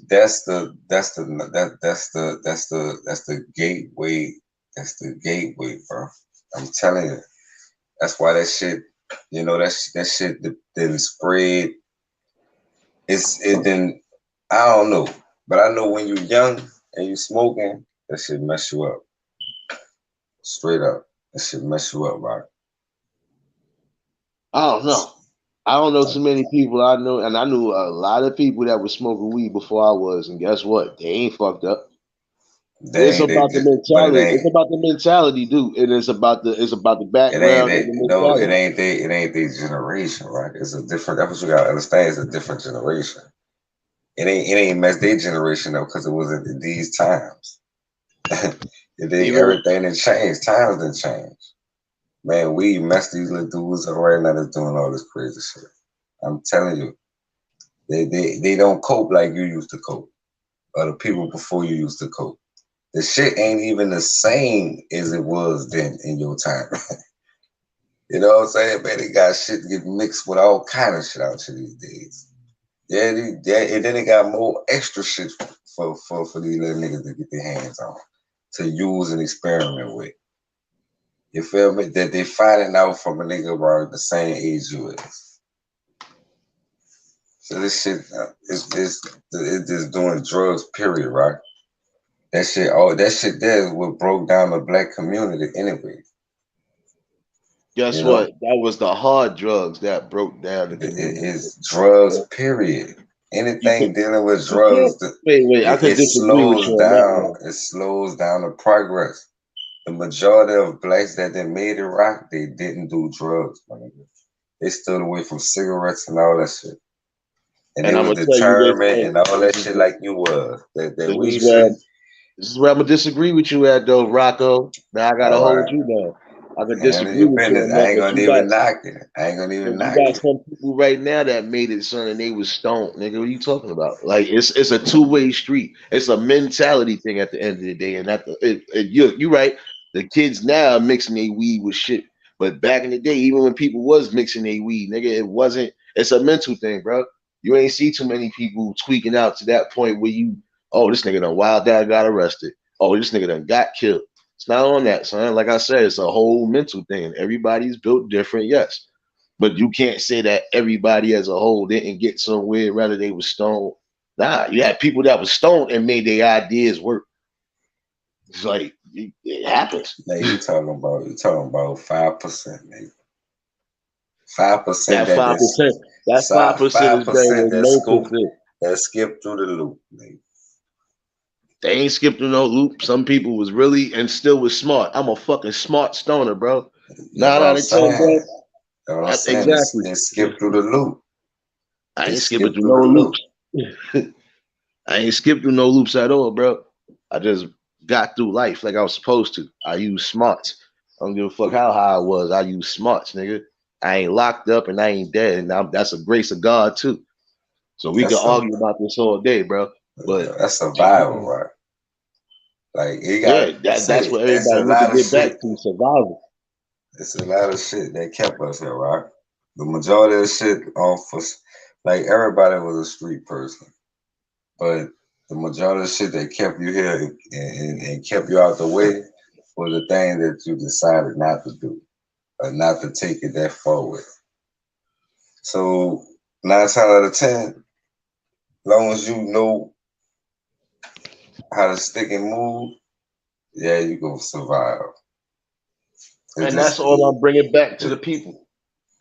B: that's the gateway. That's the gateway, bro. I'm telling you. That's why that shit, that shit didn't spread. It didn't. I don't know, but I know when you're young and you smoking, that shit mess you up. Straight up, that shit mess you up, right?
A: I don't know. I don't know too many people I know, and I knew a lot of people that were smoking weed before I was, and guess what? They ain't fucked up. It's
B: They,
A: about the
B: but it
A: mentality. It's
B: ain't.
A: about the mentality, dude. And it's about the
B: It ain't
A: background and
B: that.
A: the
B: No, it
A: mentality.
B: ain't they. It ain't their generation, right? It's a different. That's what you gotta understand. It's a different generation. It ain't messed their generation up because it wasn't in these times.
A: Even
B: Everything done changed. Times done changed. Man, we messed these little dudes up right now that's doing all this crazy shit. I'm telling you, they don't cope like you used to cope, or the people before you used to cope. The shit ain't even the same as it was then in your time. You know what I'm saying? Man, they got shit get mixed with all kind of shit out here these days. Yeah, and then they got more extra shit for these little niggas to get their hands on, to use and experiment with. You feel me? That they finding out from a nigga around the same age you is. So this shit it's just doing drugs, period, right? That shit there is what broke down the black community anyway.
A: guess
B: You know,
A: what? That was the hard drugs that broke down the
B: it
A: community.
B: is drugs, period.
A: You could
B: Anything dealing with
A: you can't
B: drugs,
A: wait. I could
B: it
A: disagree with you
B: slows
A: on that
B: down.
A: one.
B: It slows down the progress. The majority of blacks that they made it rock, they didn't do drugs, my nigga. They stood away from cigarettes and all that shit. And they
A: And I'm
B: was
A: gonna tell you this,
B: determined
A: and
B: and all that shit like you was. That
A: this is
B: weed
A: where
B: shit,
A: this is where I'm gonna disagree with you at though, Rocco. Now I gotta
B: all
A: hold
B: right.
A: you down. I could
B: Handle
A: disagree
B: your
A: with you
B: business.
A: on
B: I
A: that,
B: ain't
A: but
B: gonna
A: you got
B: even knock it. I ain't gonna
A: but
B: even
A: you
B: knock
A: got
B: it.
A: some people right now that made it, son, and they was stoned, nigga. What are you talking about? Like it's a two-way street. It's a mentality thing at the end of the day, and you right. The kids now are mixing their weed with shit, but back in the day, even when people was mixing their weed, nigga, it wasn't. It's a mental thing, bro. You ain't see too many people tweaking out to that point where oh, this nigga done wild dad got arrested. Oh, this nigga done got killed. It's not on that, son. Like I said, it's a whole mental thing. Everybody's built different, yes. But you can't say that everybody as a whole didn't get somewhere, rather they was stoned. Nah, you had people that was stoned and made their ideas work. It's like it happens.
B: Like you talking about 5%, nigga. 5%
A: That
B: that
A: 5%,
B: this
A: that 5%
B: five
A: is better
B: percent
A: than
B: that
A: no
B: scoop
A: percent.
B: that skip through the loop, nigga.
A: They ain't skipped through no loop. Some people was really and still was smart. I'm a fucking smart stoner, bro.
B: That's
A: Nine
B: what I'm
A: out of ten,
B: saying.
A: bro.
B: That's what I'm saying.
A: Exactly.
B: It skipped through the loop.
A: I
B: It
A: ain't skipping
B: skipped
A: through
B: through
A: no
B: the loop.
A: loops. I ain't skipped through no loops at all, bro. I just got through life like I was supposed to. I use smarts. I don't give a fuck how high I was. I use smarts, nigga. I ain't locked up and I ain't dead, and that's a grace of God too. So we can
B: That's a
A: argue about this all day, bro. But
B: that's survival, right? Like you
A: yeah,
B: got
A: that's
B: see,
A: what
B: it's
A: everybody
B: a
A: need to
B: lot of
A: get back
B: shit.
A: to survival.
B: It's a lot of shit that kept us here, right? The majority of the shit off us, like everybody was a street person, but the majority of the shit that kept you here and kept you out the way was the thing that you decided not to do or not to take it that far with. So 9 times out of 10, long as you know how to stick and move, yeah, you gonna survive. It
A: And that's
B: just
A: all I'm bringing back to the
B: it,
A: people.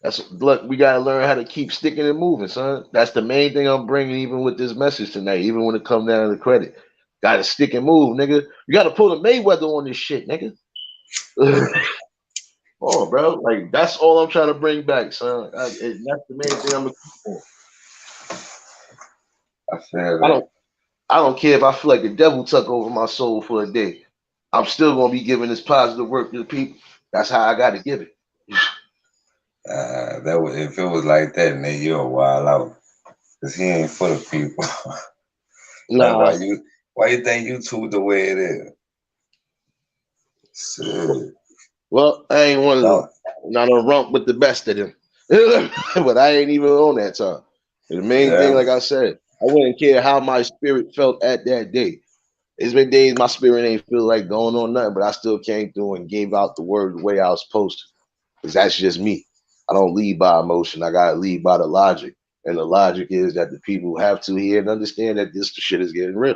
A: That's look, we gotta learn how to keep sticking and moving, son. That's the main thing I'm bringing, even with this message tonight. Even when it comes down to the credit, gotta stick and move, nigga. You gotta pull the Mayweather on this shit, nigga. Oh, bro, like that's all I'm trying to bring back, son. That's the main thing I'm looking for.
B: I feel
A: I
B: that.
A: don't, I don't care if I feel like the devil took over my soul for a day. I'm still gonna be giving this positive work to the people. That's how I got to give it.
B: That would if it was like that, then you're a wild out. Cause he ain't for the people. Like
A: Nah,
B: why you think YouTube the way it is? Shit.
A: well, I ain't one of them.
B: No.
A: Not a rump with the best of them. But I ain't even on that time. And the main thing,
B: Yeah.
A: like I said, I wouldn't care how my spirit felt at that day. It's been days my spirit ain't feel like going on nothing, but I still came through and gave out the word the way I was supposed to. Because that's just me. I don't lead by emotion. I gotta lead by the logic. And the logic is that the people have to hear and understand that this shit is getting real.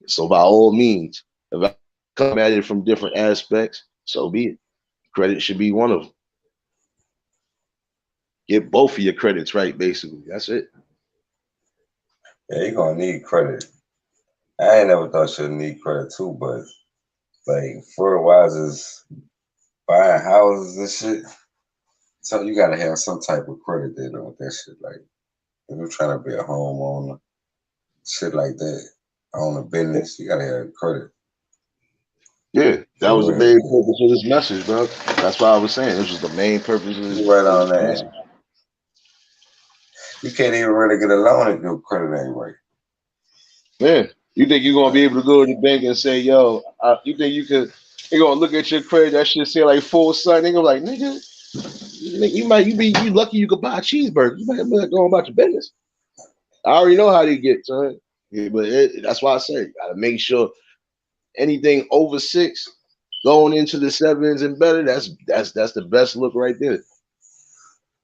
A: So by all means, if I come at it from different aspects, so be it. Credit should be one of them. Get both of your credits right, basically. That's it.
B: Yeah, you gonna need credit. I ain't never thought you'd need credit too, but like for wise is buying houses and shit. So you gotta have some type of credit there with that shit. Like if you're trying to be a homeowner, shit like that, own a business, you gotta have credit.
A: Yeah, that
B: For
A: was the
B: real.
A: main purpose of this message, bro. That's why I was saying this was the main purpose
B: You right
A: of
B: on
A: this
B: that.
A: message.
B: You can't even really get a loan if your credit ain't right.
A: Man, you think you're gonna be
B: Like,
A: able to go to the bank and say, "Yo," you think you could? They gonna look at your credit. That shit say like full sun. They gonna be like, "Nigga, you lucky you could buy a cheeseburger. You might be like going about your business." I already know how they get, son. Yeah, but that's why I say gotta make sure anything over six going into the sevens and better. That's the best look right there.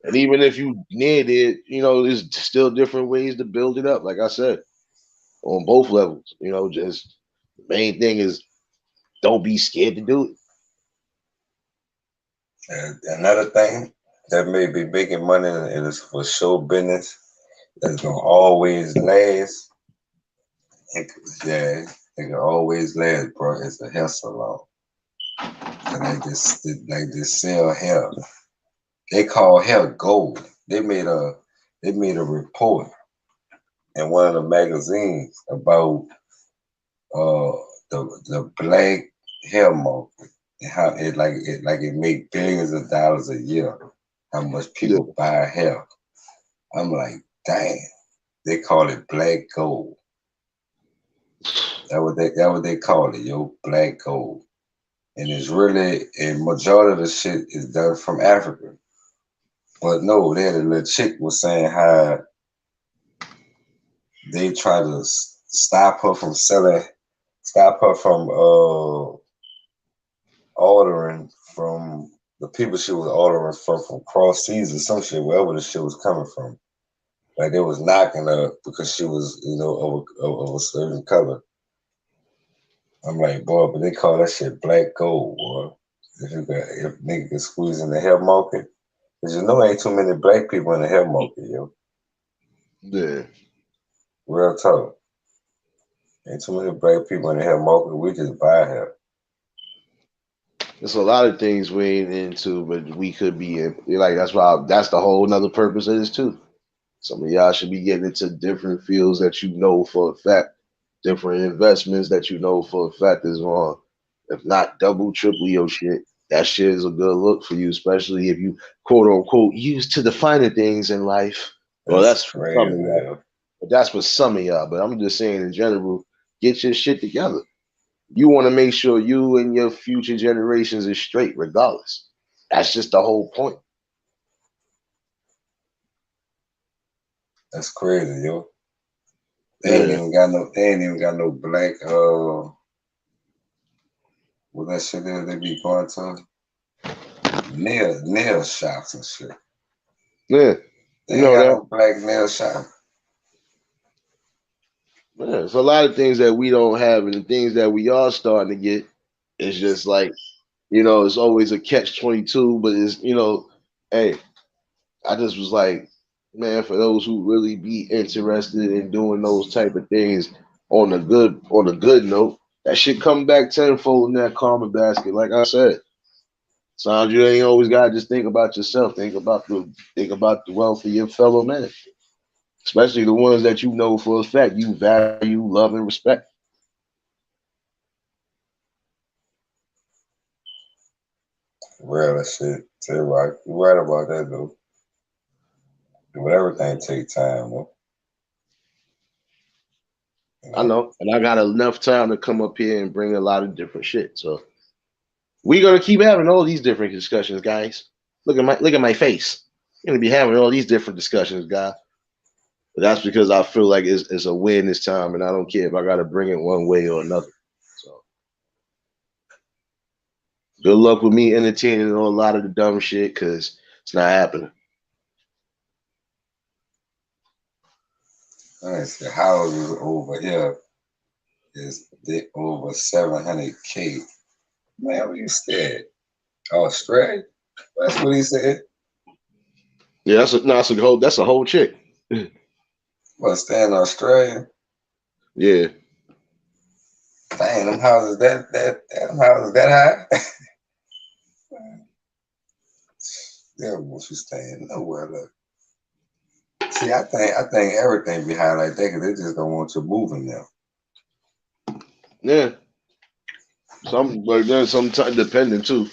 A: And even if you near it, there's still different ways to build it up. Like I said, on both levels. Just the main thing is don't be scared to do it.
B: and another thing that may be making money and is for show business that's gonna always last. Yeah, it can always last, bro. It's a hair salon, and they sell hair. They call hair gold. They made a report in one of the magazines about uh the black hair market and how it make billions of dollars a year. How much
A: Yeah.
B: people buy hair? I'm like, damn. They call it black gold. That what they call it, yo, black gold. And it's really a majority of the shit is done from Africa. But no, they had a little chick was saying how they try to stop her from ordering from the people she was ordering from cross seas or some shit, wherever the shit was coming from. Like they was knocking her because she was, of a certain color. I'm like, boy, but they call that shit black gold, boy. If nigga can squeeze in the hair market, cause ain't too many black people in the hair market, yo.
A: Yeah.
B: Real talk. Ain't too many black people in the hair market. We just buy hair.
A: There's a lot of things we ain't into, but we could be in. Like that's the whole another purpose of this too. Some of y'all should be getting into different fields that you know for a fact, different investments that you know for a fact is on. If not double, triple your shit, that shit is a good look for you, especially if you quote unquote used to the finer things in life. Well,
B: That's
A: that's for some
B: crazy,
A: of y'all.
B: yo.
A: But that's for some of y'all. But I'm just saying in general, get your shit together. You want to make sure you and your future generations is straight, regardless. That's just the whole point.
B: That's crazy, yo.
A: Yeah.
B: They ain't even got no black what that shit is they be going to nail shops and shit.
A: Yeah.
B: They
A: You
B: ain't
A: know
B: got
A: that.
B: no black nail shop.
A: Yeah. It's a lot of things that we don't have, and the things that we are starting to get. It's just like, it's always a catch 22, but hey, I just was like, man, for those who really be interested in doing those type of things on a good note, that should come back tenfold in that karma basket. Like I said, sometimes you ain't always gotta just think about yourself. Think about the wealth of your fellow man, especially the ones that you know for a fact you value, love, and respect.
B: real as shit. Tell you right. You right about that though. But everything take time though. You
A: I
B: know.
A: know, and I got enough time to come up here and bring a lot of different shit. So we're gonna keep having all these different discussions, guys. Look at my face. We're gonna be having all these different discussions, guys. But that's because I feel like it's a win this time, and I don't care if I gotta bring it one way or another. So good luck with me entertaining on a lot of the dumb shit because it's not happening.
B: Honestly, houses over here is over 700K. Man, what you said? Australia? That's what he said.
A: Yeah, that's a whole chick.
B: Well, stay in Australia.
A: Yeah.
B: Dang, them houses them houses that high. Yeah, what you staying nowhere. Look. See, I think everything be high like that because they just don't want you moving there.
A: Yeah. But then sometimes depending too.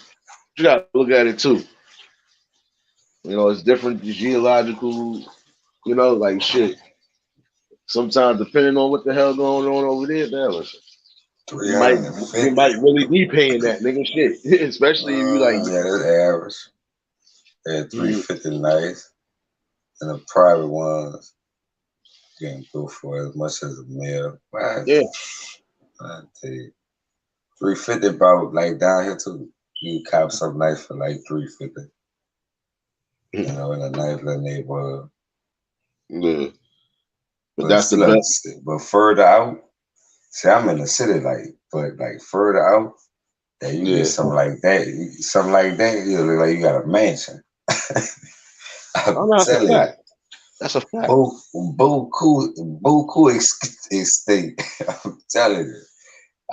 A: You gotta look at it too. You know, it's different geological, like shit. Sometimes depending on what the hell going on over there, man, listen, you
B: 350.
A: might really be paying that nigga shit. Especially if you like
B: Yeah, that's average. At
A: mm,
B: 350 nice. And the private ones you can go for as much as a meal.
A: yeah.
B: I tell you. 350 probably like down here too. You can cop something nice for like 350. You know, in a nice little neighborhood.
A: Yeah. But
B: But
A: that's the
B: still,
A: best.
B: but further out, see, I'm in the city, but like further out, yeah, you get
A: Yeah.
B: something like that. Something like that, you look like you got a mansion.
A: Oh
B: I'm
A: no, that's a
B: telling you,
A: fact. That's a fact.
B: Buku estate. I'm telling you,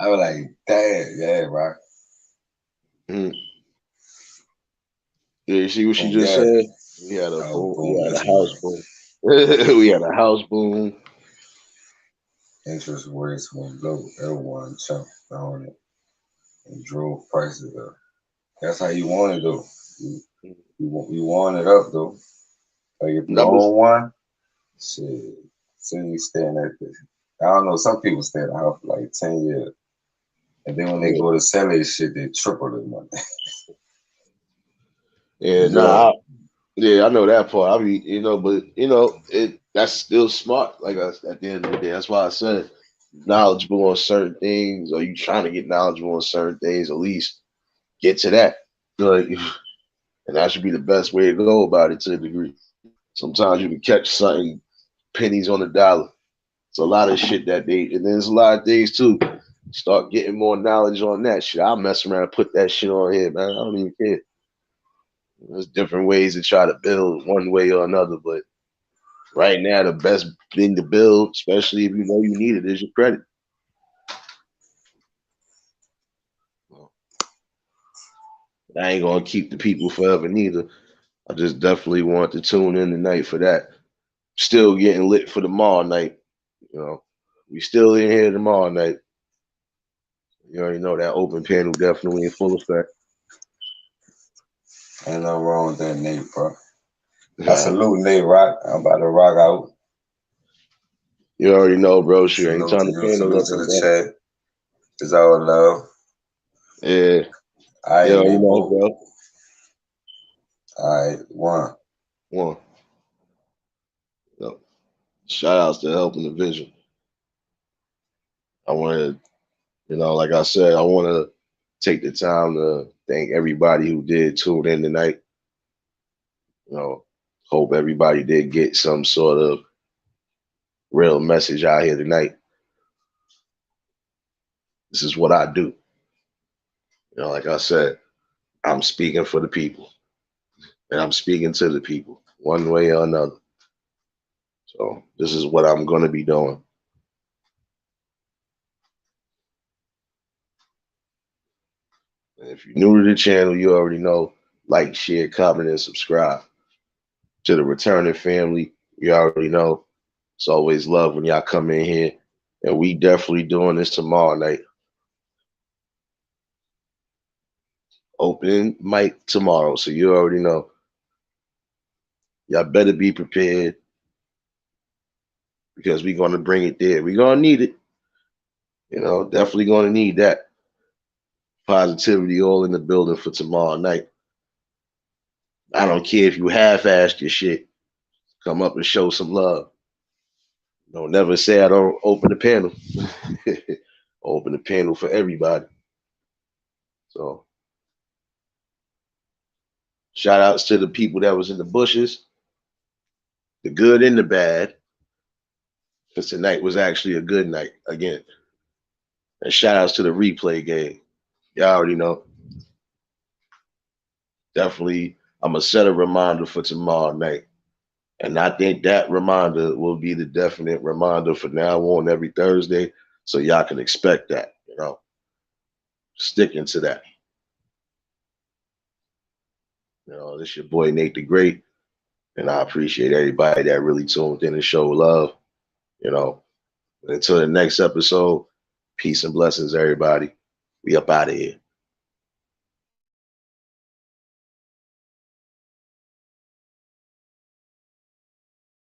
B: I was like, damn, yeah, right.
A: Mm. Yeah, you see what she
B: Oh
A: just
B: yeah,
A: said? We had a
B: oh
A: boom. We
B: boom,
A: had a
B: this
A: house
B: money.
A: boom. We had a house boom.
B: Interest rates went low. Everyone jumped on it and drove prices up. That's how you want it though. You, you want it up though. Like if you
A: Numbers.
B: own one, shit, say you staying at this. I don't know. Some people stay in the house for like 10 years, and then when they
A: Yeah.
B: go to sell their shit, they triple the money.
A: Yeah,
B: Yeah,
A: nah, yeah, I know that part. I mean, but that's still smart. Like at the end of the day, that's why I said knowledgeable on certain things, or you trying to get knowledgeable on certain things, at least get to that. Like, and that should be the best way to go about it to a degree. Sometimes you can catch something pennies on the dollar. It's a lot of shit that they, and there's a lot of things too. Start getting more knowledge on that shit. I'll mess around and put that shit on here, man. I don't even care. There's different ways to try to build one way or another, but right now the best thing to build, especially if you know you need it, is your credit. I ain't gonna keep the people forever neither. I just definitely want to tune in tonight for that. Still getting lit for tomorrow night. You know, we still in here tomorrow night. You already know that open panel definitely in full effect.
B: ain't nothing wrong with that, Nate, bro. I salute Nate Rock. I'm about to rock out.
A: You already know, bro. Sure,
B: Salute to
A: anytime the
B: you.
A: panel
B: Salute
A: up
B: to
A: and
B: the
A: down.
B: chat. It's all love.
A: Yeah,
B: All
A: you
B: right,
A: already
B: Nate,
A: know,
B: bro.
A: bro.
B: All right, one.
A: One. Shout outs to helping the vision. I want to, like I said, I want to take the time to thank everybody who did tune in tonight. Hope everybody did get some sort of real message out here tonight. This is what I do. Like I said, I'm speaking for the people, and I'm speaking to the people one way or another. So this is what I'm going to be doing. And if you're new to the channel, you already know, like, share, comment, and subscribe. To the returning family, you already know, it's always love when y'all come in here. And we definitely doing this tomorrow night. Opening mic tomorrow, so you already know. Y'all better be prepared because we're gonna bring it there. We're gonna need it. Definitely gonna need that positivity all in the building for tomorrow night. I don't care if you half-assed your shit. Come up and show some love. Don't never say I don't open the panel. Open the panel for everybody. So shout outs to the people that was in the bushes, the good and the bad. Because tonight was actually a good night again. And shout outs to the replay game. Y'all already know. Definitely, I'm gonna set a reminder for tomorrow night. And I think that reminder will be the definite reminder for now on every Thursday. So y'all can expect that, sticking to that. This your boy Nate the Great. And I appreciate everybody that really tuned in and showed love. Until the next episode, peace and blessings, everybody. We up out of here.